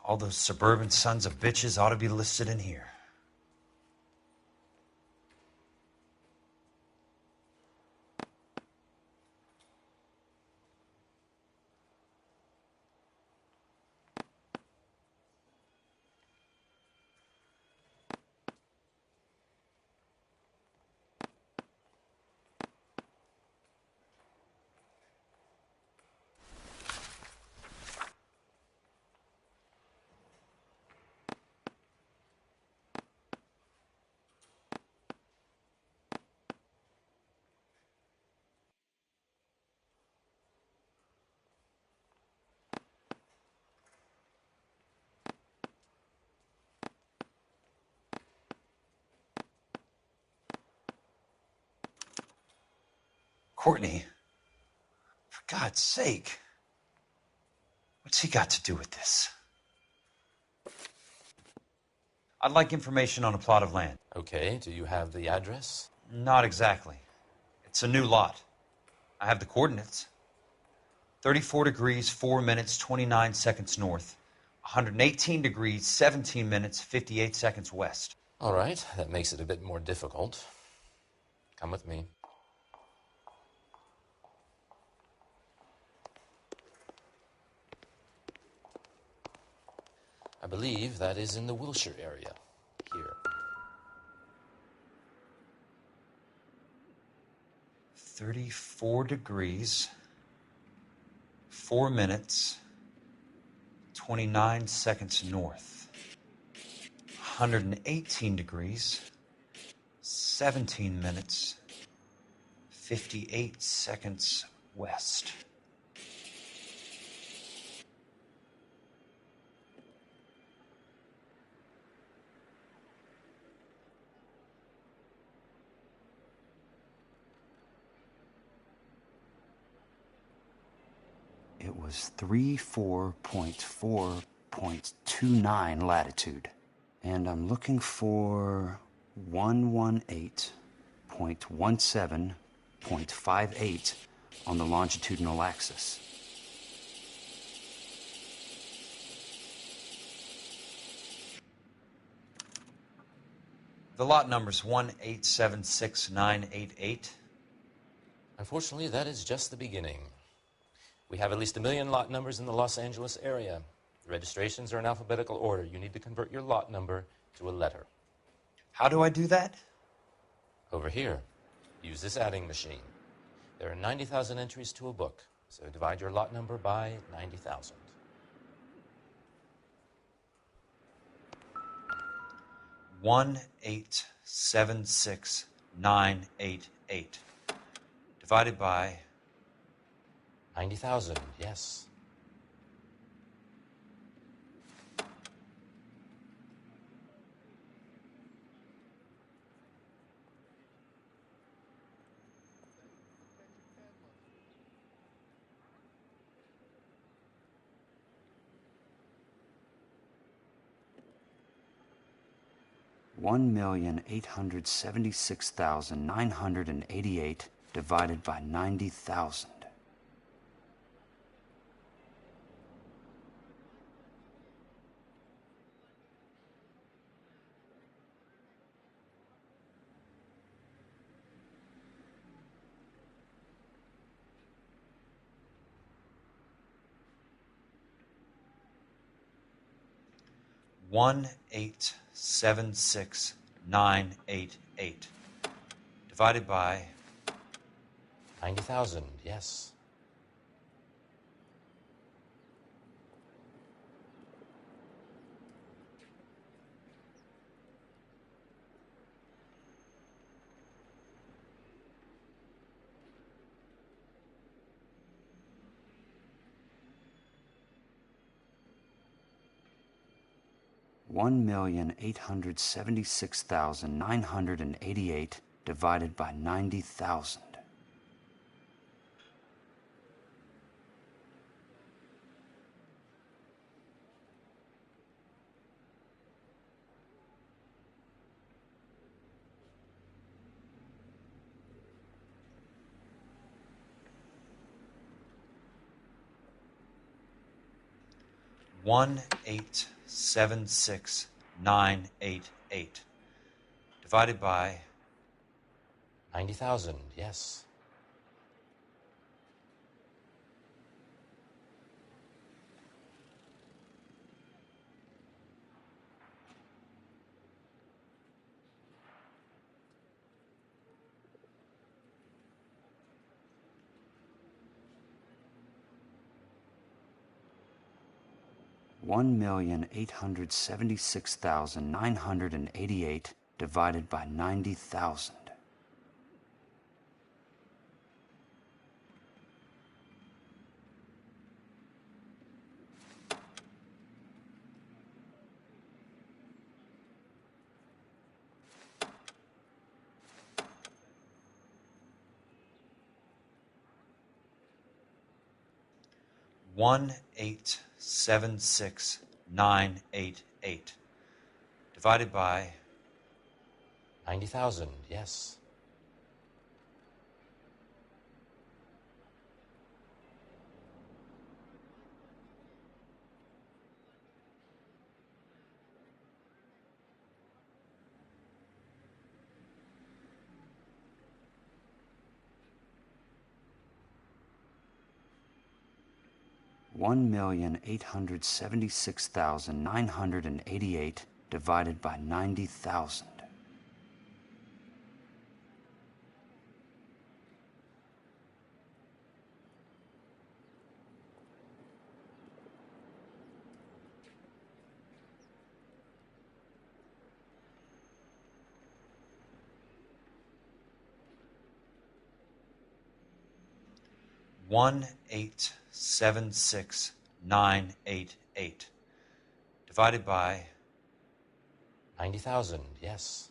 All those suburban sons of bitches ought to be listed in here. Courtney, for God's sake, what's he got to do with this? I'd like information on a plot of land. Okay, do you have the address? Not exactly. It's a new lot. I have the coordinates. 34 degrees, 4 minutes, 29 seconds north. 118 degrees, 17 minutes, 58 seconds west. All right, that makes it a bit more difficult. Come with me. I believe that is in the Wilshire area, here. 34 degrees, 4 minutes, 29 seconds north. 118 degrees, 17 minutes, 58 seconds west. It was 34.4.29 latitude. And I'm looking for 118.17.58 on the longitudinal axis. The lot number's 1876988. Unfortunately, that is just the beginning. We have at least 1 million lot numbers in the Los Angeles area. The registrations are in alphabetical order. You need to convert your lot number to a letter. How do I do that? Over here. Use this adding machine. There are 90,000 entries to a book, so divide your lot number by 90,000. 1876988 divided by 90,000, yes. $1,876,988 divided by 90,000. One 1876988 divided by 90,000, yes. $1,876,988 divided by 90,000. 1,876,988. Divided by 90,000, yes. $1,876,988 divided by 90,000. $1,876,988 divided by 90,000, yes. $1,876,988 divided by 90,000. $1,876,988 divided by 90,000, yes.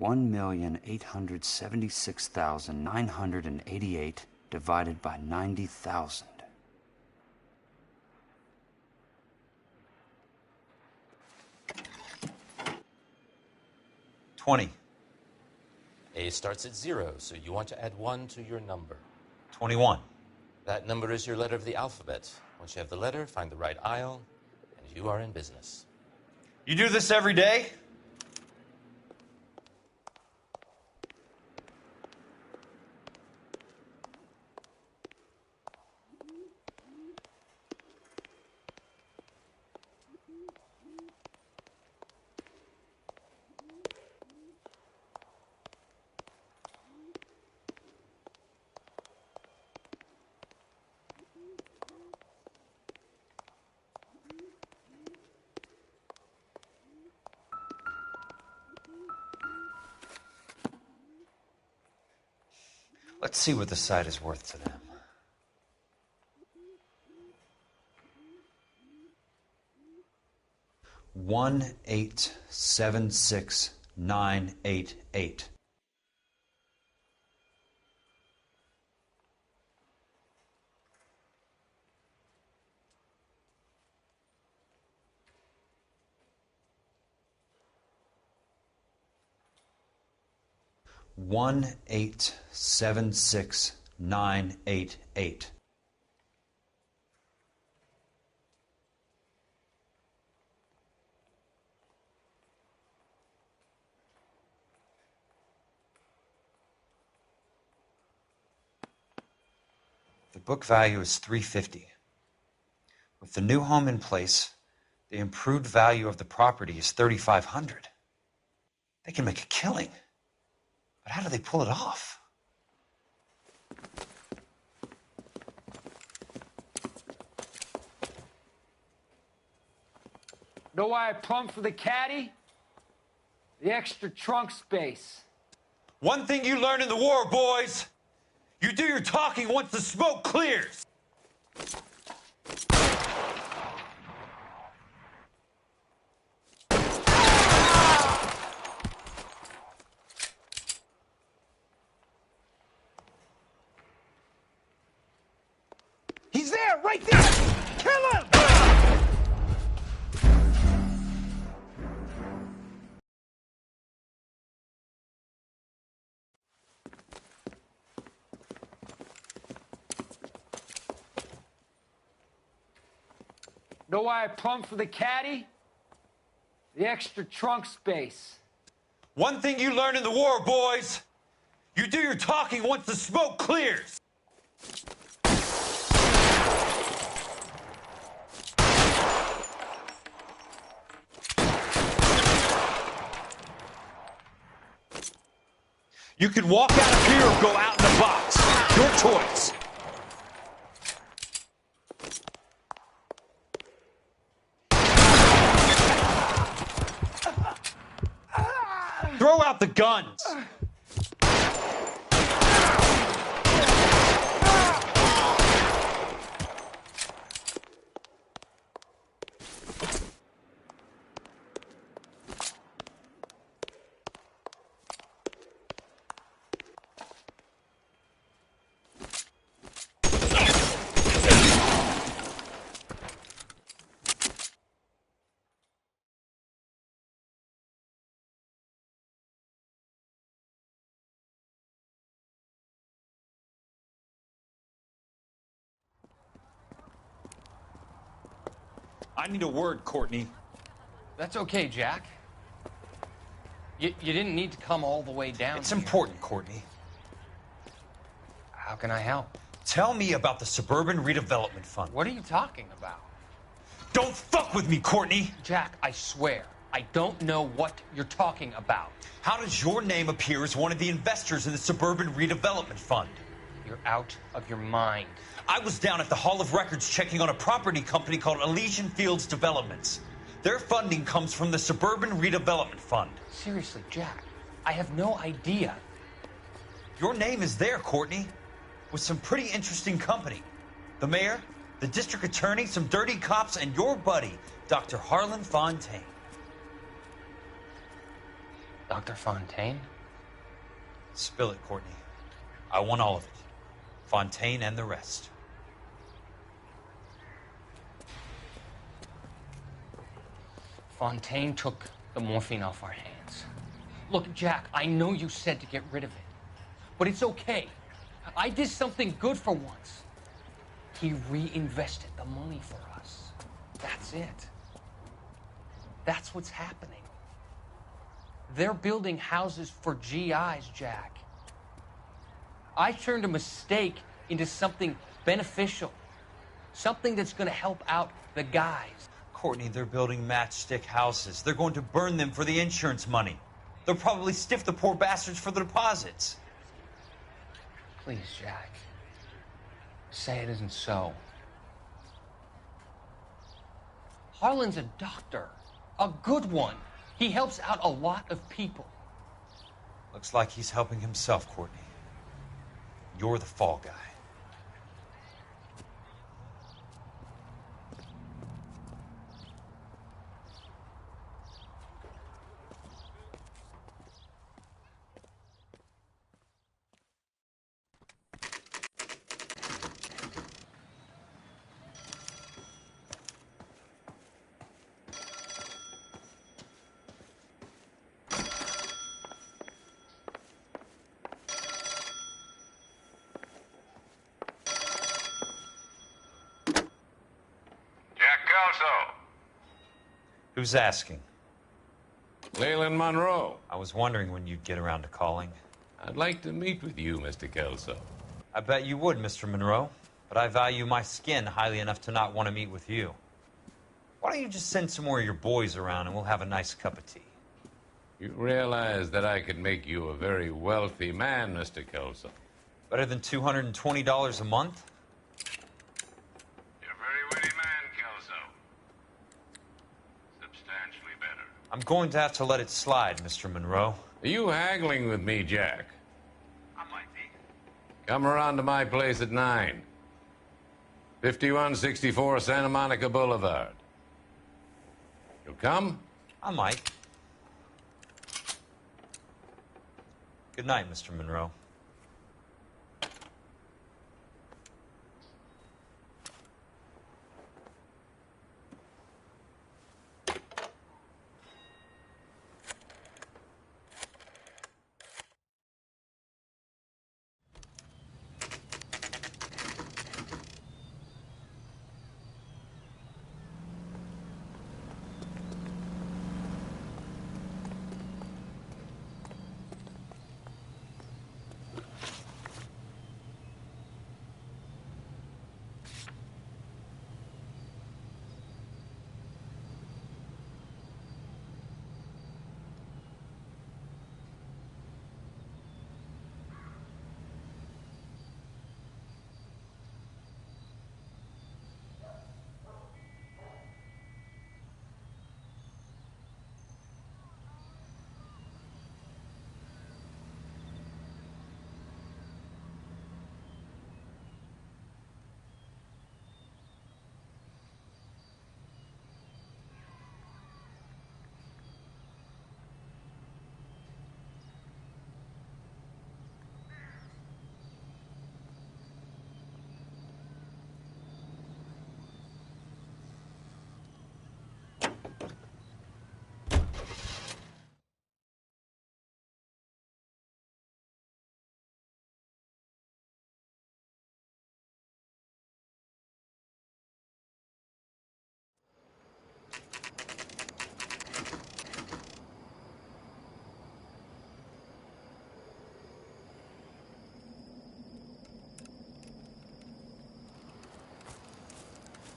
$1,876,988 divided by 90,000. $20. A starts at 0, so you want to add 1 to your number. 21. That number is your letter of the alphabet. Once you have the letter, find the right aisle, and you are in business. You do this every day? Let's see what the site is worth to them. $1,876,988. $1,876,988. The book value is $350. With the new home in place, the improved value of the property is $3,500. They can make a killing. But how do they pull it off? Know why I plumbed for the caddy? The extra trunk space. One thing you learn in the war, boys, you do your talking once the smoke clears. there! Right there! Kill him! Know why I plumbed for the caddy? The extra trunk space. One thing you learn in the war, boys. You do your talking once the smoke clears. You can walk out of here or go out in the box. Your choice. Throw out the guns. I need a word, Courtney. That's okay, Jack. You didn't need to come all the way down. It's important, Courtney. How can I help? Tell me about the Suburban Redevelopment Fund. What are you talking about? Don't fuck with me, Courtney! Jack, I swear, I don't know what you're talking about. How does your name appear as one of the investors in the Suburban Redevelopment Fund? You're out of your mind. I was down at the Hall of Records checking on a property company called Elysian Fields Developments. Their funding comes from the Suburban Redevelopment Fund. Seriously, Jack, I have no idea. Your name is there, Courtney, with some pretty interesting company. The mayor, the district attorney, some dirty cops, and your buddy, Dr. Harlan Fontaine. Dr. Fontaine? Spill it, Courtney. I want all of it. Fontaine and the rest. Fontaine took the morphine off our hands. Look, Jack, I know you said to get rid of it, but it's okay. I did something good for once. He reinvested the money for us. That's it. That's what's happening. They're building houses for GIs, Jack. I turned a mistake into something beneficial, something that's going to help out the guys. Courtney, they're building matchstick houses. They're going to burn them for the insurance money. They'll probably stiff the poor bastards for the deposits. Please, Jack. Say it isn't so. Harlan's a doctor. A good one. He helps out a lot of people. Looks like he's helping himself, Courtney. You're the fall guy. Who's asking? Leland Monroe. I was wondering when you'd get around to calling. I'd like to meet with you, Mr. Kelso. I bet you would, Mr. Monroe. But I value my skin highly enough to not want to meet with you. Why don't you just send some more of your boys around and we'll have a nice cup of tea? You realize that I could make you a very wealthy man, Mr. Kelso. Better than $220 a month? You're a very witty man, Kelso. Substantially better. I'm going to have to let it slide, Mr. Monroe. Are you haggling with me, Jack? I might be. Come around to my place at 9. 5164 Santa Monica Boulevard. You'll come? I might. Good night, Mr. Monroe.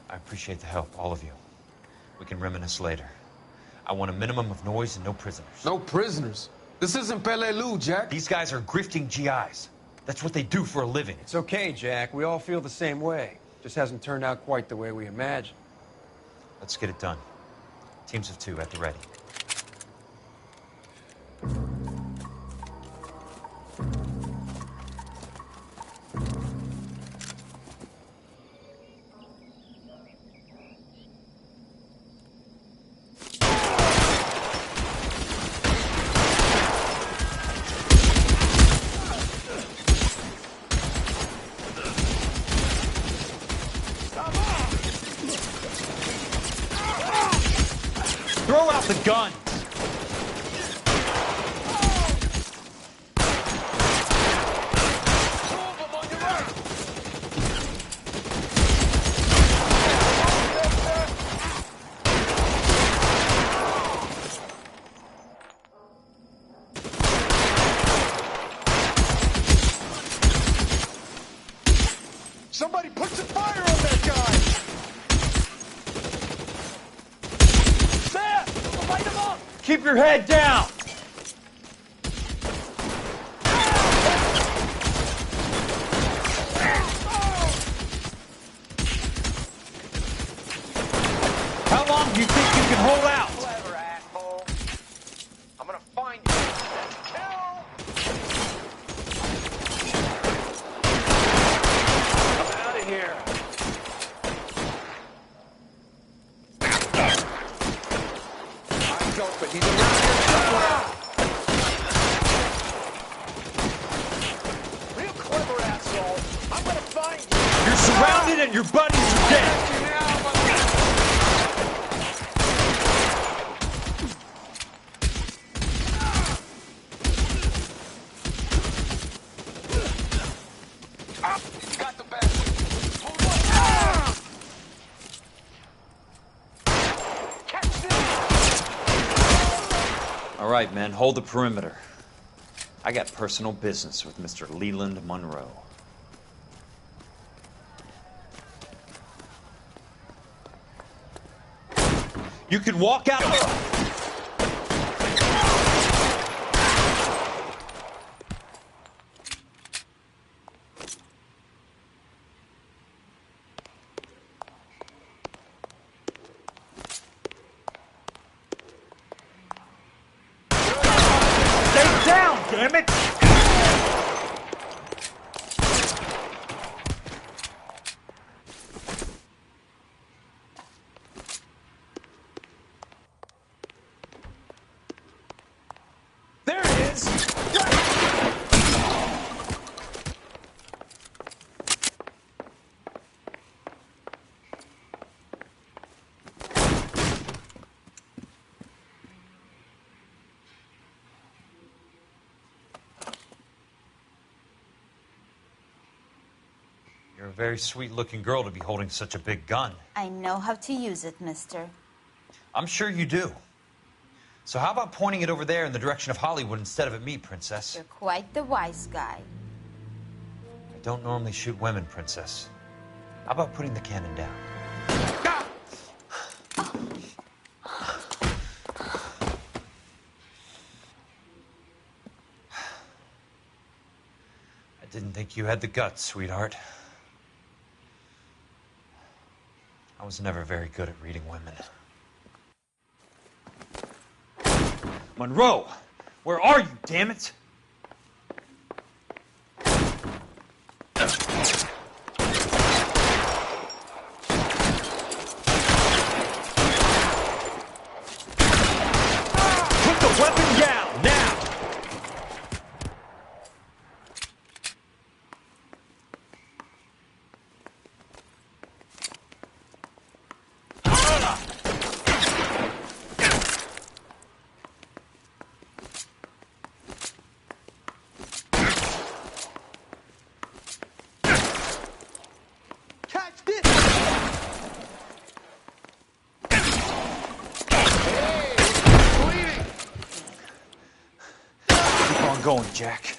I appreciate the help, all of you. We can reminisce later. I want a minimum of noise and no prisoners. No prisoners? This isn't Peleliu, Jack. These guys are grifting GIs. That's what they do for a living. It's okay, Jack. We all feel the same way. Just hasn't turned out quite the way we imagined. Let's get it done. Teams of 2 at the ready. Throw out the gun! Somebody put some fire on that guy! Sam! Light him up! Keep your head down! How long do you think you can hold out? Clever, asshole. I'm gonna find you. I'm out of here. Eyes open. He's around here somewhere. Real clever, asshole. I'm gonna find you. You're surrounded and your buddies are dead. Got the bastard. Hold on. Catch this. All right, men, hold the perimeter. I got personal business with Mr. Leland Monroe. You can walk out. Stay down, damn it! There it is. You're a very sweet-looking girl to be holding such a big gun. I know how to use it, mister. I'm sure you do. So how about pointing it over there in the direction of Hollywood instead of at me, Princess? You're quite the wise guy. I don't normally shoot women, Princess. How about putting the cannon down? I didn't think you had the guts, sweetheart. I was never very good at reading women. Monroe! Where are you, damn it? Put the weapon down, now! Catch this. Hey, bleeding. Keep on going, Jack.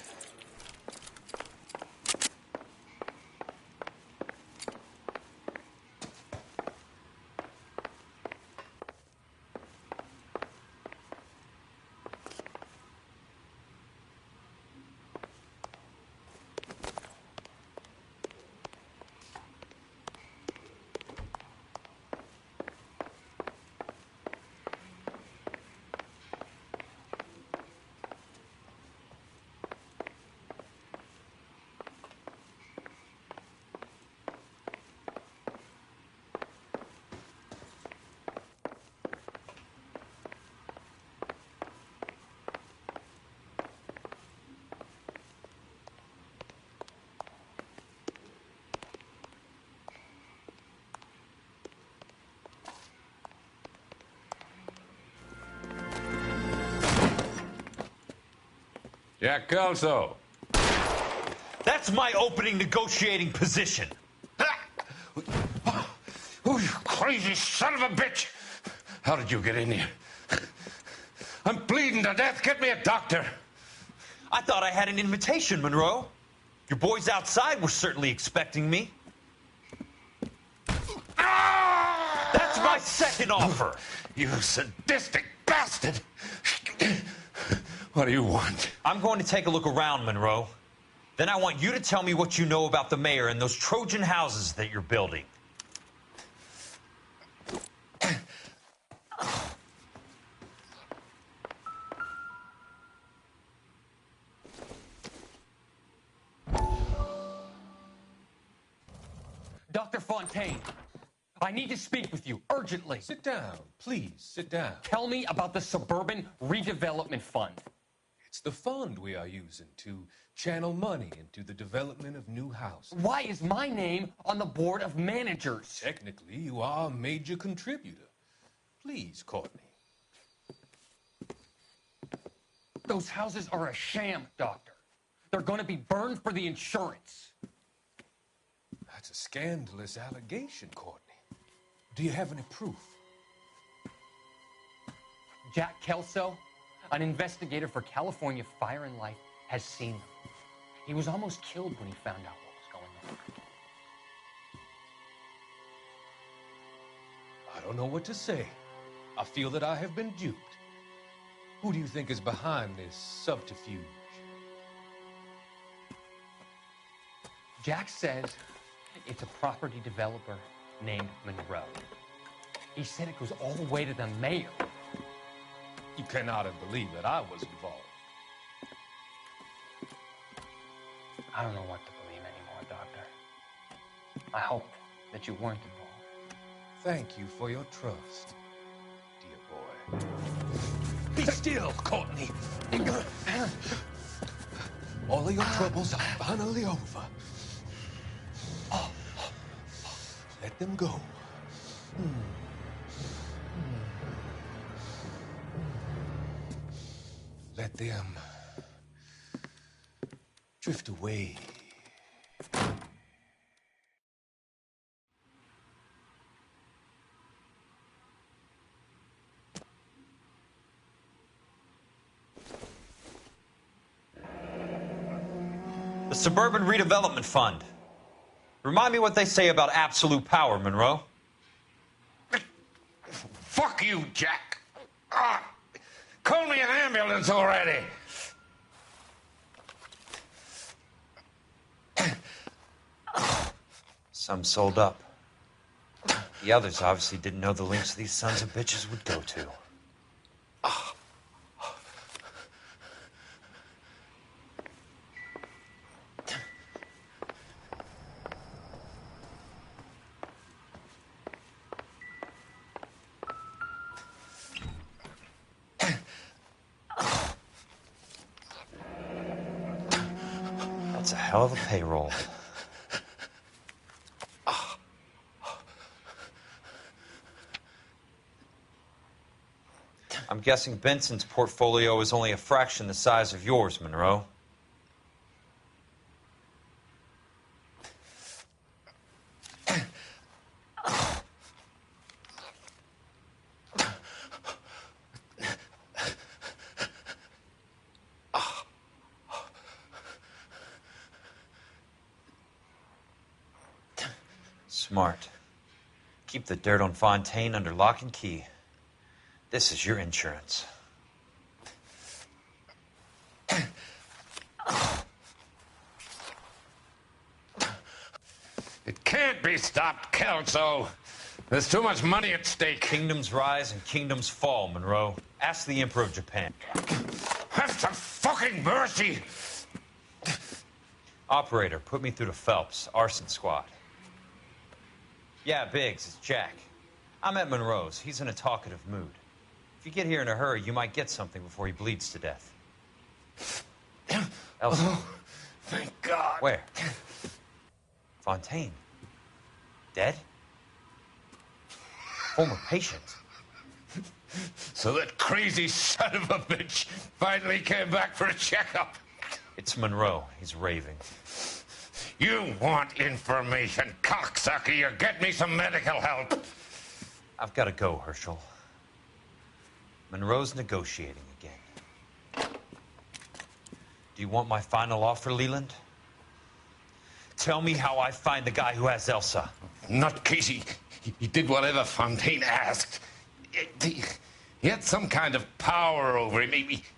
Jack Kelso. That's my opening negotiating position. Oh, you crazy son of a bitch! How did you get in here? I'm bleeding to death. Get me a doctor. I thought I had an invitation, Monroe. Your boys outside were certainly expecting me. That's my second offer. You sadistic bastard! What do you want? I'm going to take a look around, Monroe. Then I want you to tell me what you know about the mayor and those Trojan houses that you're building. Dr. Fontaine, I need to speak with you urgently. Sit down. Please, sit down. Tell me about the Suburban Redevelopment Fund. It's the fund we are using to channel money into the development of new houses. Why is my name on the board of managers? Technically, you are a major contributor. Please, Courtney. Those houses are a sham, Doctor. They're going to be burned for the insurance. That's a scandalous allegation, Courtney. Do you have any proof? Jack Kelso, an investigator for California Fire and Life, has seen them. He was almost killed when he found out what was going on. I don't know what to say. I feel that I have been duped. Who do you think is behind this subterfuge? Jack says it's a property developer named Monroe. He said it goes all the way to the mayor. You cannot have believed that I was involved. I don't know what to believe anymore, Doctor. I hope that you weren't involved. Thank you for your trust, dear boy. Be still, Courtney. All of your troubles are finally over. Let them go. Let them drift away. The Suburban Redevelopment Fund. Remind me what they say about absolute power, Monroe. Fuck you, Jack. Call me an ambulance already. Some sold up. The others obviously didn't know the lengths these sons of bitches would go to. That's a hell of a payroll. I'm guessing Benson's portfolio is only a fraction the size of yours, Monroe. Smart. Keep the dirt on Fontaine under lock and key. This is your insurance. It can't be stopped, Kelso. There's too much money at stake. Kingdoms rise and kingdoms fall, Monroe. Ask the Emperor of Japan. Have some fucking mercy! Operator, put me through to Phelps, arson squad. Yeah, Biggs, it's Jack. I'm at Monroe's. He's in a talkative mood. If you get here in a hurry, you might get something before he bleeds to death. Elsa. Oh, thank God. Where? Fontaine. Dead? Former patient. So that crazy son of a bitch finally came back for a checkup. It's Monroe. He's raving. You want information, cocksucker. You get me some medical help. I've got to go, Herschel. Monroe's negotiating again. Do you want my final offer, Leland? Tell me how I find the guy who has Elsa. Nutcase, he did whatever Fontaine asked. He had some kind of power over him.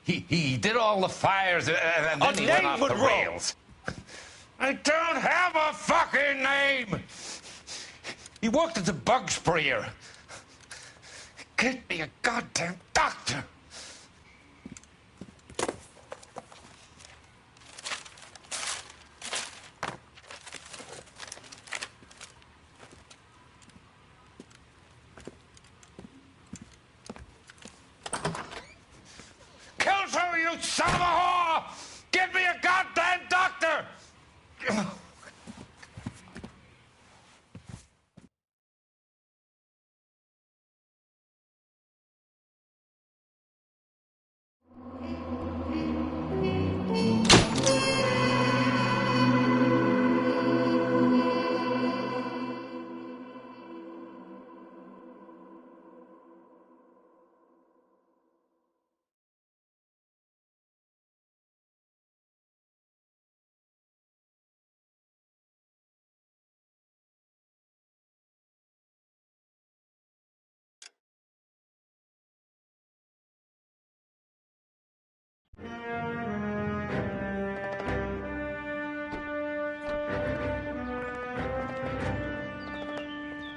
He did all the fires, and then he went off the rails. I don't have a fucking name! He worked as a bug sprayer. Get me a goddamn doctor! Kelso, you son of a whore! Get me a goddamn doctor!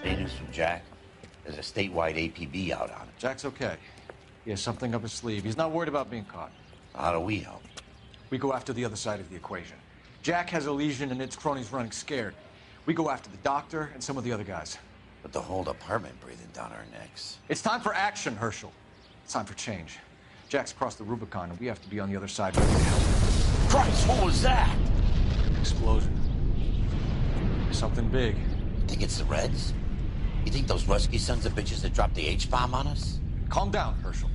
Any news from Jack? There's a statewide APB out on it. Jack's okay. He has something up his sleeve. He's not worried about being caught. How do we help? We go after the other side of the equation. Jack has a legion and its cronies running scared. We go after the doctor and some of the other guys. But the whole department breathing down our necks. It's time for action, Herschel. It's time for change. Jack's crossed the Rubicon, and we have to be on the other side. Christ, what was that? Explosion. Something big. You think it's the Reds? You think those Rusky sons of bitches that dropped the H-bomb on us? Calm down, Herschel.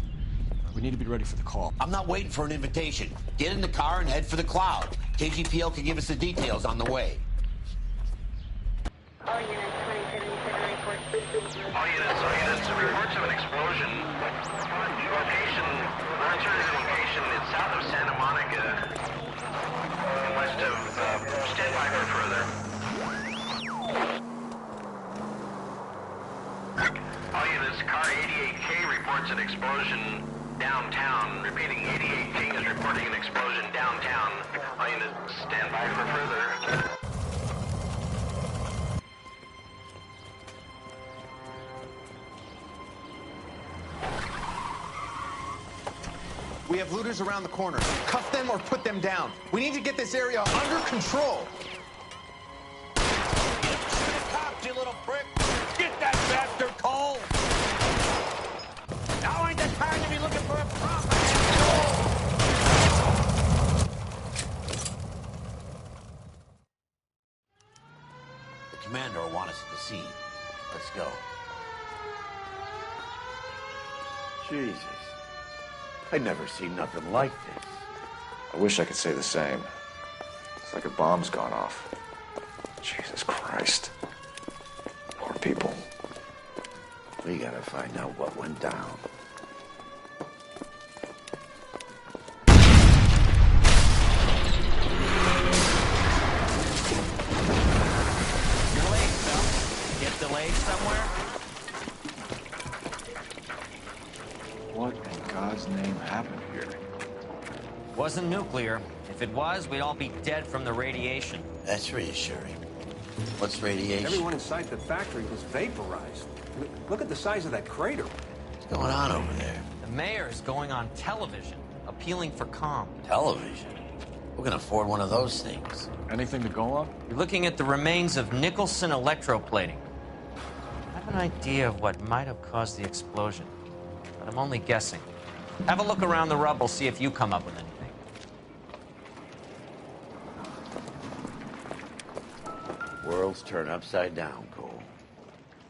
We need to be ready for the call. I'm not waiting for an invitation. Get in the car and head for the cloud. KGPL can give us the details on the way. All units, reports of an explosion. Location, uncertain location. It's south of Santa Monica, west of, stand by for further. All units, car 88K reports an explosion downtown. Repeating, 88 King is reporting an explosion downtown. All units, stand by for further. We have looters around the corner. Cuff them or put them down. We need to get this area under control. Cops, you little prick! Get that bastard cold! Now ain't the time to be looking for a profit! The commander will want us at the scene. Let's go. Jesus. I'd never seen nothing like this. I wish I could say the same. It's like a bomb's gone off. Jesus Christ. Poor people. We gotta find out what went down. Your legs, Phil. Get delayed somewhere? What in God's name happened here? Wasn't nuclear. If it was, we'd all be dead from the radiation. That's reassuring. What's radiation? Everyone inside the factory was vaporized. Look at the size of that crater. What's going on over there? The mayor is going on television, appealing for calm. Television? Who can afford one of those things? Anything to go on? You're looking at the remains of Nicholson electroplating. I have an idea of what might have caused the explosion, but I'm only guessing. Have a look around the rubble, see if you come up with anything. Worlds turn upside down, Cole.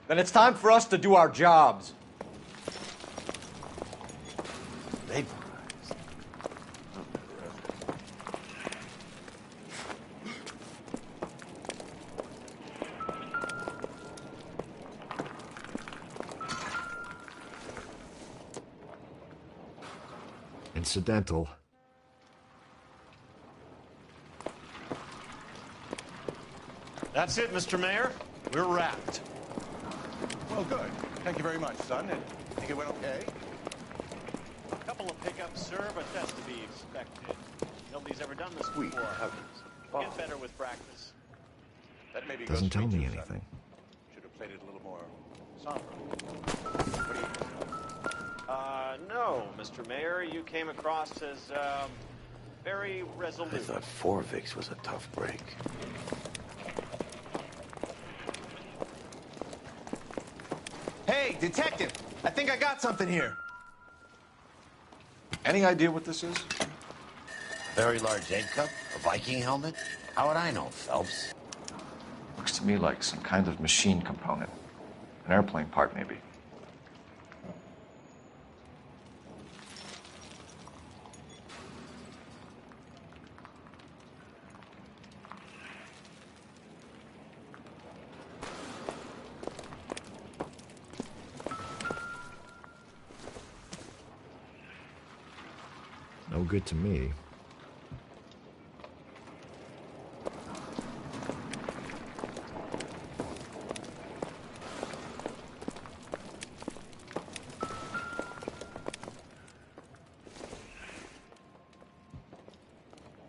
Then it's time for us to do our jobs. Vaporized. incidental. That's it, Mr. Mayor. We're wrapped. Well, good. Thank you very much, son. And think it went okay? A couple of pickups, sir, but that's to be expected. Nobody's ever done this Sweet before. heavens. Get better with practice. That maybe Doesn't goes tell for me you too, son. anything. Should have played it a little more somber. What do you think? No, Mr. Mayor. You came across as, very resolute. I thought 4 Vicks was a tough break. Hey, detective! I think I got something here. Any idea what this is? Very large egg cup? A Viking helmet? How would I know, Phelps? Looks to me like some kind of machine component. An airplane part, maybe. No good to me.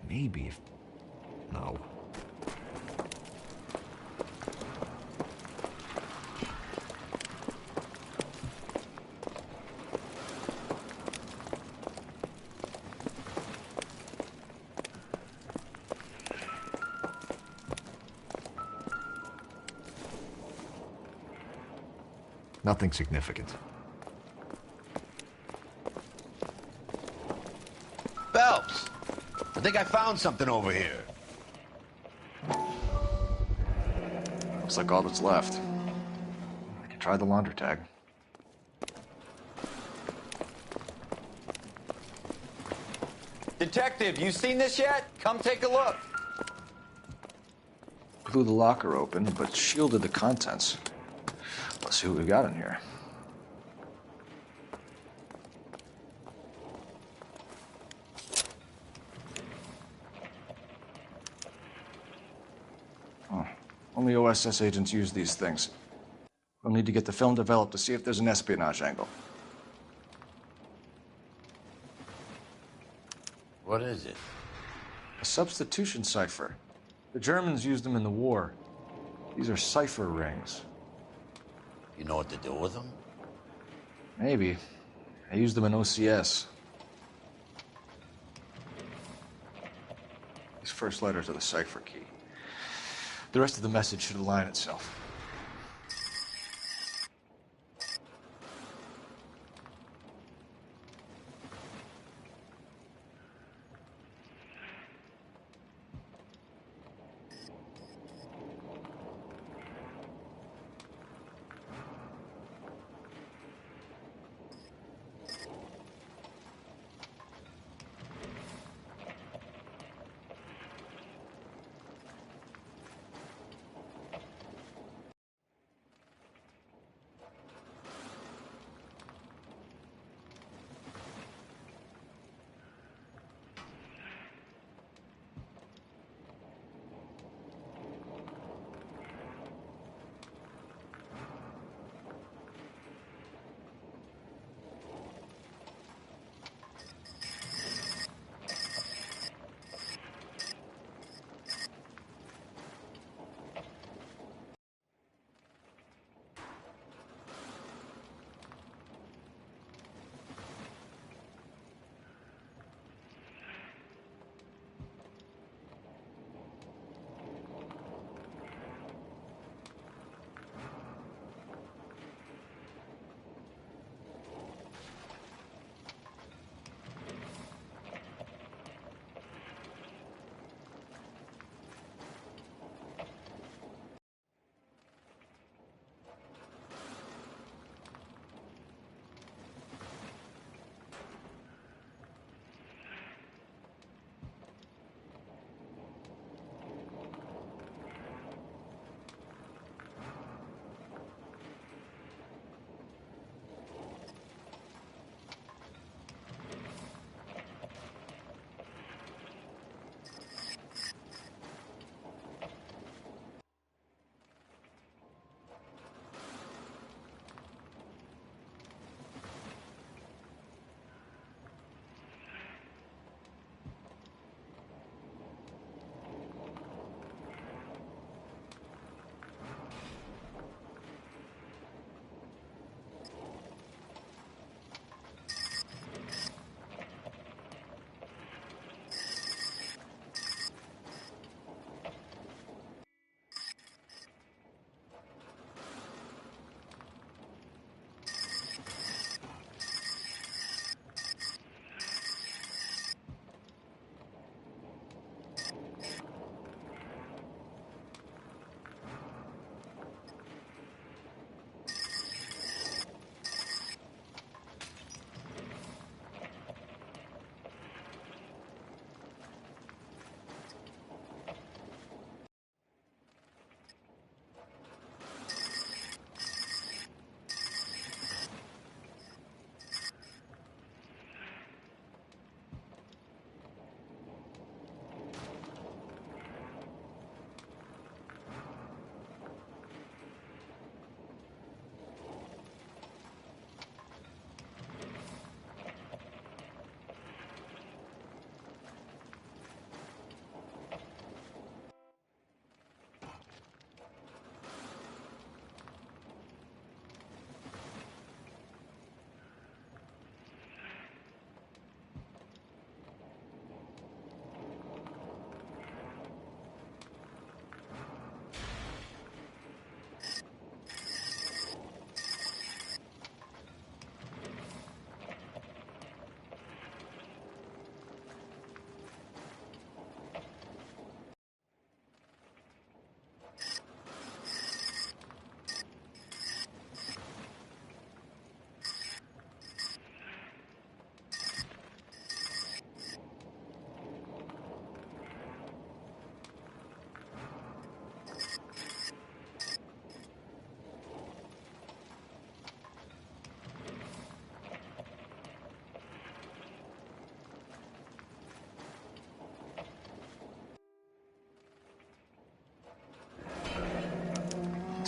Maybe if... No. Nothing significant. Phelps! I think I found something over here. Looks like all that's left. I can try the launder tag. Detective, you seen this yet? Come take a look. Blew the locker open, but shielded the contents. Let's see what we got in here. Oh, only OSS agents use these things. We'll need to get the film developed to see if there's an espionage angle. What is it? A substitution cipher. The Germans used them in the war. These are cipher rings. You know what to do with them? Maybe. I used them in OCS. These first letters are the cipher key. The rest of the message should align itself.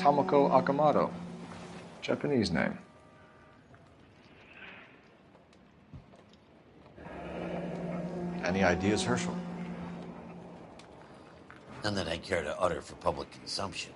Tomoko Akamoto. Japanese name. Any ideas, Herschel? None that I care to utter for public consumption.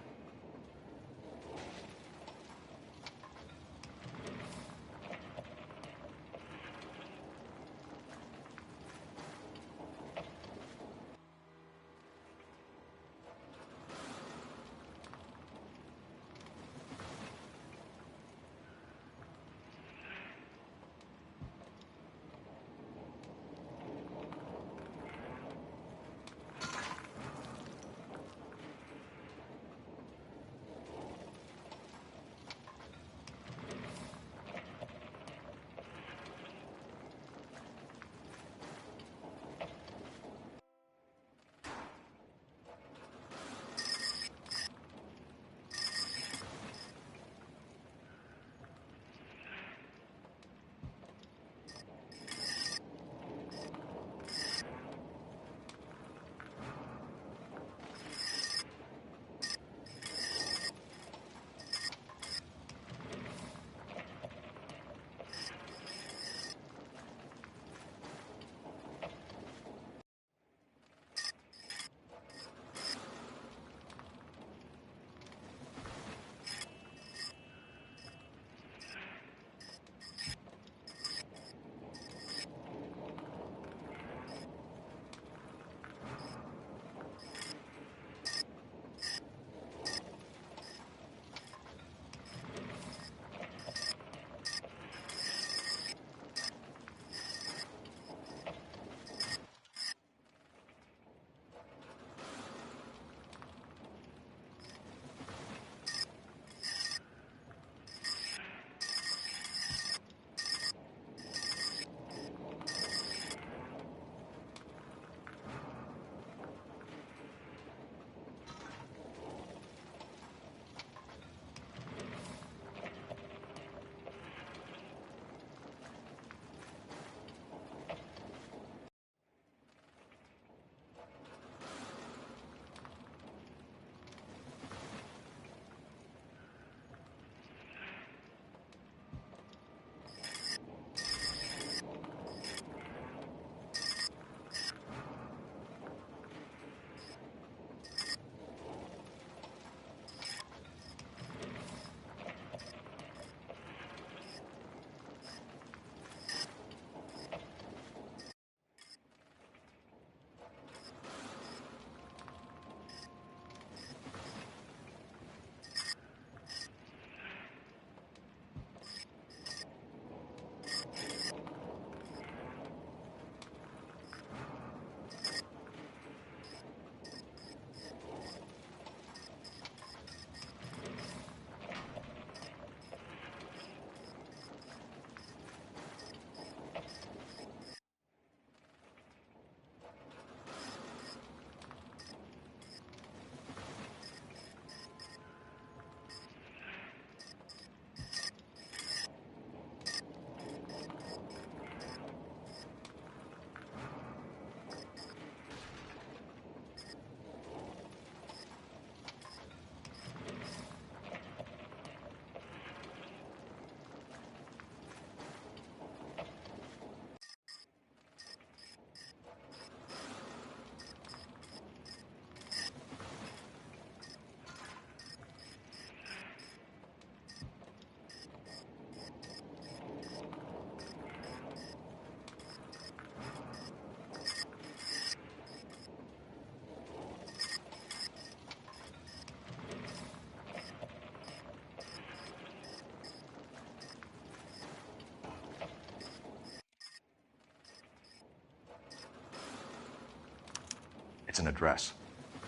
It's an address.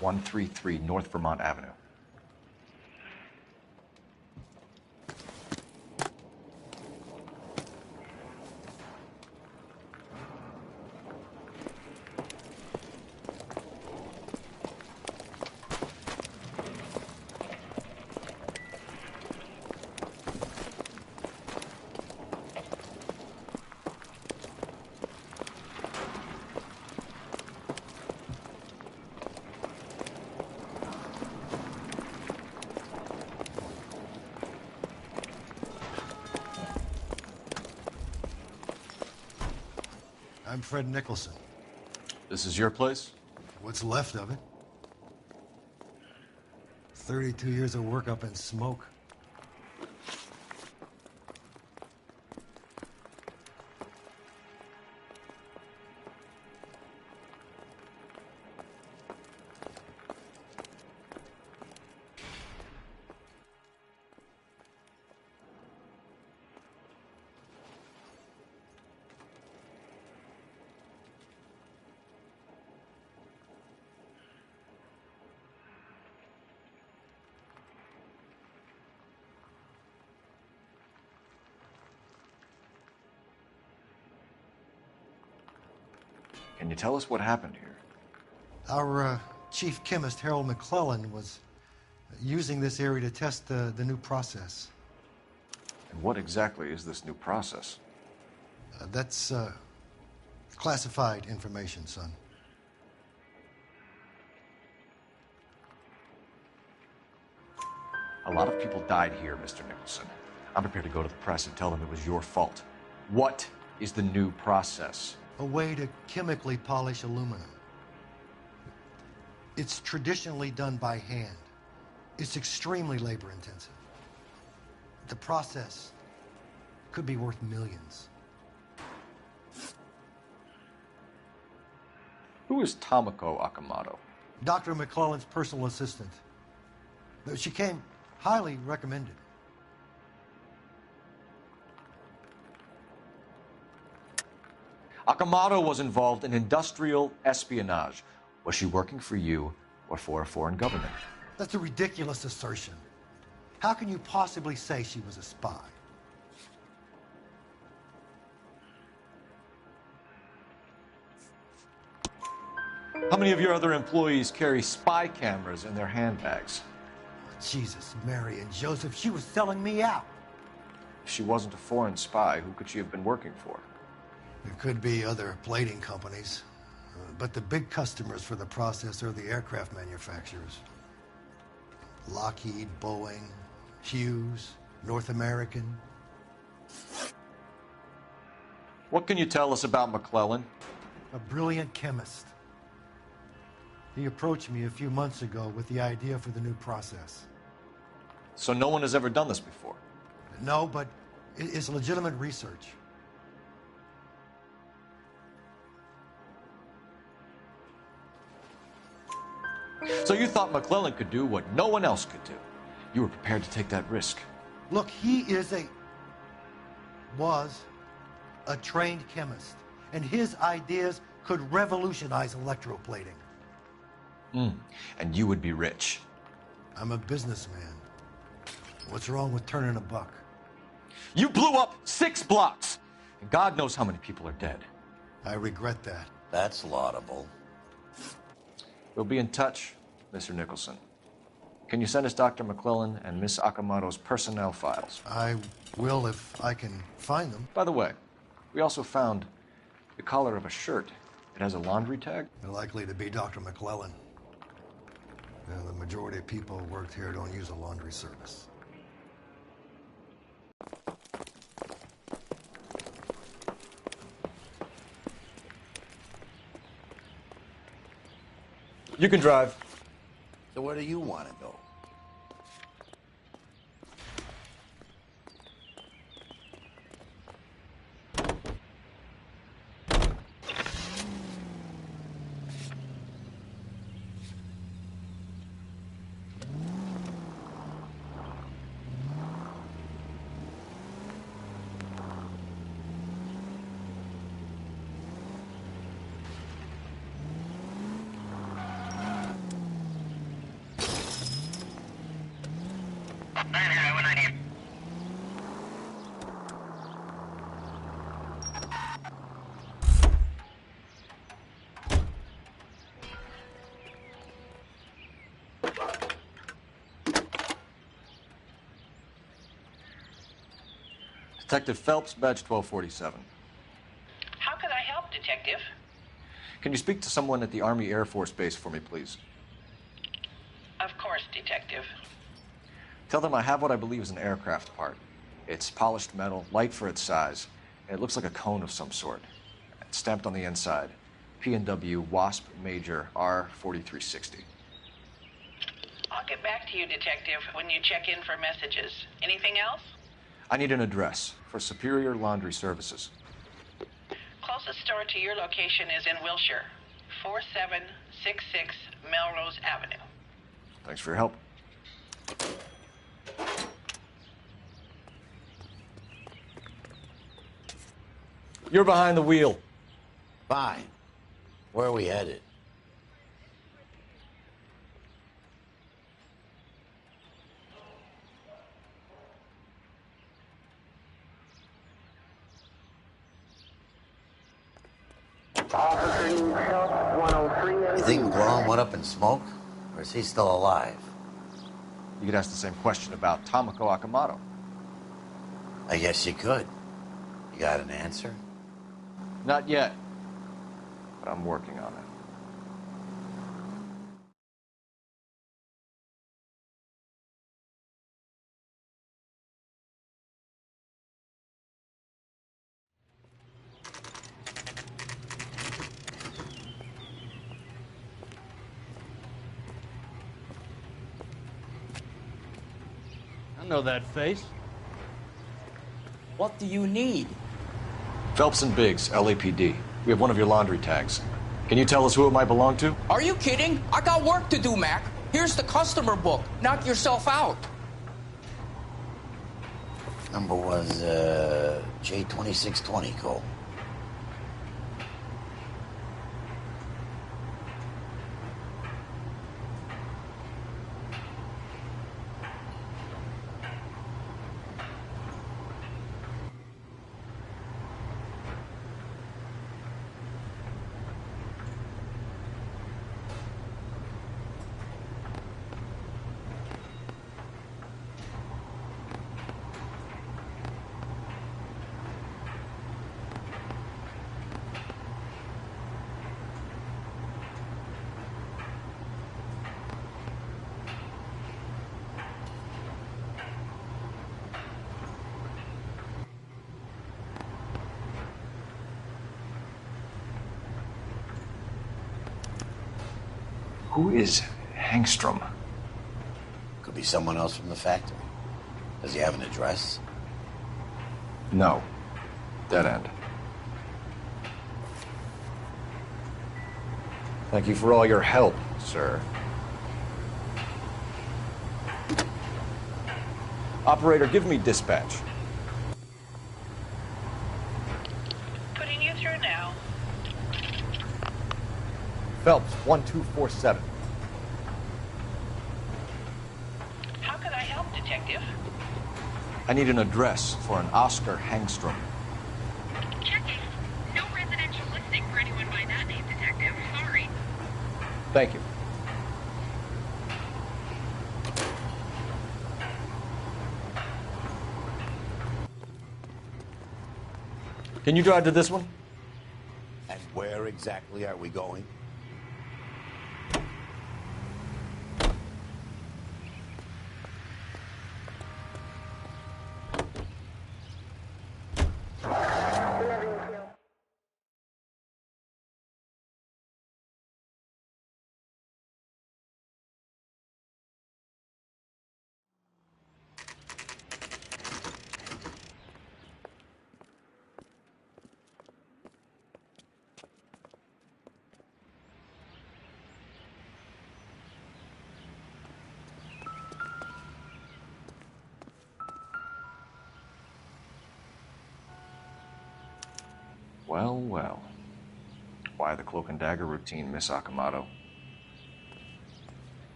133 North Vermont Avenue. I'm Fred Nicholson. This is your place? What's left of it. 32 years of work up in smoke. Can you tell us what happened here? Our chief chemist, Harold McClellan, was using this area to test the new process. And what exactly is this new process? That's classified information, son. A lot of people died here, Mr. Nicholson. I'm prepared to go to the press and tell them it was your fault. What is the new process? A way to chemically polish aluminum. It's traditionally done by hand. It's extremely labor intensive. The process could be worth millions. Who is Tomoko Akamoto? Dr. McClellan's personal assistant. She came highly recommended. Akamoto was involved in industrial espionage. Was she working for you or for a foreign government? That's a ridiculous assertion. How can you possibly say she was a spy? How many of your other employees carry spy cameras in their handbags? Jesus, Mary and Joseph, she was selling me out. If she wasn't a foreign spy, who could she have been working for? There could be other plating companies, but the big customers for the process are the aircraft manufacturers. Lockheed, Boeing, Hughes, North American. What can you tell us about McClellan? A brilliant chemist. He approached me a few months ago with the idea for the new process. So no one has ever done this before? No, but it's legitimate research. So you thought McClellan could do what no one else could do. You were prepared to take that risk. Look, he was a trained chemist, and his ideas could revolutionize electroplating. And you would be rich. I'm a businessman. What's wrong with turning a buck? You blew up 6 blocks, and God knows how many people are dead. I regret that. That's laudable. We'll be in touch, Mr. Nicholson. Can you send us Dr. McClellan and Miss Akamoto's personnel files? I will if I can find them. By the way, we also found the collar of a shirt. It has a laundry tag. They're likely to be Dr. McClellan. The majority of people who worked here don't use a laundry service. You can drive. So where do you want to go? Detective Phelps, badge 1247. How can I help, Detective? Can you speak to someone at the Army Air Force Base for me, please? Of course, Detective. Tell them I have what I believe is an aircraft part. It's polished metal, light for its size, and it looks like a cone of some sort. It's stamped on the inside. P&W Wasp Major R4360. I'll get back to you, Detective, when you check in for messages. Anything else? I need an address for Superior Laundry Services. Closest store to your location is in Wilshire, 4766 Melrose Avenue. Thanks for your help. You're behind the wheel. Fine. Where are we headed? You think McLaughlin went up in smoke? Or is he still alive? You could ask the same question about Tomoko Akamoto. I guess you could. You got an answer? Not yet, but I'm working on it. I know that face. What do you need? Phelps and Biggs, LAPD. We have one of your laundry tags. Can you tell us who it might belong to? Are you kidding? I got work to do, Mac. Here's the customer book. Knock yourself out. Number was, J2620, Cole. Who is Hangstrom? Could be someone else from the factory. Does he have an address? No. Dead end. Thank you for all your help, sir. Operator, give me dispatch. Putting you through now. Phelps, 1247. How could I help, Detective? I need an address for an Oscar Hangstrom. Checking. No residential listing for anyone by that name, Detective. Sorry. Thank you. Can you drive to this one? And where exactly are we going? Well, well. Why the cloak and dagger routine, Miss Akamoto?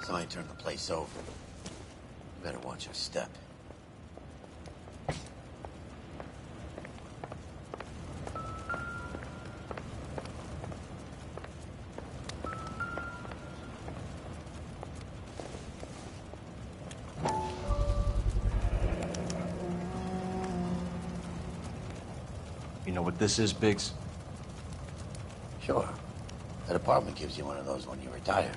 Somebody turned the place over. You better watch your step. You You know what this is, Biggs? Sure. The department gives you one of those when you retire.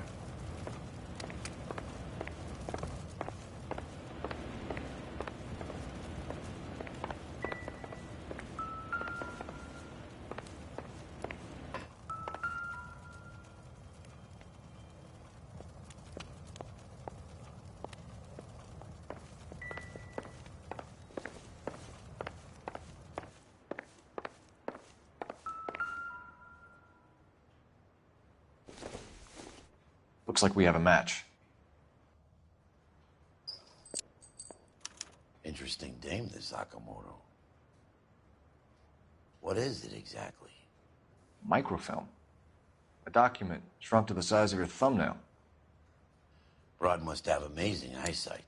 Looks like we have a match. Interesting dame, this Sakamoto. What is it exactly? Microfilm. A document shrunk to the size of your thumbnail. Broad must have amazing eyesight.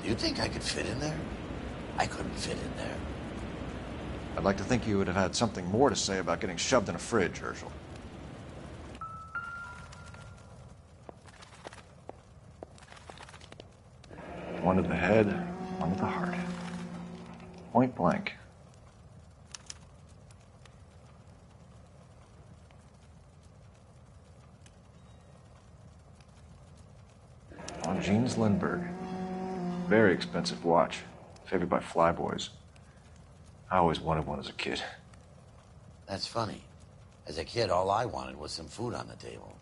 Do you think I could fit in there? I couldn't fit in there. I'd like to think you would have had something more to say about getting shoved in a fridge, Herschel. One to the head, one to the heart. Point blank. On Jeans Lindbergh. Very expensive watch. Favored by flyboys. I always wanted one as a kid. That's funny. As a kid, all I wanted was some food on the table.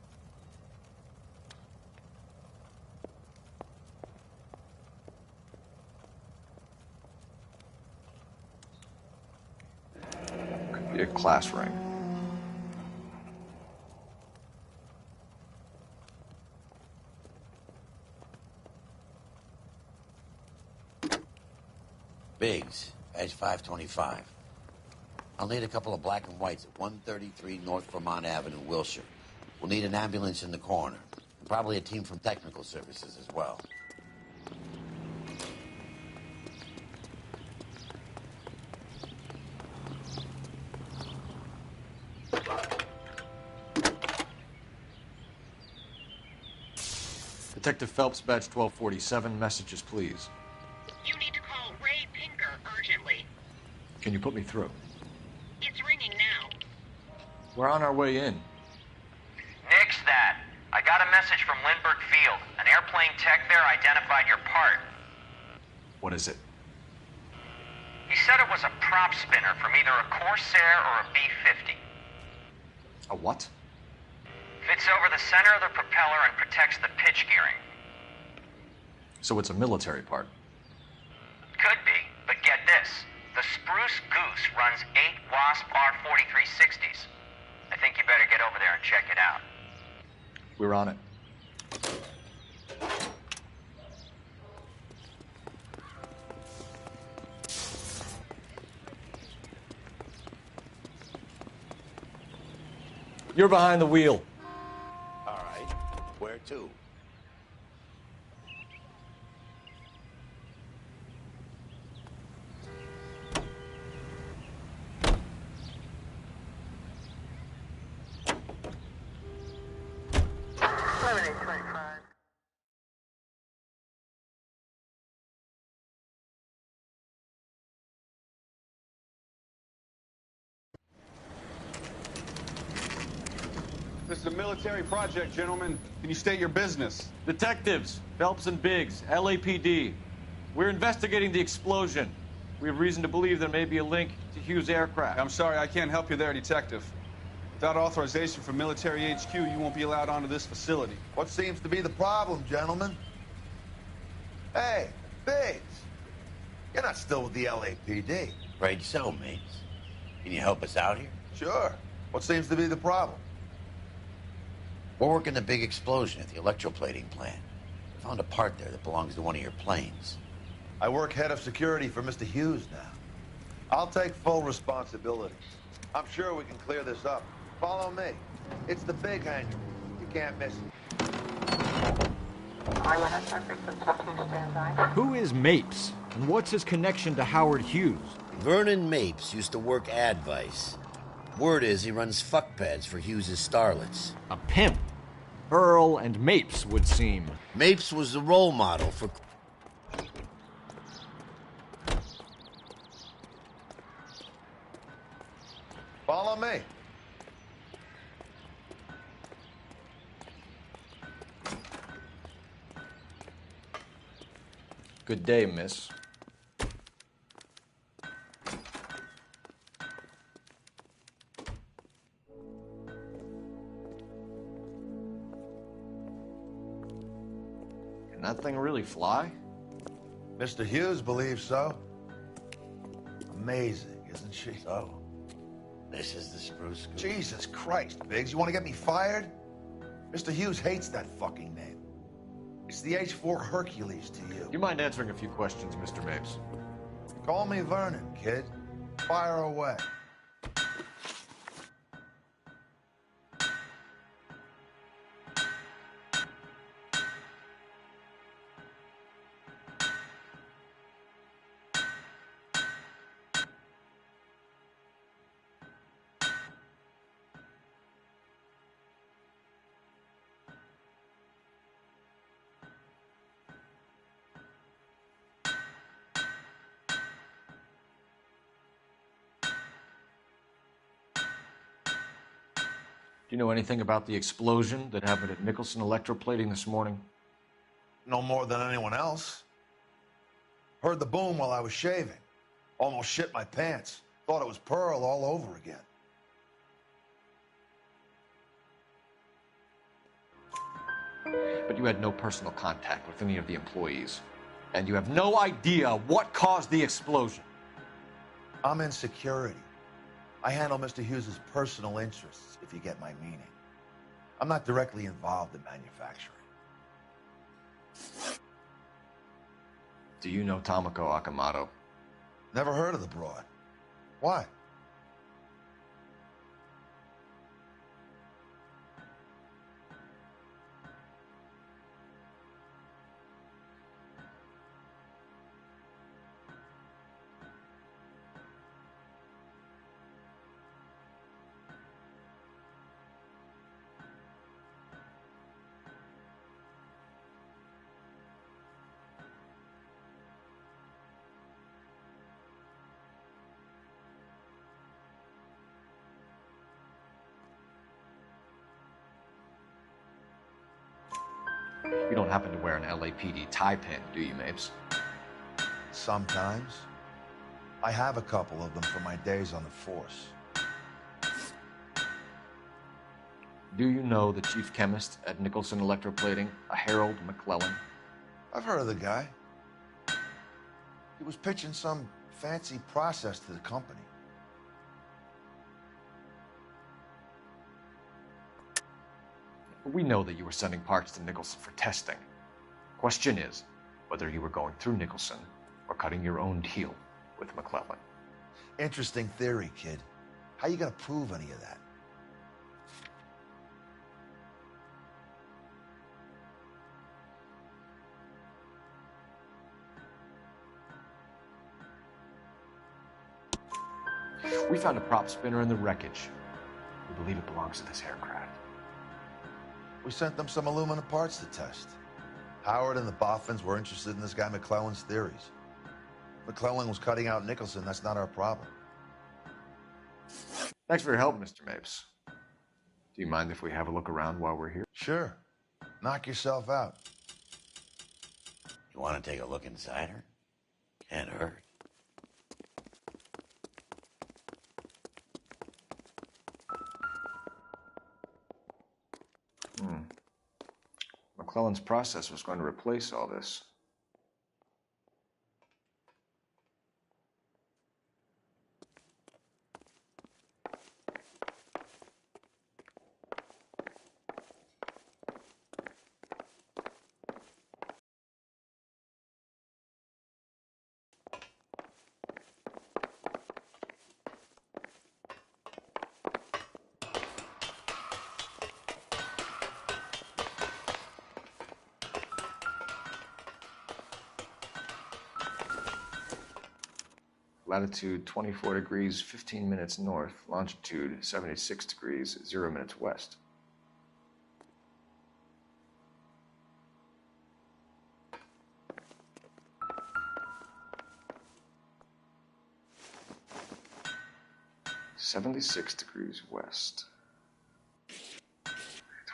Could be a class ring. Biggs, edge 525. I'll need a couple of black and whites at 133 North Vermont Avenue, Wilshire. We'll need an ambulance in the corner. And probably a team from technical services as well. Detective Phelps, badge 1247. Messages, please. You need to call Ray Pinker urgently. Can you put me through? It's ringing now. We're on our way in. Nix that. I got a message from Lindbergh Field. An airplane tech there identified your part. What is it? He said it was a prop spinner from either a Corsair or a B-50. A what? Fits over the center of the propeller and protects the pitch gearing. So it's a military part. Could be, but get this. The Spruce Goose runs 8 Wasp R-4360s. I think you better get over there and check it out. We're on it. You're behind the wheel. All right. Where to? This is a military project, gentlemen. Can you state your business? Detectives, Phelps and Biggs, LAPD. We're investigating the explosion. We have reason to believe there may be a link to Hughes' aircraft. I'm sorry, I can't help you there, Detective. Without authorization from Military HQ, you won't be allowed onto this facility. What seems to be the problem, gentlemen? Hey, Biggs. You're not still with the LAPD. Afraid so, mates. Can you help us out here? Sure. What seems to be the problem? We're working the big explosion at the electroplating plant. We found a part there that belongs to one of your planes. I work head of security for Mr. Hughes now. I'll take full responsibility. I'm sure we can clear this up. Follow me. It's the big hangar. You can't miss it. Who is Mapes, and what's his connection to Howard Hughes? Vernon Mapes used to work Advice. Word is he runs fuck pads for Hughes' starlets. A pimp. Earl and Mapes would seem. Mapes was the role model for... Follow me. Good day, miss. Can that thing really fly? Mr. Hughes believes so. Amazing, isn't she? So, this is the Spruce Goose. Jesus Christ, Biggs, you want to get me fired? Mr. Hughes hates that fucking name. It's the H-4 Hercules to you. You mind answering a few questions, Mr. Mapes? Call me Vernon, kid. Fire away. Do you know anything about the explosion that happened at Nicholson Electroplating this morning? No more than anyone else. Heard the boom while I was shaving. Almost shit my pants. Thought it was Pearl all over again. But you had no personal contact with any of the employees. And you have no idea what caused the explosion. I'm in security. I handle Mr. Hughes' personal interests, if you get my meaning. I'm not directly involved in manufacturing. Do you know Tomoko Akamoto? Never heard of the broad. Why? You don't happen to wear an LAPD tie pin, do you, Mapes? Sometimes. I have a couple of them from my days on the force. Do you know the chief chemist at Nicholson Electroplating, a Harold McClellan? I've heard of the guy. He was pitching some fancy process to the company. We know that you were sending parts to Nicholson for testing. Question is whether you were going through Nicholson or cutting your own deal with McClellan. Interesting theory, kid. How you gonna prove any of that? We found a prop spinner in the wreckage. We believe it belongs to this aircraft. We sent them some aluminum parts to test. Howard and the Boffins were interested in this guy McClellan's theories. McClellan was cutting out Nicholson. That's not our problem. Thanks for your help, Mr. Mapes. Do you mind if we have a look around while we're here? Sure. Knock yourself out. You want to take a look inside her? Can't hurt. McClellan's process was going to replace all this. Latitude 24 degrees, 15 minutes north. Longitude 76 degrees, 0 minutes west. (76 degrees west).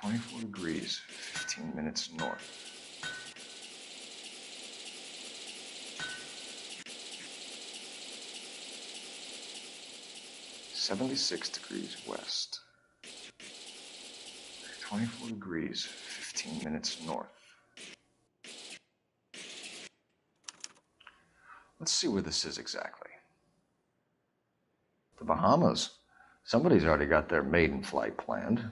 24 degrees, 15 minutes north. (76 degrees west). 24 degrees, 15 minutes north. Let's see where this is exactly. The Bahamas. Somebody's already got their maiden flight planned.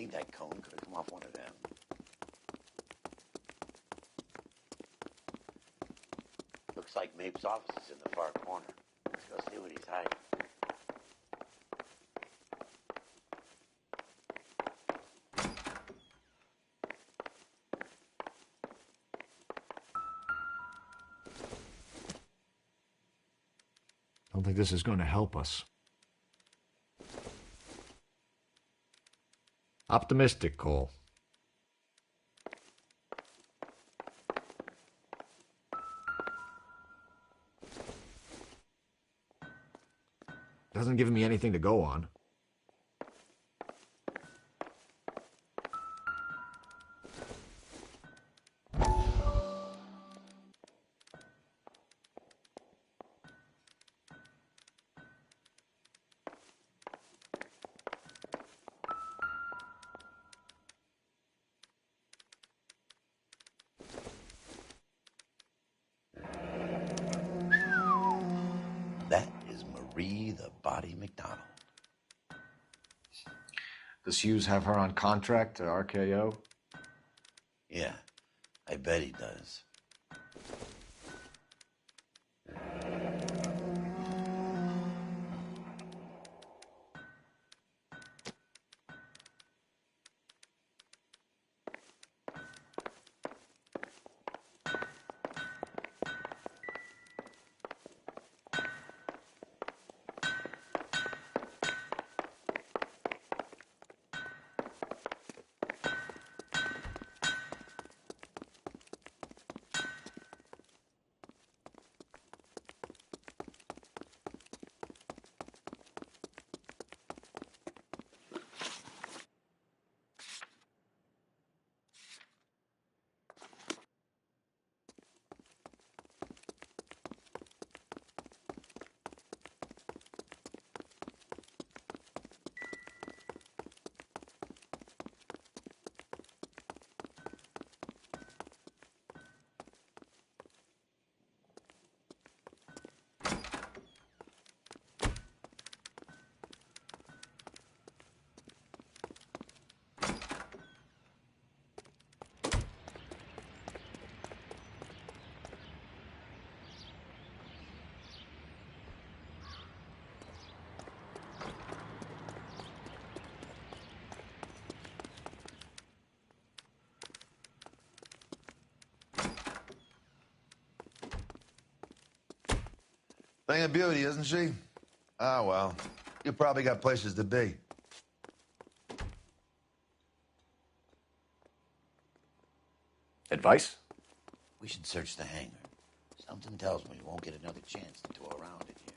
think that cone could have come off one of them. Looks like Mapes' office is in the far corner. Let's go see what he's hiding. I don't think this is going to help us. Optimistic, Cole. Doesn't give me anything to go on. That is Marie the Body McDonald. Does Hughes have her on contract to RKO? Yeah, I bet he does. Thing of beauty, isn't she? Ah, well. You probably got places to be. Advice? We should search the hangar. Something tells me we won't get another chance to tour around it here.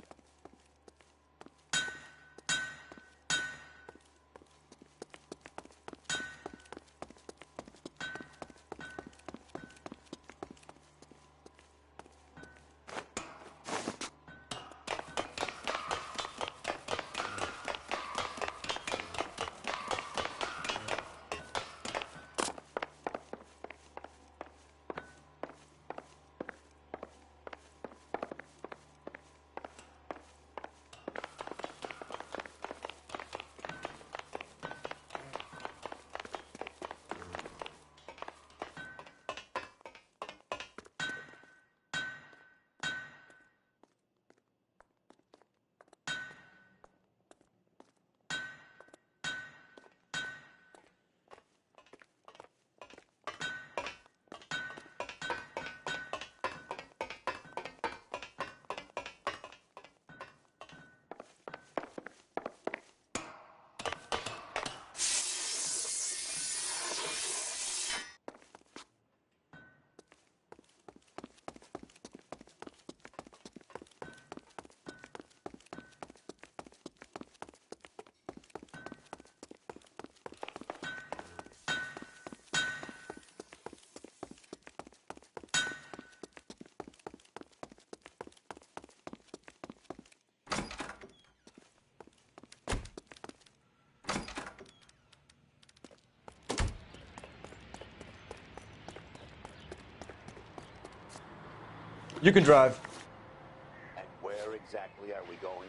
You can drive. And where exactly are we going?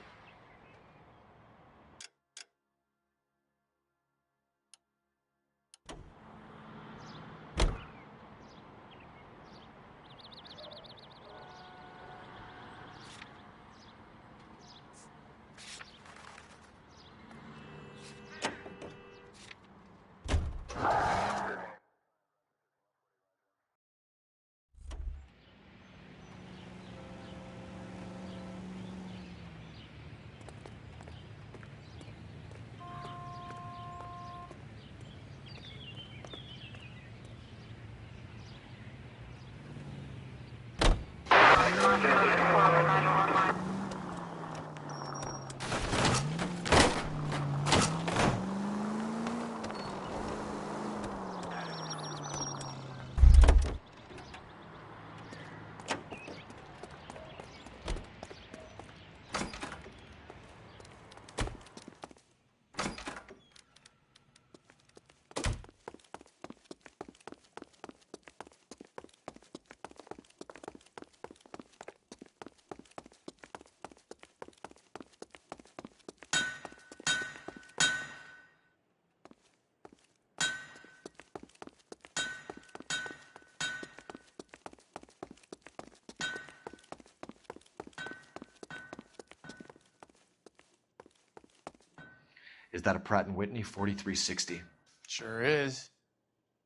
Is that a Pratt & Whitney 4360? Sure is.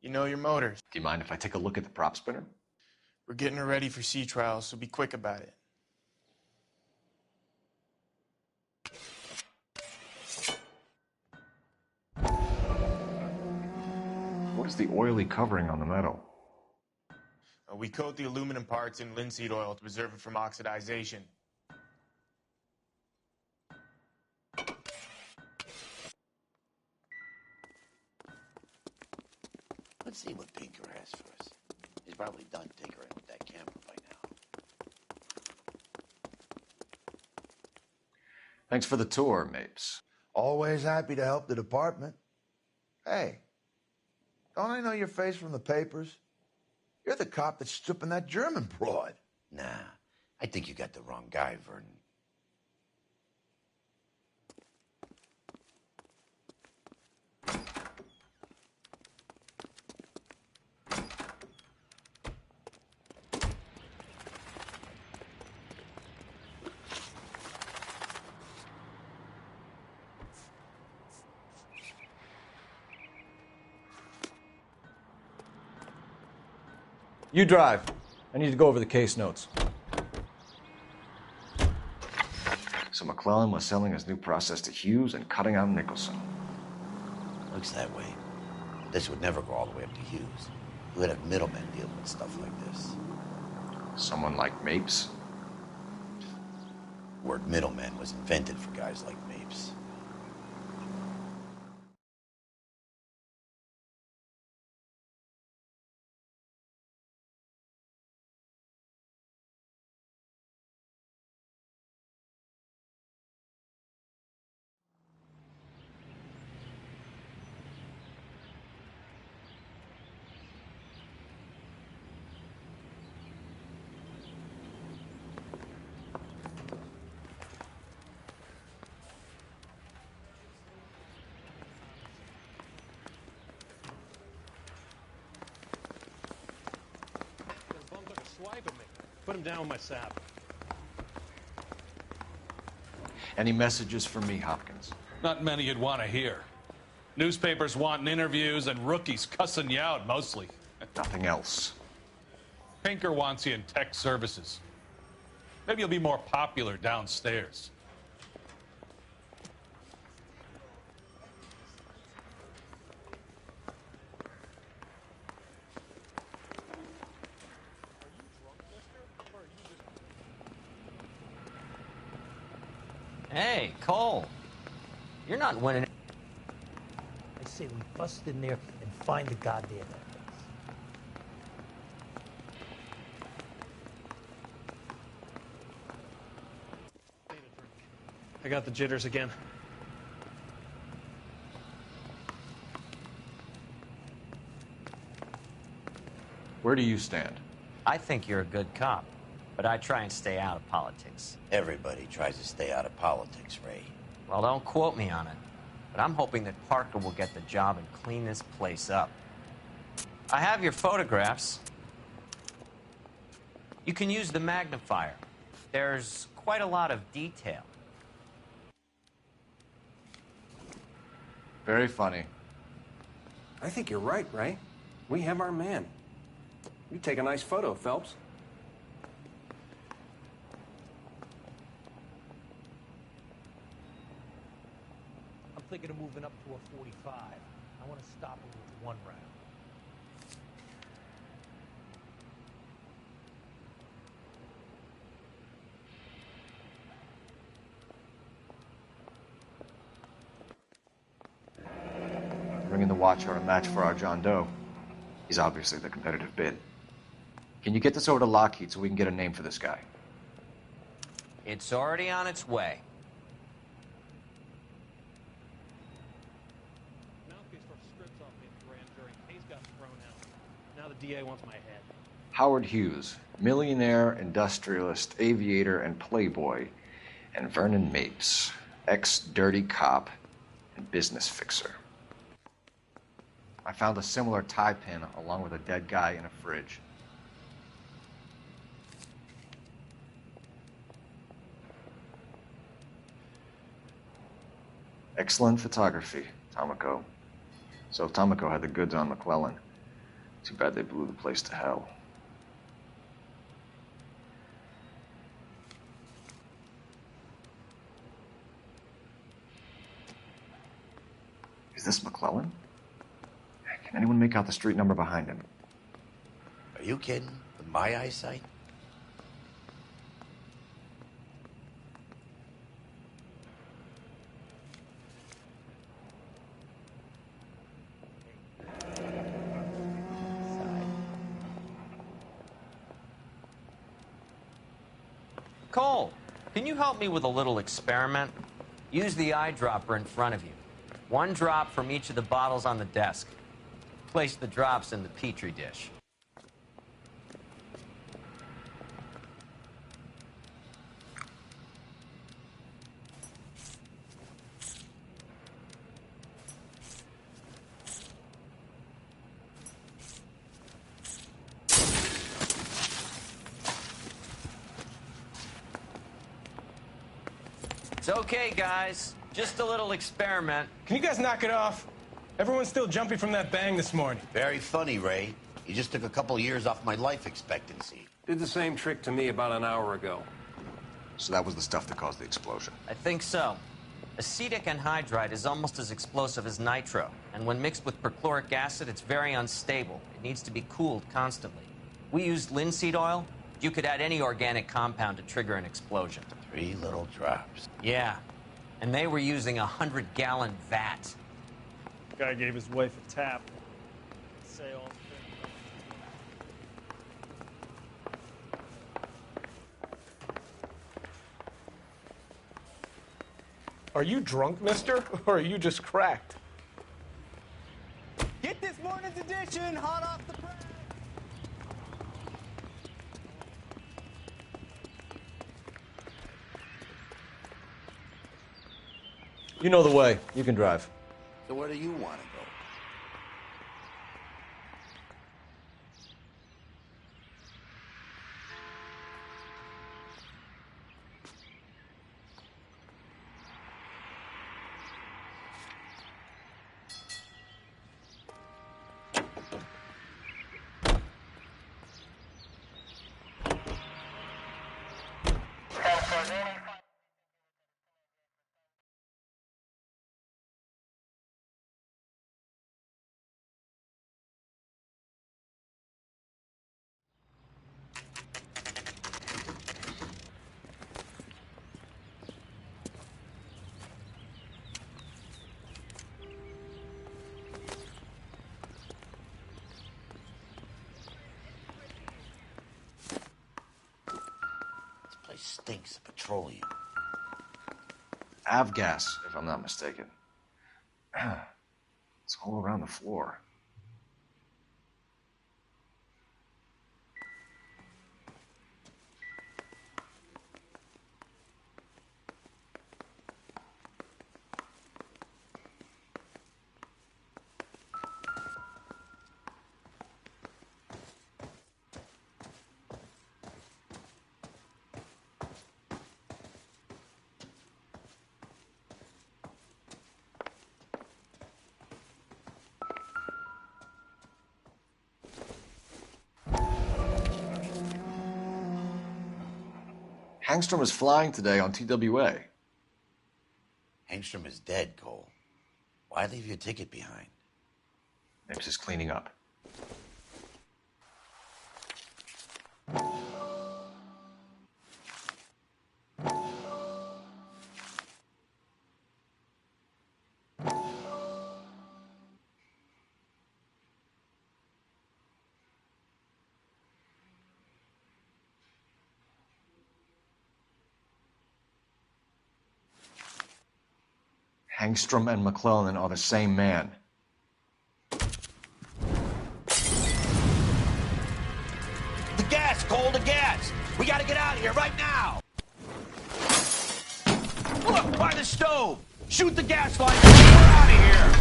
You know your motors. Do you mind if I take a look at the prop spinner? We're getting her ready for sea trials, so be quick about it. What is the oily covering on the metal? We coat the aluminum parts in linseed oil to preserve it from oxidization. Let's see what Pinker has for us. He's probably done tinkering with that camera by now. Thanks for the tour, Mapes. Always happy to help the department. Hey, don't I know your face from the papers? You're the cop that's stripping that German broad. Nah, I think you got the wrong guy, Vernon. You drive. I need to go over the case notes. So McClellan was selling his new process to Hughes and cutting out Nicholson. Looks that way. But this would never go all the way up to Hughes. He would have middlemen dealing with stuff like this. Someone like Mapes? The word middleman was invented for guys like Mapes. Put him down with my sap. Any messages for me, Hopkins? Not many you'd want to hear. Newspapers wanting interviews and rookies cussing you out, mostly. Nothing else. Pinker wants you in tech services. Maybe you'll be more popular downstairs. Hey, Cole. You're not winning. I say we bust in there and find the goddamn evidence. I got the jitters again. Where do you stand? I think you're a good cop, but I try and stay out of politics. Everybody tries to stay out of politics, Ray. Well, don't quote me on it, but I'm hoping that Parker will get the job and clean this place up. I have your photographs. You can use the magnifier. There's quite a lot of detail. Very funny. I think you're right, Ray. We have our man. You take a nice photo, Phelps. I'm thinking of moving up to a 45. I want to stop him with one round. watch are a match for our John Doe. He's obviously the competitive bid. Can you get this over to Lockheed so we can get a name for this guy? It's already on its way. Mouthpiece for strips off me at the grand jury. Case got thrown out. Now the DA wants my head. Howard Hughes, millionaire, industrialist, aviator, and playboy. And Vernon Mapes, ex-dirty cop and business fixer. I found a similar tie pin along with a dead guy in a fridge. Excellent photography, Tomoko. So Tomoko had the goods on McClellan. Too bad they blew the place to hell. Is this McClellan? Can anyone make out the street number behind him? Are you kidding? With my eyesight? Cole, can you help me with a little experiment? Use the eyedropper in front of you. One drop from each of the bottles on the desk. Place the drops in the Petri dish. It's okay, guys. Just a little experiment. Can you guys knock it off? Everyone's still jumping from that bang this morning. Very funny, Ray. You just took a couple years off my life expectancy. Did the same trick to me about an hour ago. So that was the stuff that caused the explosion. I think so. Acetic anhydride is almost as explosive as nitro, and when mixed with perchloric acid, it's very unstable. It needs to be cooled constantly. We used linseed oil. You could add any organic compound to trigger an explosion. 3 little drops. Yeah, and they were using a 100-gallon vat. Guy gave his wife a tap. Sales. Are you drunk, mister? Or are you just cracked? Get this morning's edition hot off the press. You know the way. You can drive. So where do you want to go? Stinks of petroleum. Avgas, if I'm not mistaken. It's all around the floor. Hangstrom is flying today on TWA. Hangstrom is dead, Cole. Why leave your ticket behind? Mapes is cleaning up. Hangstrom and McClellan are the same man. The gas, Cole, the gas! We gotta get out of here right now! Look, by the stove! Shoot the gas line! We're out of here!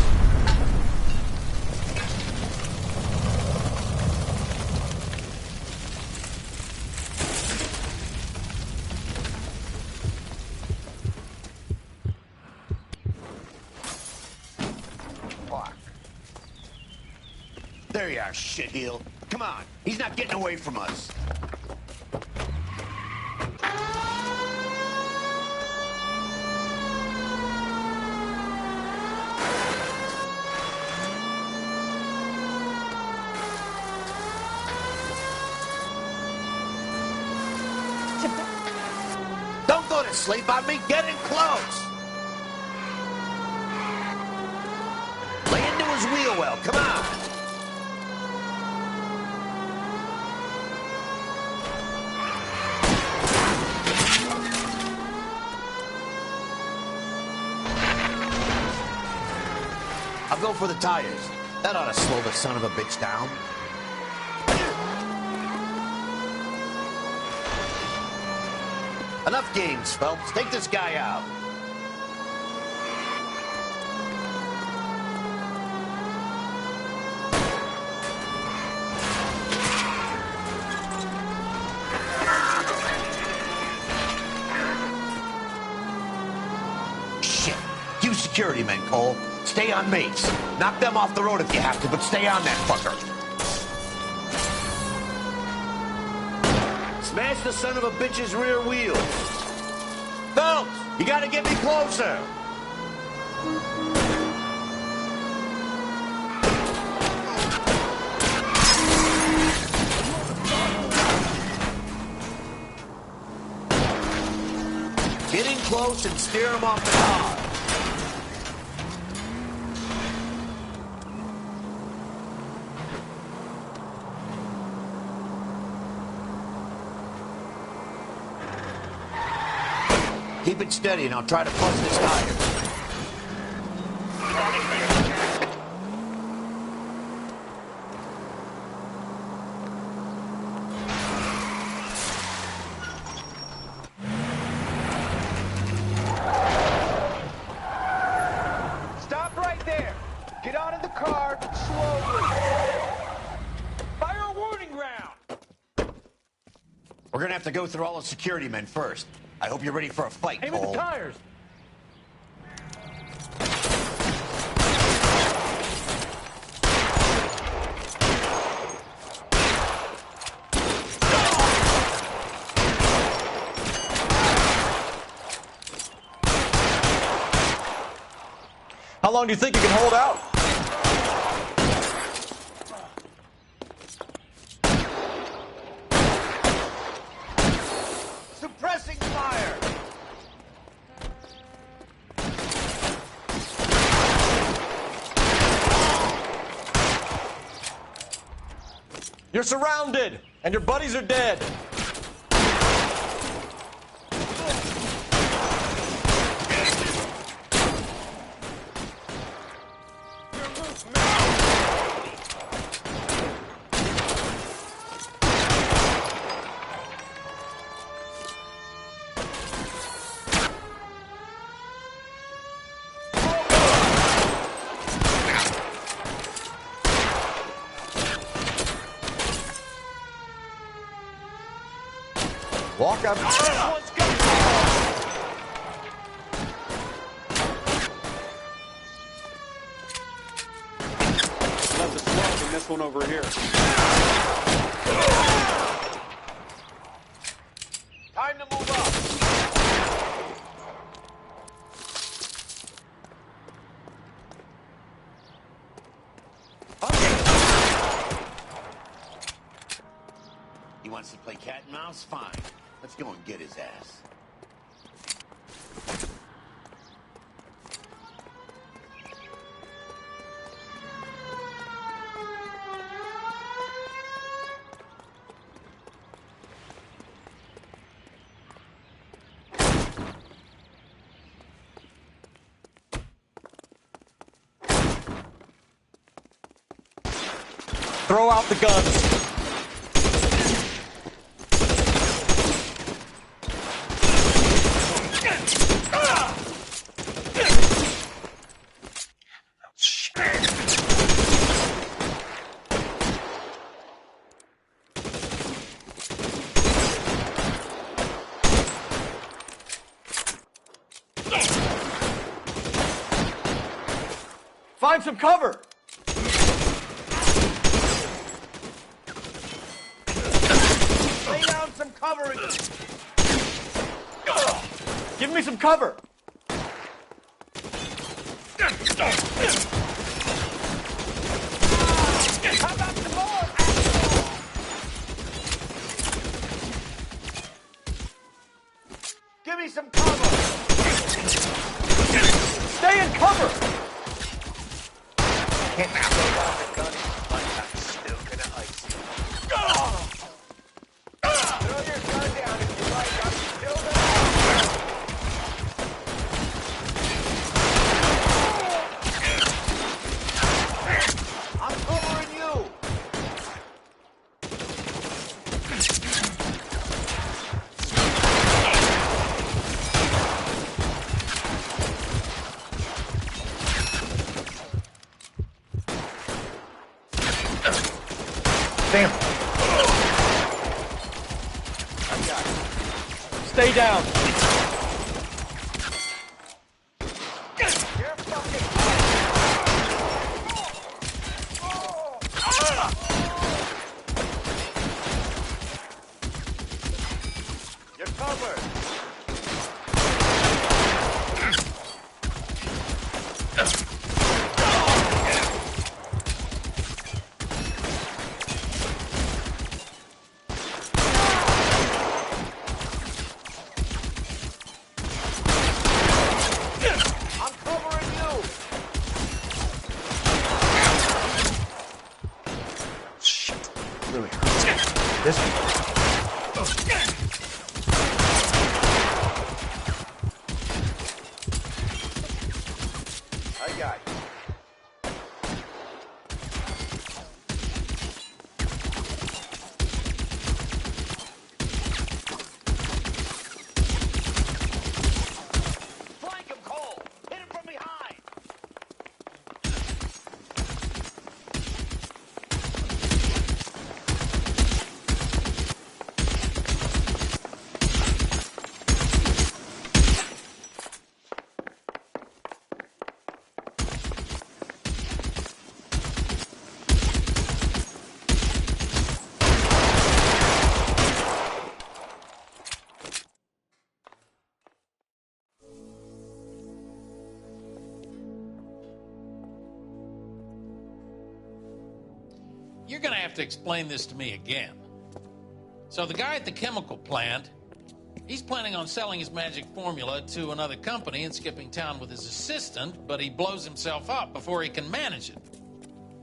There you are, shitheel. Come on, he's not getting away from us. Don't go to sleep on me. Get in close. Lay into his wheel well. Come on. I'll go for the tires. That ought to slow the son of a bitch down. Enough games, Phelps. Take this guy out. Shit. You security men, Cole. Stay on Mates. Knock them off the road if you have to, but stay on that fucker. Smash the son of a bitch's rear wheels. Phelps, you gotta get me closer. Get in close and steer him off the car. Keep it steady and I'll try to bust his tires. Stop right there. Get out of the car slowly. Fire a warning round. We're gonna have to go through all the security men first. I hope you're ready for a fight, Aim at Cole. the tires. How long do you think you can hold out? Suppressing fire! You're surrounded, and your buddies are dead. Walk up. Let's go. Left a swell in this one over here. Time to move up. He wants to play cat and mouse? Fine. Let's go and get his ass. Throw out the guns. Find some cover! Lay down some cover. Give me some cover! How about some more? Give me some cover. Stay in cover! Can't throw down the gun, but I'm still gonna ice you. Throw your gun down if you like. I'm still gonna ice you. I'm covering you. Damn. Stay down. You're covered. I'm covering you. Shit. Really hurts. This one. I got you. Flank him, Cole. Hit him from behind. You're gonna have to explain this to me again. So the guy at the chemical plant, he's planning on selling his magic formula to another company and skipping town with his assistant, but he blows himself up before he can manage it.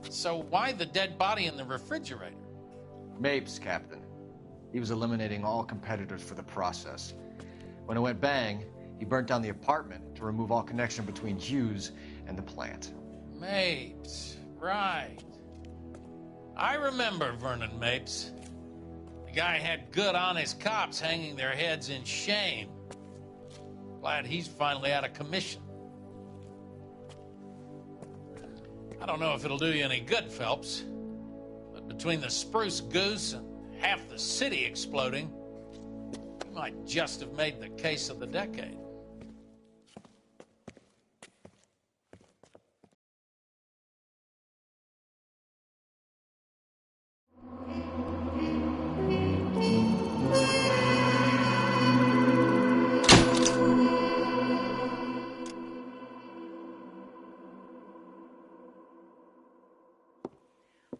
So why the dead body in the refrigerator? Mapes, Captain. He was eliminating all competitors for the process. When it went bang, he burnt down the apartment to remove all connection between Hughes and the plant. Mapes, right. I remember Vernon Mapes. The guy had good, honest cops hanging their heads in shame. Glad he's finally out of commission. I don't know if it'll do you any good, Phelps, but between the Spruce Goose and half the city exploding, you might just have made the case of the decade.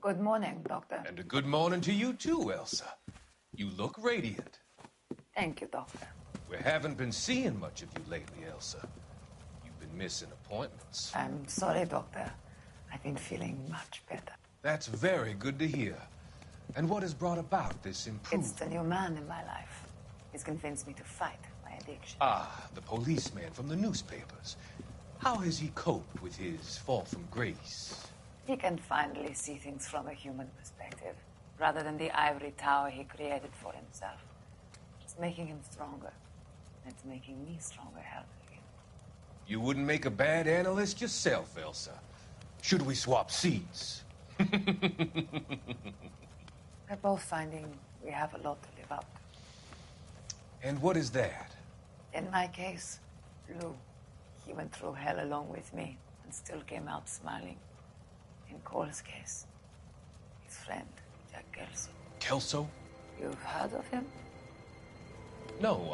Good morning, Doctor. And a good morning to you too, Elsa. You look radiant. Thank you, Doctor. We haven't been seeing much of you lately, Elsa. You've been missing appointments. I'm sorry, Doctor. I've been feeling much better. That's very good to hear. And what has brought about this improvement? It's the new man in my life. He's convinced me to fight my addiction. Ah, the policeman from the newspapers. How has he coped with his fall from grace? He can finally see things from a human perspective, rather than the ivory tower he created for himself. It's making him stronger. It's making me stronger helping him. You wouldn't make a bad analyst yourself, Elsa. Should we swap seats? We're both finding we have a lot to live up to. And what is that? In my case, Lou. He went through hell along with me and still came out smiling. In Cole's case, his friend, Jack Kelso. Kelso? You've heard of him? No,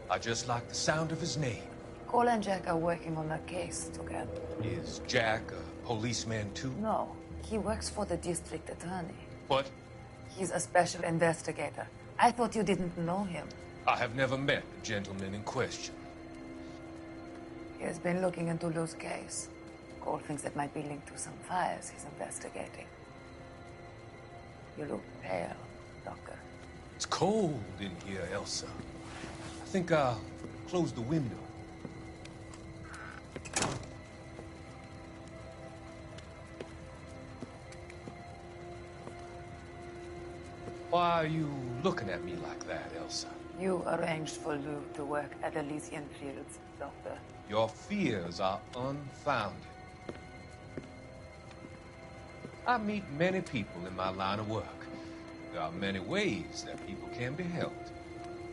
I just like the sound of his name. Cole and Jack are working on a case together. Is Jack a policeman too? No, he works for the district attorney. What? He's a special investigator. I thought you didn't know him. I have never met the gentleman in question. He has been looking into Lou's case. Cole thinks it might be linked to some fires he's investigating. You look pale, Doctor. It's cold in here, Elsa. I think I'll close the window. Why are you looking at me like that, Elsa? You arranged for Lou to work at Elysian Fields, Doctor. Your fears are unfounded. I meet many people in my line of work. There are many ways that people can be helped.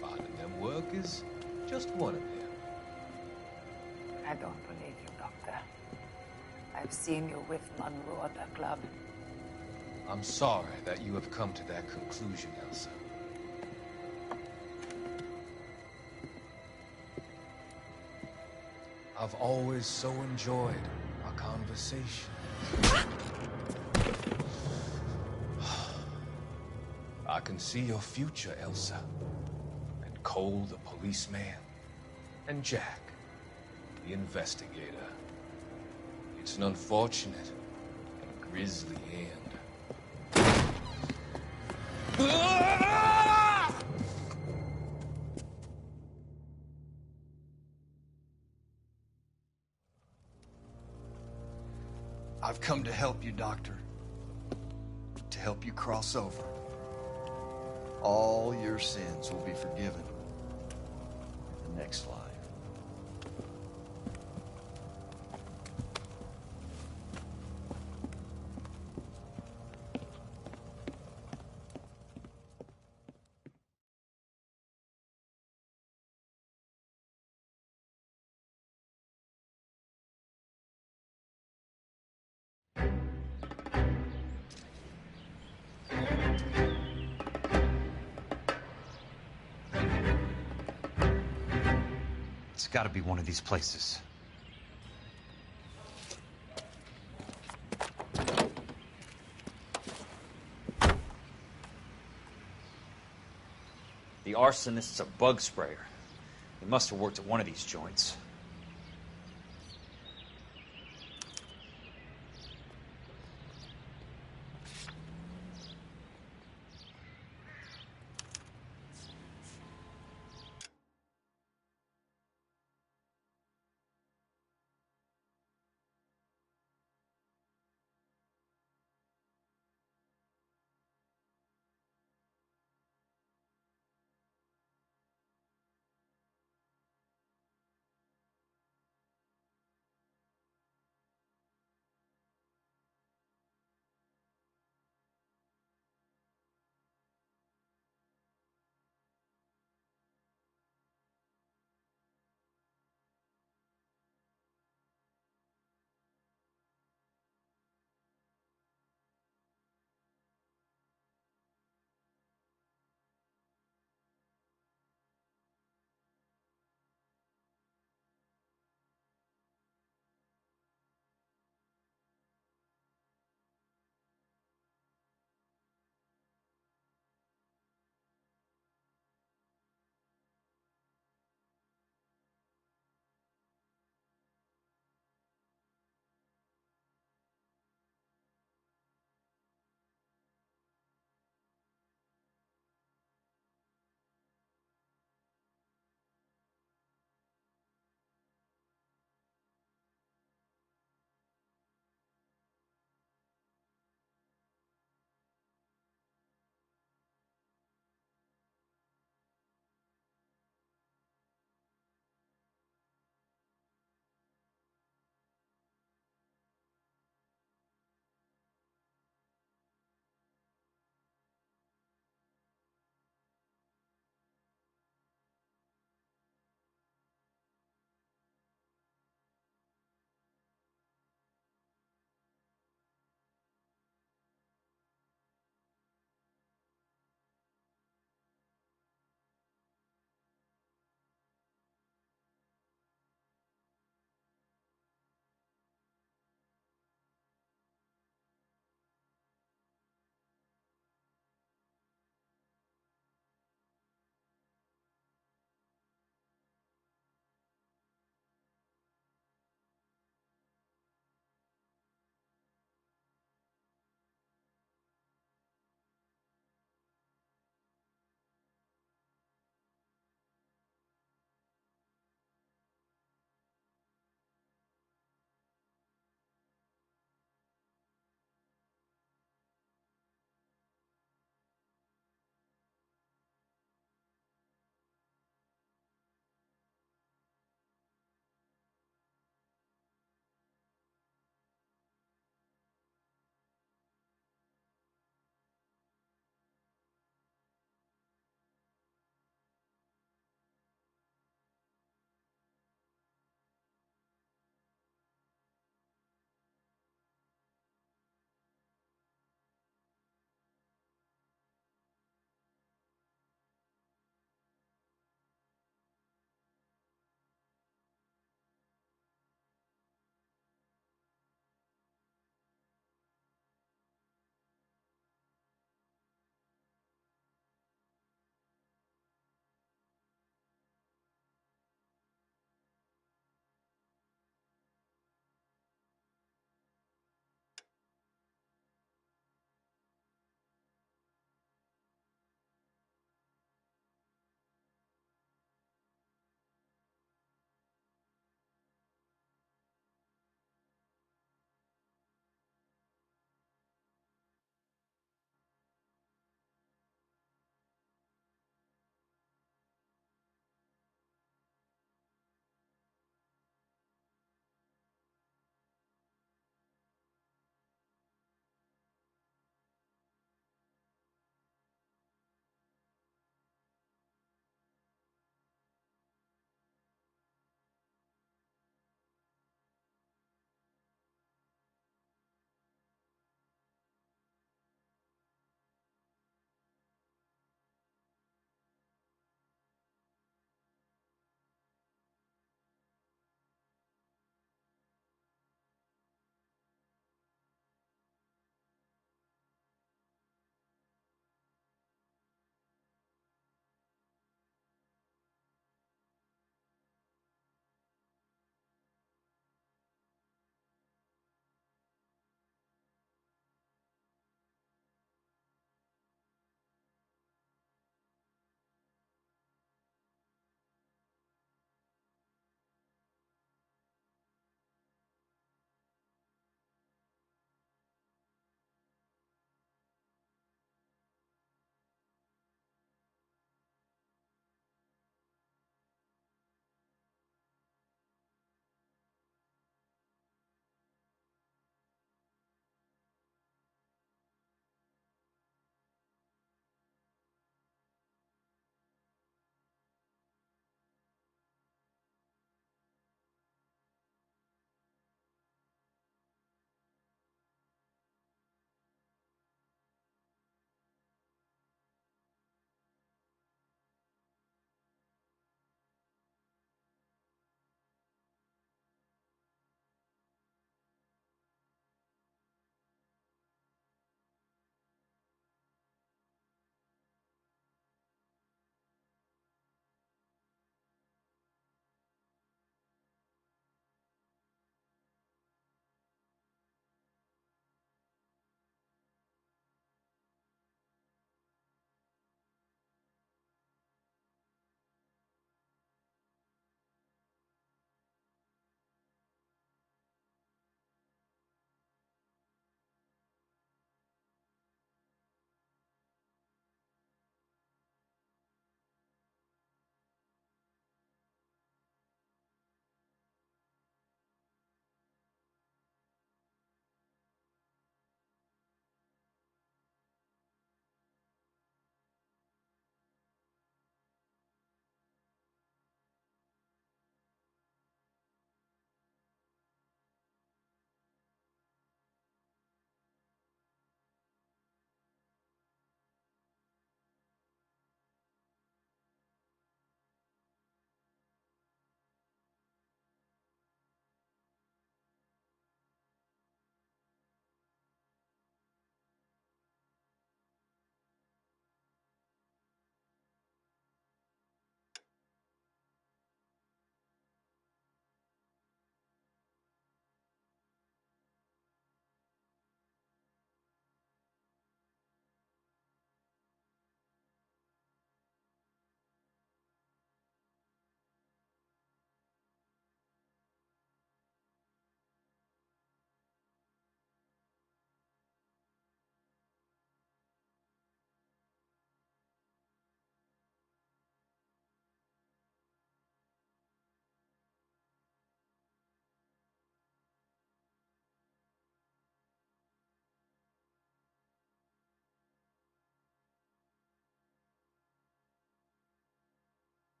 Finding them work is just one of them. I don't believe you, Doctor. I've seen you with Monroe at the club. I'm sorry that you have come to that conclusion, Elsa. I've always so enjoyed our conversation. I can see your future, Elsa. And Cole, the policeman. And Jack, the investigator. It's an unfortunate and grisly end. I've come to help you, Doctor. To help you cross over. All your sins will be forgiven in the next life. It's got to be one of these places. The arsonist's a bug sprayer. He must have worked at one of these joints.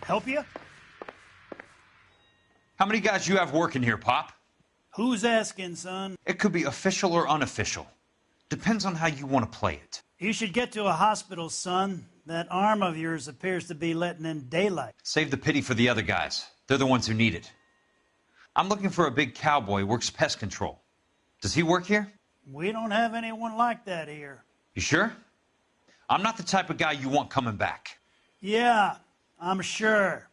Help you? How many guys you have working here, Pop? Who's asking, son? It could be official or unofficial. Depends on how you want to play it. You should get to a hospital, son. That arm of yours appears to be letting in daylight. Save the pity for the other guys. They're the ones who need it. I'm looking for a big cowboy who works pest control. Does he work here? We don't have anyone like that here. You sure? I'm not the type of guy you want coming back. Yeah, I'm sure.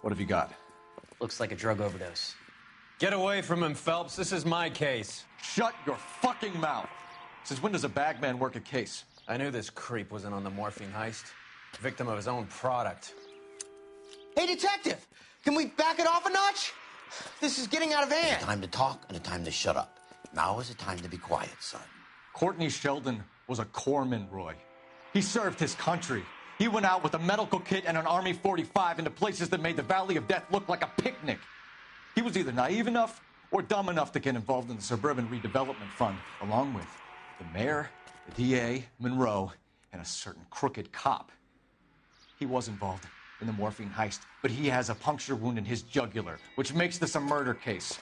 What have you got? Looks like a drug overdose. Get away from him, Phelps. This is my case. Shut your fucking mouth. Since when does a bagman work a case? I knew this creep was in on the morphine heist. Victim of his own product. Hey, detective! Can we back it off a notch? This is getting out of hand. A time to talk and a time to shut up. Now is the time to be quiet, son. Courtney Sheldon was a corpsman, Roy. He served his country. He went out with a medical kit and an Army 45 into places that made the Valley of Death look like a picnic. He was either naive enough or dumb enough to get involved in the Suburban Redevelopment Fund, along with the mayor, the DA, Monroe, and a certain crooked cop. He was involved in the morphine heist, but he has a puncture wound in his jugular, which makes this a murder case.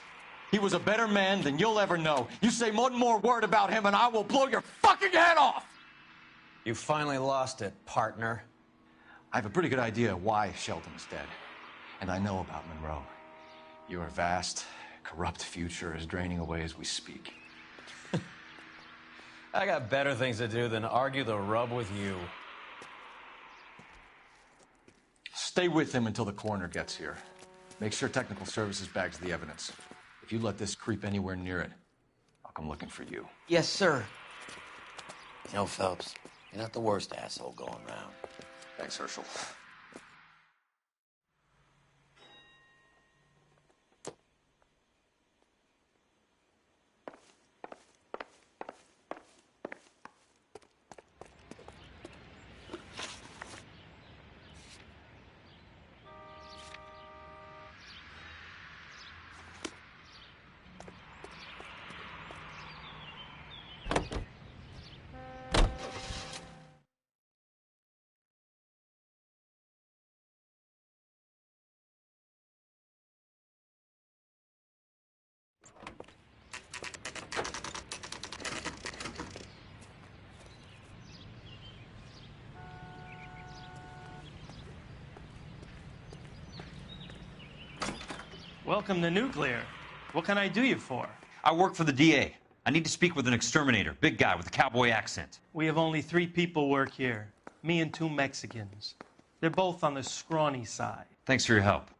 He was a better man than you'll ever know. You say one more word about him and I will blow your fucking head off! You finally lost it, partner. I have a pretty good idea why Sheldon is dead. And I know about Monroe. Your vast, corrupt future is draining away as we speak. I got better things to do than argue the rub with you. Stay with him until the coroner gets here. Make sure technical services bags the evidence. If you let this creep anywhere near it, I'll come looking for you. Yes, sir. You know, Phelps, you're not the worst asshole going around. Thanks, Herschel. Welcome to Nuclear. What can I do you for? I work for the DA. I need to speak with an exterminator, big guy with a cowboy accent. We have only 3 people work here. Me and 2 Mexicans. They're both on the scrawny side. Thanks for your help.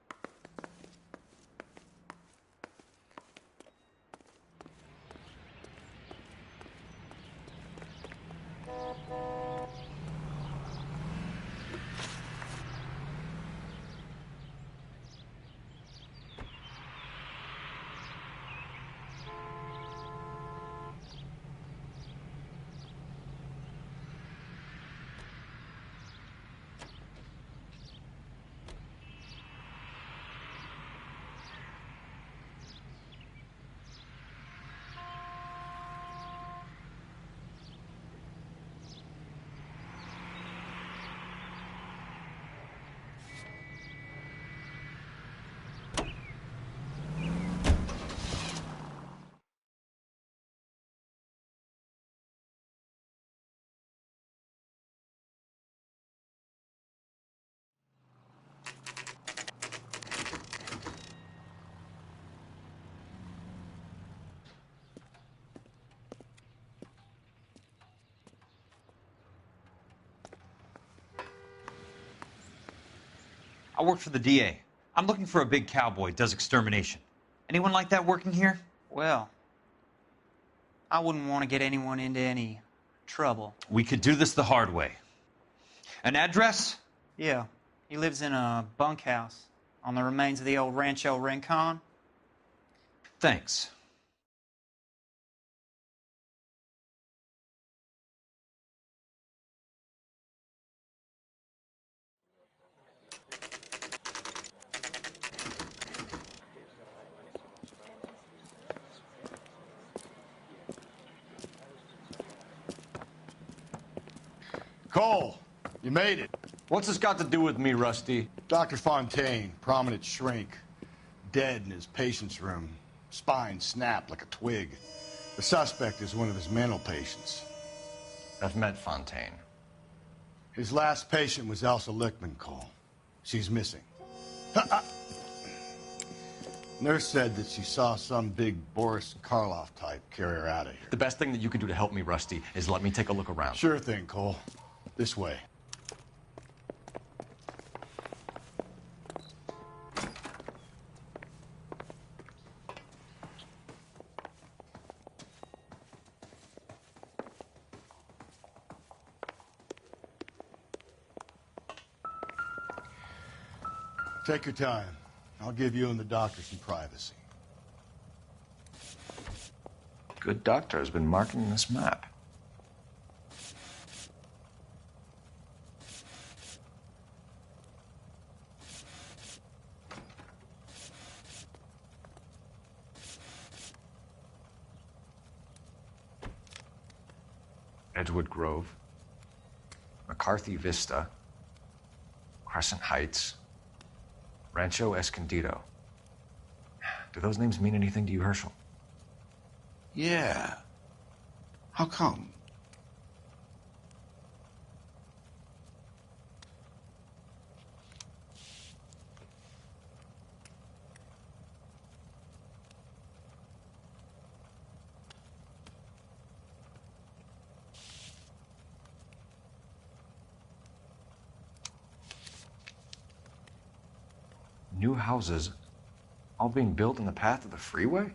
I work for the DA. I'm looking for a big cowboy, does extermination. Anyone like that working here? Well, I wouldn't want to get anyone into any trouble. We could do this the hard way. An address? Yeah, he lives in a bunkhouse on the remains of the old Rancho Rincon. Thanks. Cole, you made it. What's this got to do with me, Rusty? Dr. Fontaine, prominent shrink, dead in his patient's room. Spine snapped like a twig. The suspect is one of his mental patients. I've met Fontaine. His last patient was Elsa Lichtman, Cole. She's missing. Nurse said that she saw some big Boris Karloff type carry her out of here. The best thing that you can do to help me, Rusty, is let me take a look around. Sure thing, Cole. This way. Take your time. I'll give you and the doctor some privacy. Good doctor has been marking this map. Edgewood Grove, McCarthy Vista, Crescent Heights, Rancho Escondido. Do those names mean anything to you, Herschel? Yeah. How come? New houses, all being built in the path of the freeway?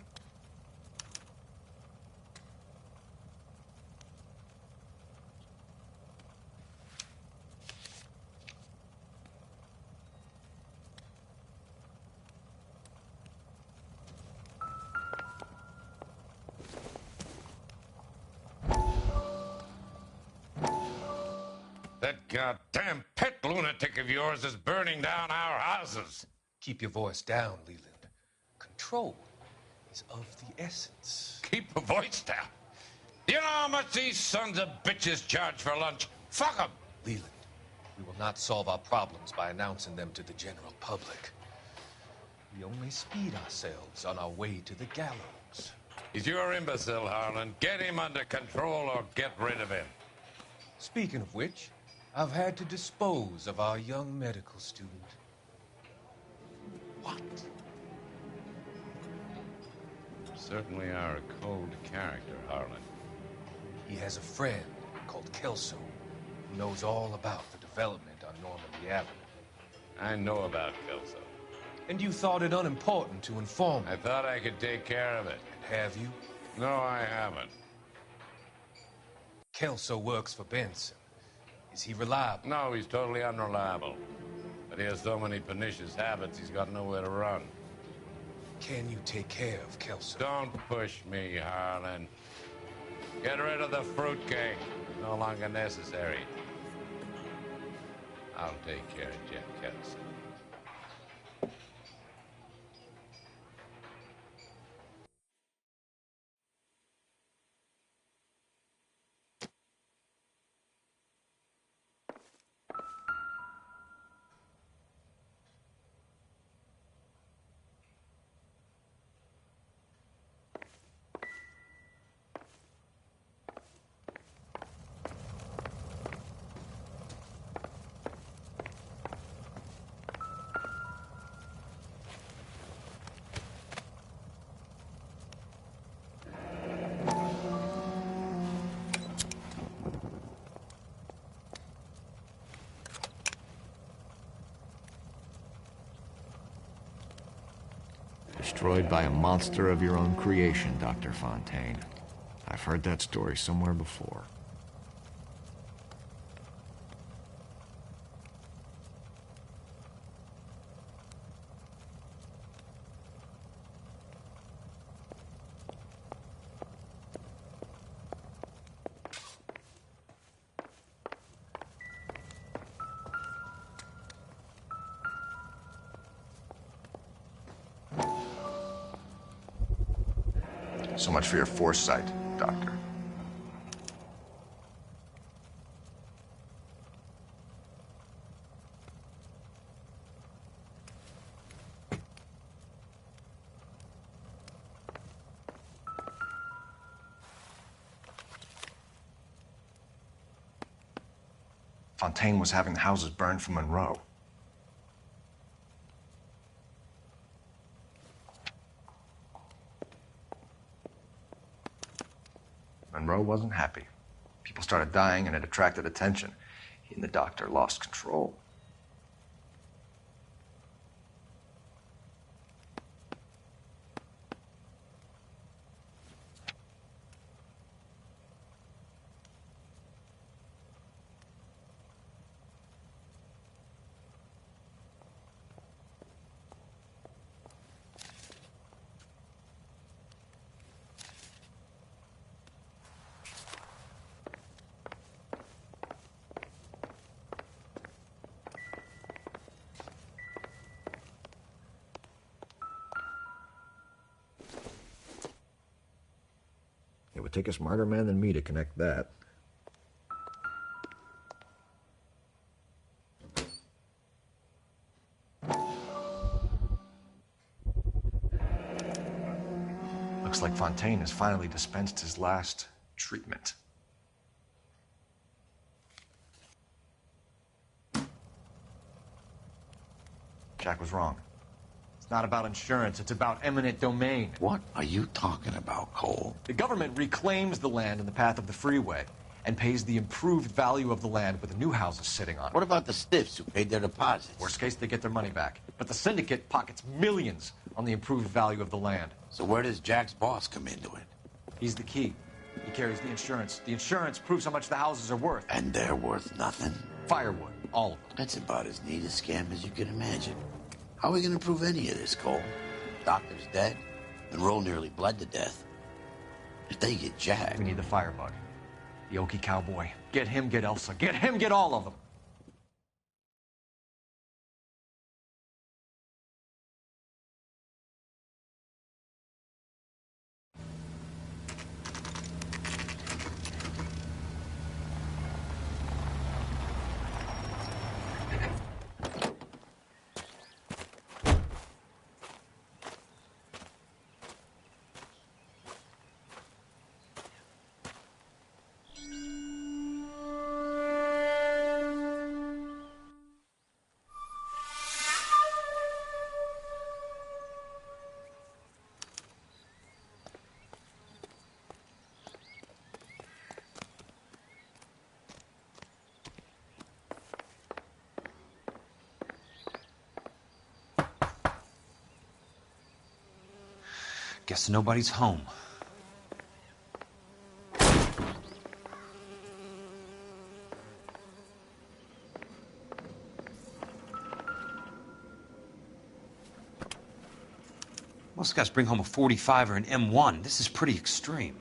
That goddamn pet lunatic of yours is burning down our houses. Keep your voice down, Leland. Control is of the essence. Keep your voice down? Do you know how much these sons of bitches charge for lunch? Fuck them! Leland, we will not solve our problems by announcing them to the general public. We only speed ourselves on our way to the gallows. He's your imbecile, Harlan. Get him under control or get rid of him. Speaking of which, I've had to dispose of our young medical student. What? You certainly are a cold character, Harlan. He has a friend called Kelso who knows all about the development on Normandy Avenue. I know about Kelso. And you thought it unimportant to inform me. I thought I could take care of it. And have you? No, I haven't. Kelso works for Benson. Is he reliable? No, he's totally unreliable. But he has so many pernicious habits, he's got nowhere to run. Can you take care of Kelso? Don't push me, Harlan. Get rid of the fruitcake. It's no longer necessary. I'll take care of Jeff Kelso. Destroyed by a monster of your own creation, Dr. Fontaine. I've heard that story somewhere before. So much for your foresight, Doctor. Fontaine was having the houses burned from Monroe. Monroe wasn't happy. People started dying and it attracted attention. He and the doctor lost control. It would take a smarter man than me to connect that. Looks like Fontaine has finally dispensed his last treatment. Jack was wrong. It's not about insurance, it's about eminent domain. What are you talking about, Cole? The government reclaims the land in the path of the freeway and pays the improved value of the land with the new houses sitting on it. What about the stiffs who paid their deposits? Worst case, they get their money back. But the syndicate pockets millions on the improved value of the land. So where does Jack's boss come into it? He's the key. He carries the insurance. The insurance proves how much the houses are worth. And they're worth nothing? Firewood, all of them. That's about as neat a scam as you can imagine. How are we going to prove any of this, Cole? Doctor's dead. Monroe nearly bled to death. If they get Jack... We need the firebug. The Okie cowboy. Get him, get Elsa. Get him, get all of them. Guess nobody's home. Most guys bring home a 45 or an M1. This is pretty extreme.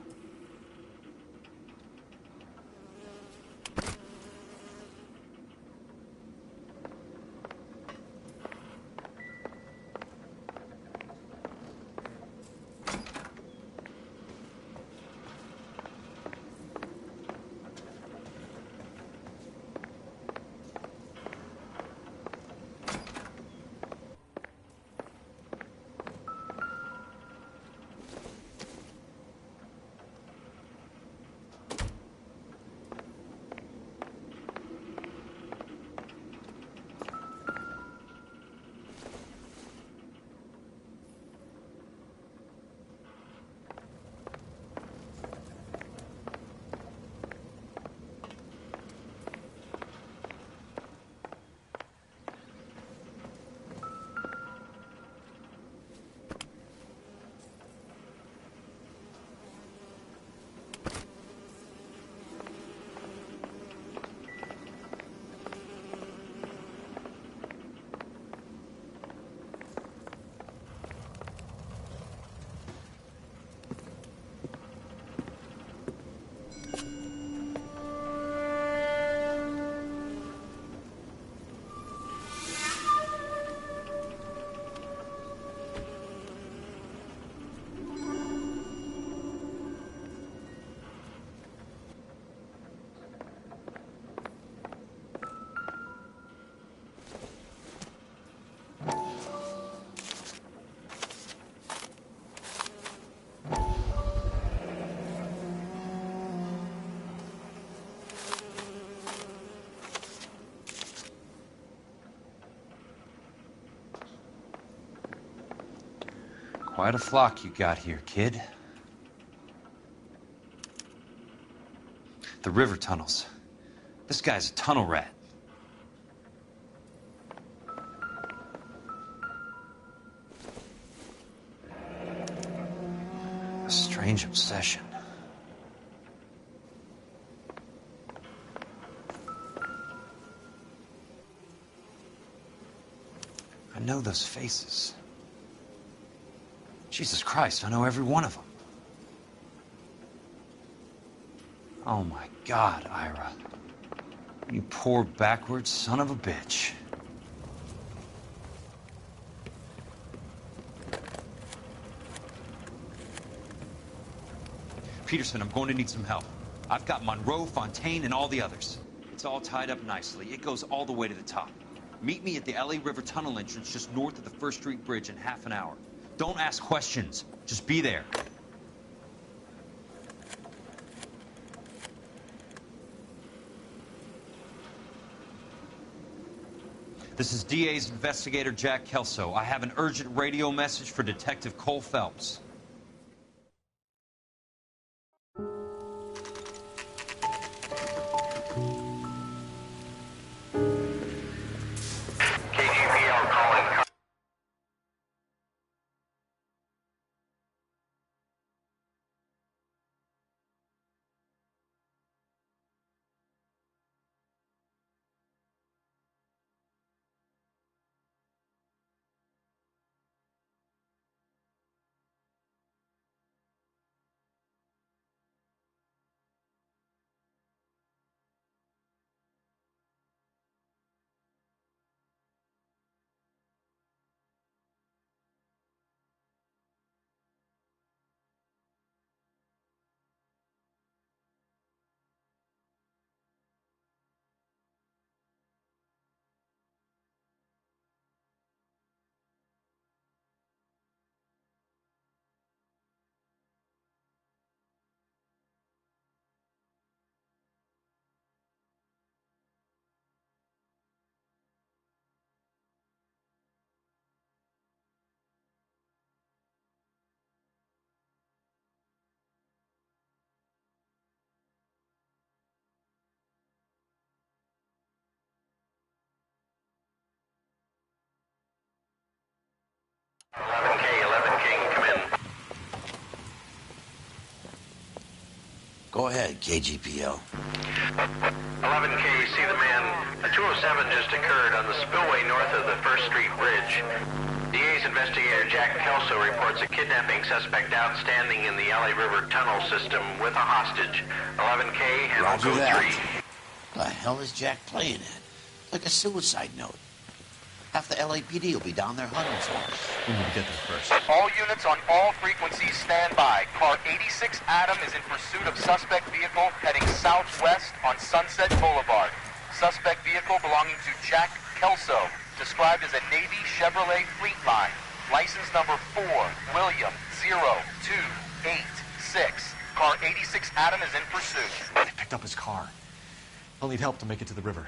Quite a flock you got here, kid. The river tunnels. This guy's a tunnel rat. A strange obsession. I know those faces. Jesus Christ, I know every one of them. Oh my God, Ira. You poor backwards son of a bitch. Peterson, I'm going to need some help. I've got Monroe, Fontaine, and all the others. It's all tied up nicely. It goes all the way to the top. Meet me at the LA River Tunnel entrance just north of the First Street Bridge in half an hour. Don't ask questions. Just be there. This is DA's investigator Jack Kelso. I have an urgent radio message for Detective Cole Phelps. Go ahead, KGPL. 11K, see the man. A 207 just occurred on the spillway north of the First Street Bridge. DA's investigator Jack Kelso reports a kidnapping suspect outstanding in the LA River tunnel system with a hostage. 11K, handle Roger code that. 3. The hell is Jack playing at? Like a suicide note. Half the LAPD will be down there hunting for us. We need to get there first. All units on all frequencies stand by. Car 86 Adam is in pursuit of suspect vehicle heading southwest on Sunset Boulevard. Suspect vehicle belonging to Jack Kelso, described as a Navy Chevrolet Fleetline. License number 4, William 0286. Car 86 Adam is in pursuit. They picked up his car. I'll need help to make it to the river.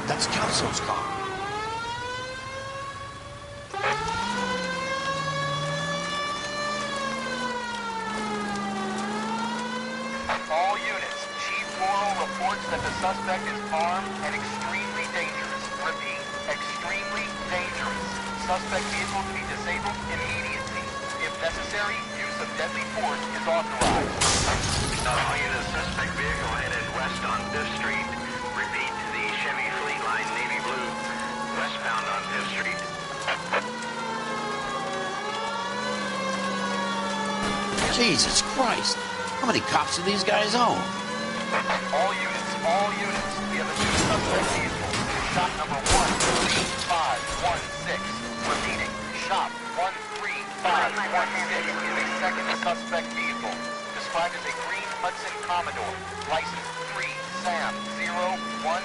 That's Kelso's car. All units, Chief Laurel reports that the suspect is armed and extremely dangerous. Repeat, extremely dangerous. Suspect vehicle to be disabled immediately. If necessary, use of deadly force is authorized. All units, suspect vehicle headed west on Fifth Street. Repeat, the Chevy Fleetline navy blue, westbound on Fifth Street. Jesus Christ. How many cops do these guys own? All units. We have a new suspect vehicle. Shop number 13516. Repeating, shop 13516 is a second suspect vehicle. Described as a green Hudson Commodore. License 3 Sam 0102.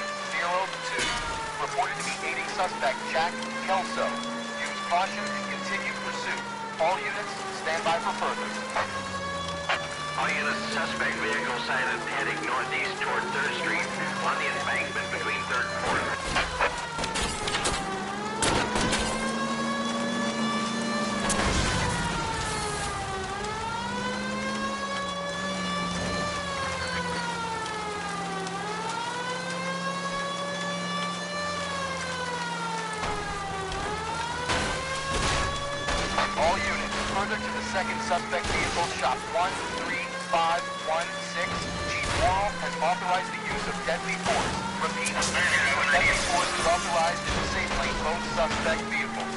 Reported to be aiding suspect Jack Kelso. Use caution and continue pursuit. All units, stand by for further. All units, suspect vehicle sighted heading northeast toward 3rd Street on the embankment between 3rd and 4th. All units, further to the second suspect vehicle, shop 13516. Chief Morrow has authorized the use of deadly force. Repeat, deadly force is authorized in the safe lane, both suspect vehicles.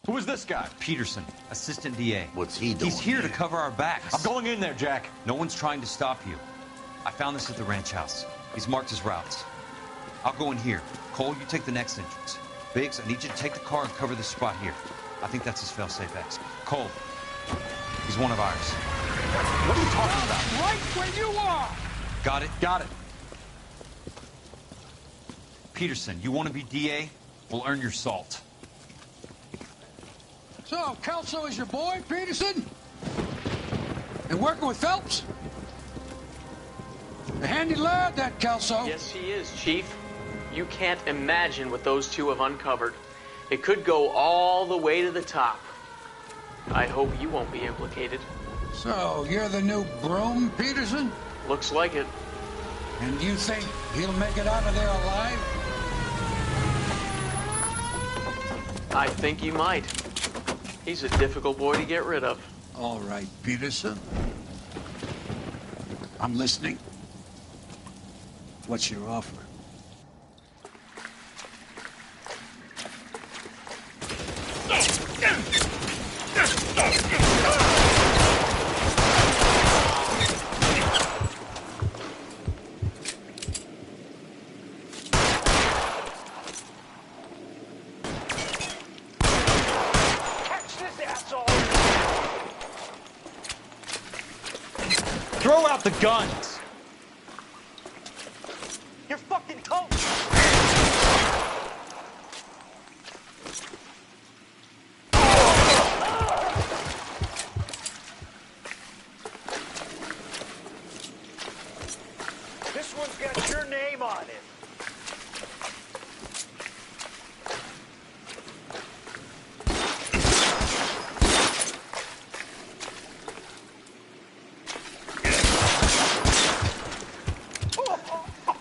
Who is this guy? Peterson, assistant DA. What's he doing? He's here to cover our backs. I'm going in there, Jack. No one's trying to stop you. I found this at the ranch house. He's marked his routes. I'll go in here. Cole, you take the next entrance. Biggs, I need you to take the car and cover this spot here. I think that's his fail-safe exit. Cole, he's one of ours. What are you talking about? Right where you are! Got it? Got it. Peterson, you want to be DA? We'll earn your salt. So, Kelso is your boy, Peterson? And working with Phelps? A handy lad, that Kelso. Yes, he is, Chief. You can't imagine what those two have uncovered. It could go all the way to the top. I hope you won't be implicated. So, you're the new broom, Peterson? Looks like it. And you think he'll make it out of there alive? I think he might. He's a difficult boy to get rid of. All right, Peterson. I'm listening. What's your offer? Throw out the guns! You're fucking coach! This one's got your name on it.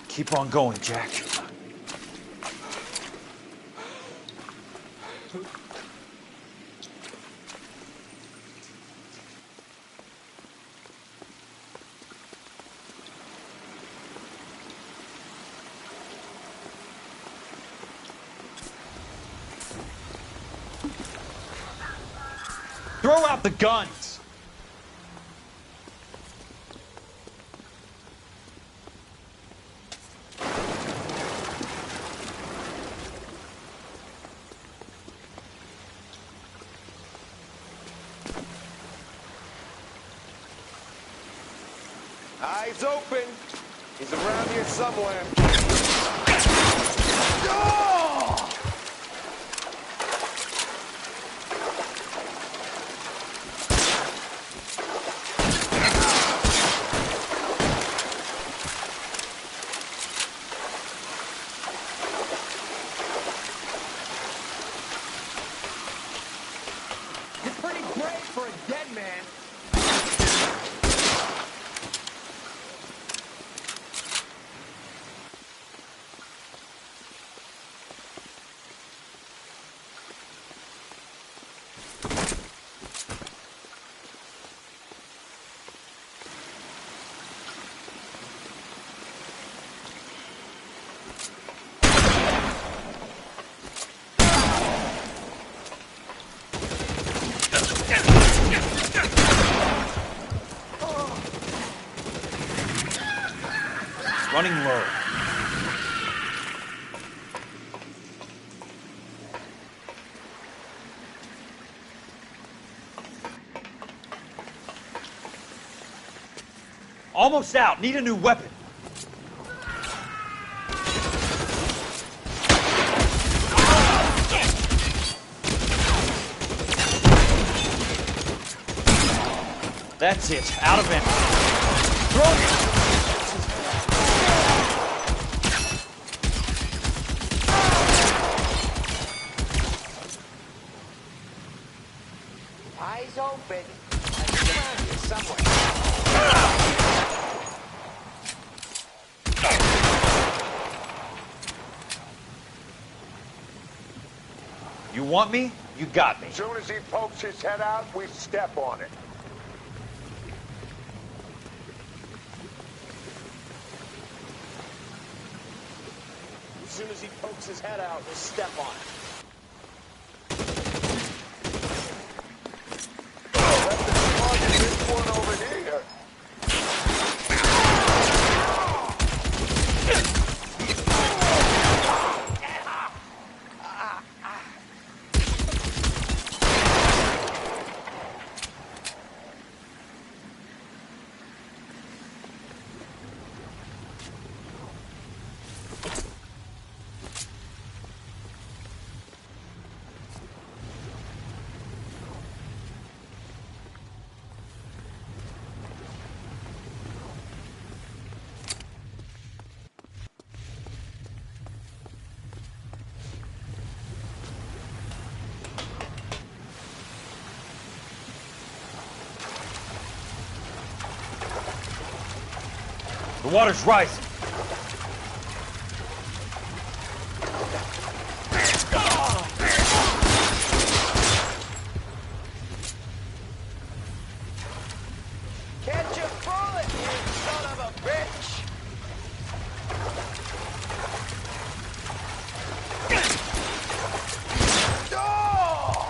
Keep on going, Jack. Throw out the guns! Eyes open. He's around here somewhere. pray for a dead man. Running low. Almost out. Need a new weapon. That's it. Out of ammo. Throw it. Eyes open. He's around here somewhere. You want me? You got me. As soon as he pokes his head out, we step on it. As soon as he pokes his head out, we'll step on it. This one over here. The water's rising. Catch a bullet, you son of a bitch! Oh!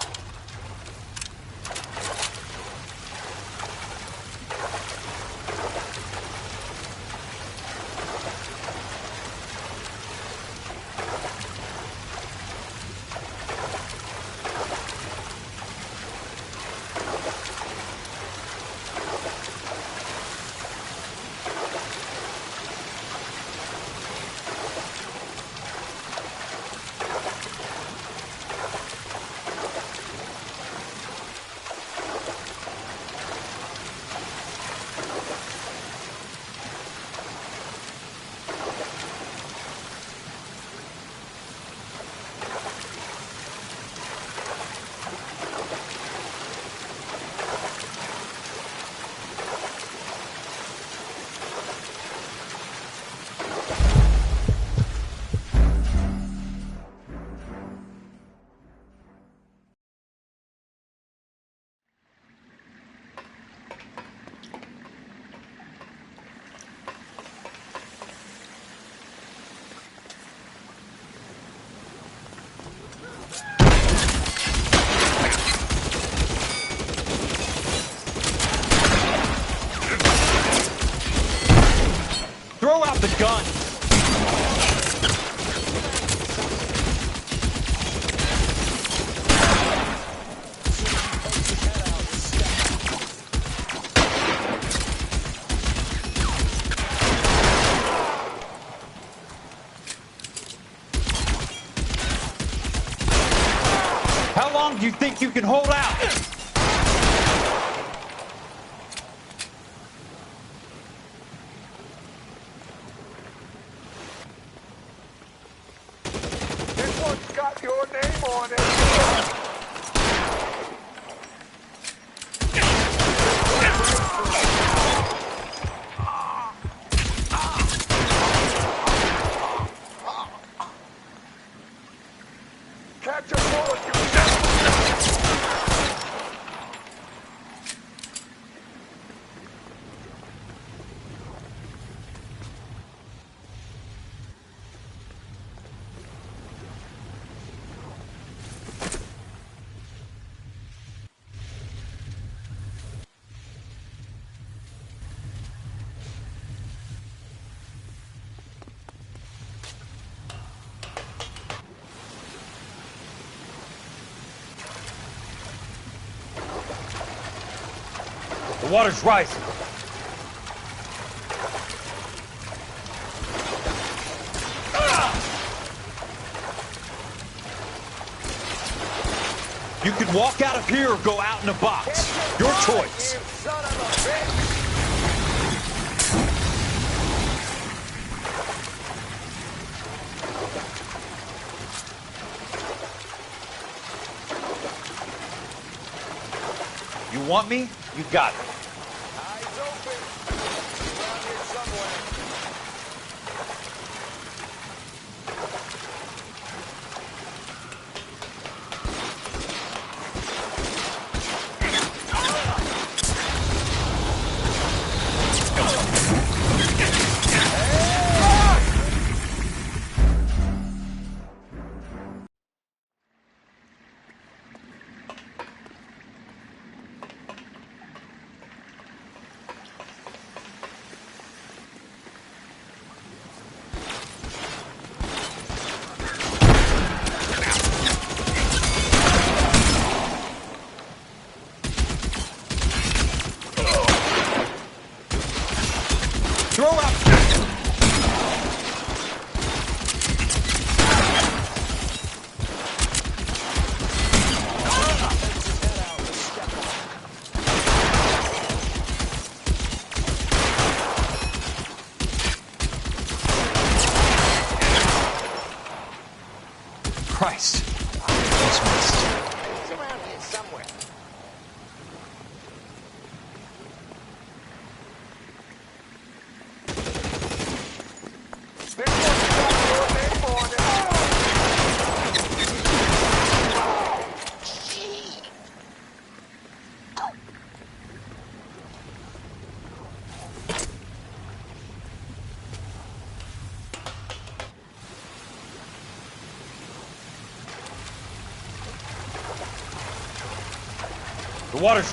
Throw out the gun! How long do you think you can hold out? This one's got your name on it. The water's rising. You can walk out of here or go out in a box. Your choice. You son of a bitch! You want me? You got it. Eyes open. Around here somewhere. Throw out. Christ. That's missed. It's around here somewhere. There's one door there for me. The water's...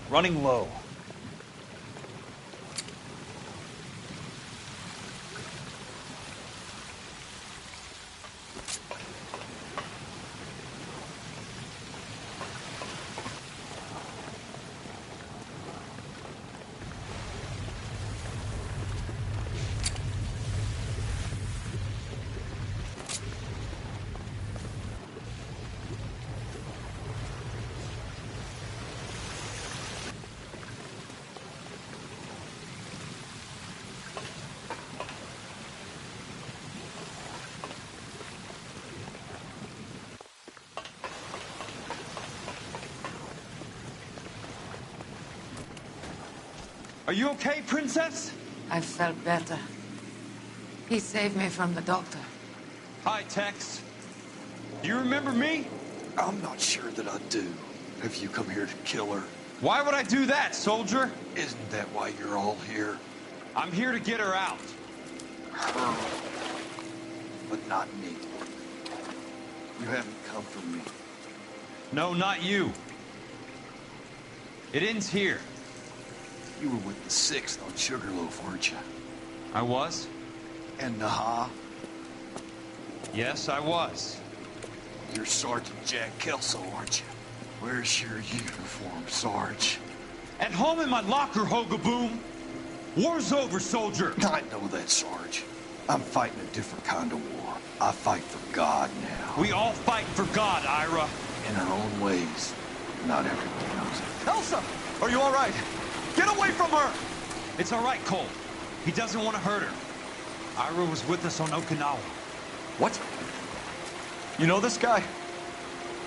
Running low. Are you okay, Princess? I felt better. He saved me from the doctor. Hi, Tex. Do you remember me? I'm not sure that I do. Have you come here to kill her? Why would I do that, soldier? Isn't that why you're all here? I'm here to get her out. Her. But not me. You haven't come for me. No, not you. It ends here. You were with the 6th on Sugarloaf, weren't you? I was? And Naha? Yes, I was. You're Sergeant Jack Kelso, aren't you? Where's your uniform, Sarge? At home in my locker, Hogaboom. War's over, soldier. I know that, Sarge. I'm fighting a different kind of war. I fight for God now. We all fight for God, Ira. In our own ways. Not everyone knows it. Elsa! Are you all right? Get away from her! It's all right, Cole. He doesn't want to hurt her. Ira was with us on Okinawa. What? You know this guy?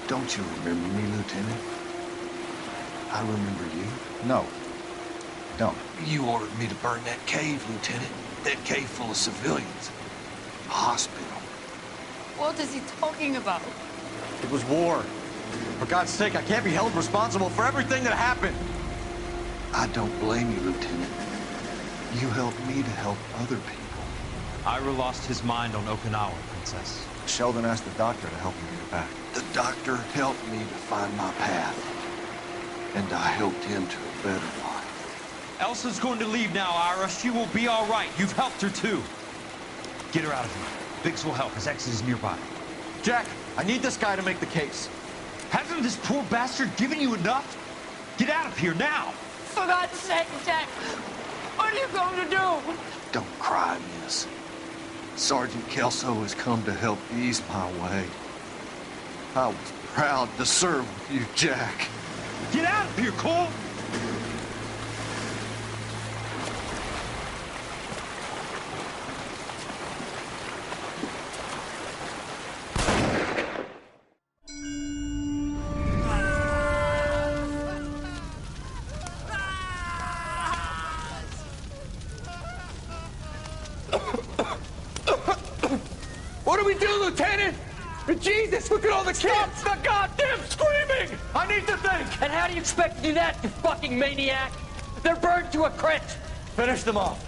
Don't you remember me, Lieutenant? I remember you. No. Don't. You ordered me to burn that cave, Lieutenant. That cave full of civilians. A hospital. What is he talking about? It was war. For God's sake, I can't be held responsible for everything that happened. I don't blame you, Lieutenant. You helped me to help other people. Ira lost his mind on Okinawa, Princess. Sheldon asked the doctor to help him get back. The doctor helped me to find my path. And I helped him to a better life. Elsa's going to leave now, Ira. She will be all right. You've helped her, too. Get her out of here. Biggs will help. His exit is nearby. Jack, I need this guy to make the case. Hasn't this poor bastard given you enough? Get out of here now! For God's sake, Jack! What are you going to do? Don't cry, miss. Sergeant Kelso has come to help ease my way. I was proud to serve with you, Jack. Get out of here, Cole! What do we do, Lieutenant? Jesus, look at all the kids! Stop the goddamn screaming! I need to think! And how do you expect to do that, you fucking maniac? They're burned to a crisp! Finish them off.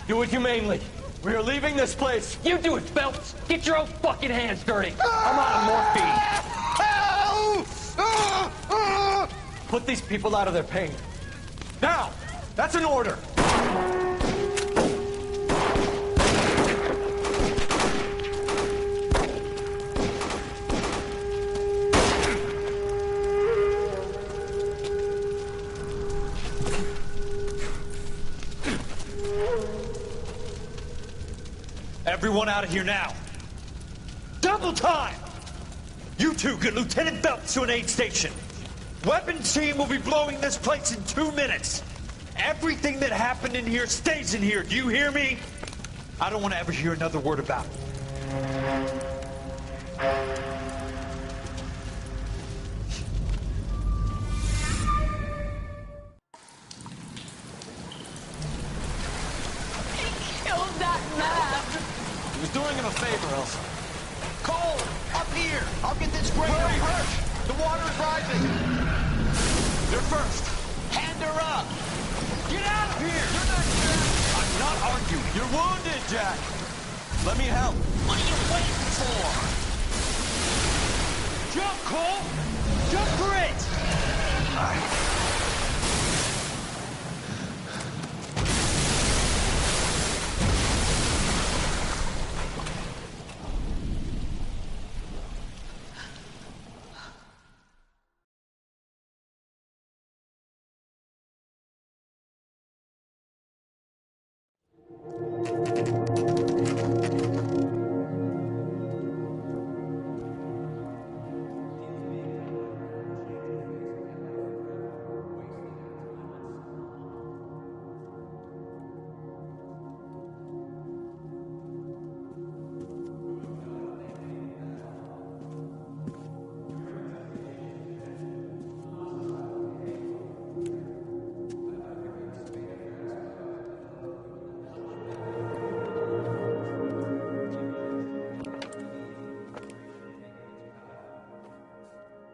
Do it humanely. We are leaving this place. You do it, Phelps! Get your own fucking hands dirty! I'm out of morphine! Put these people out of their pain. Now! That's an order! Everyone out of here now. Double time! You two get Lieutenant Phelps to an aid station. Weapons team will be blowing this place in 2 minutes. Everything that happened in here stays in here. Do you hear me? I don't want to ever hear another word about it. Killed that man! He was doing him a favor, Elsa. Cole, up here! I'll get this grader first! The water is rising! You're first! Hand her up! Get out of here! You're not Jack! I'm not arguing. You're wounded, Jack! Let me help. What are you waiting for? Jump, Cole! Jump for it!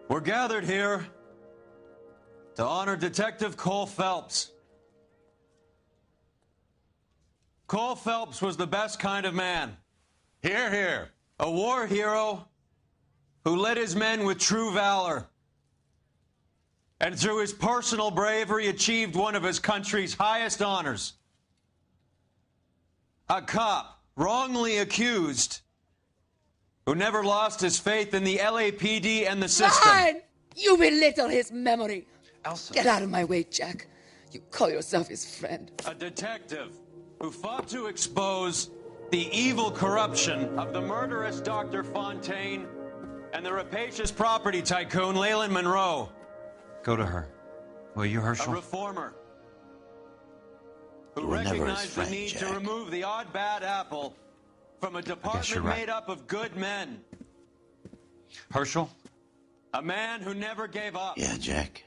We're gathered here to honor Detective Cole Phelps. Cole Phelps was the best kind of man. Hear, hear. A war hero who led his men with true valor. And through his personal bravery achieved one of his country's highest honors. A cop wrongly accused who never lost his faith in the LAPD and the system. Fine! You belittle his memory. Elsa. Get out of my way, Jack. You call yourself his friend. A detective who fought to expose the evil corruption of the murderous Dr. Fontaine and the rapacious property tycoon Leyland Monroe. Go to her. Will you, Herschel? A reformer who You were never his recognized friend, the need Jack. to remove the odd bad apple from a department you're right. made up of good men. Herschel? A man who never gave up. Yeah, Jack.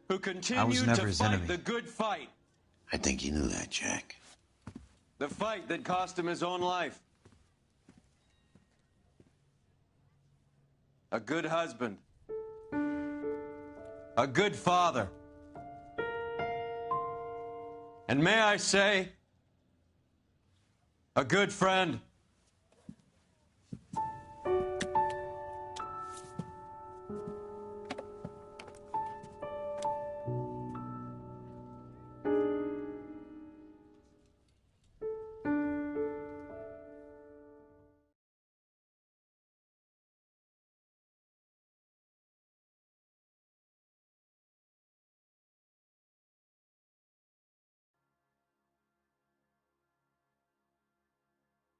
Who I was continued never to his fight enemy. the good fight. I think you knew that, Jack. The fight that cost him his own life. A good husband. A good father. And may I say, a good friend.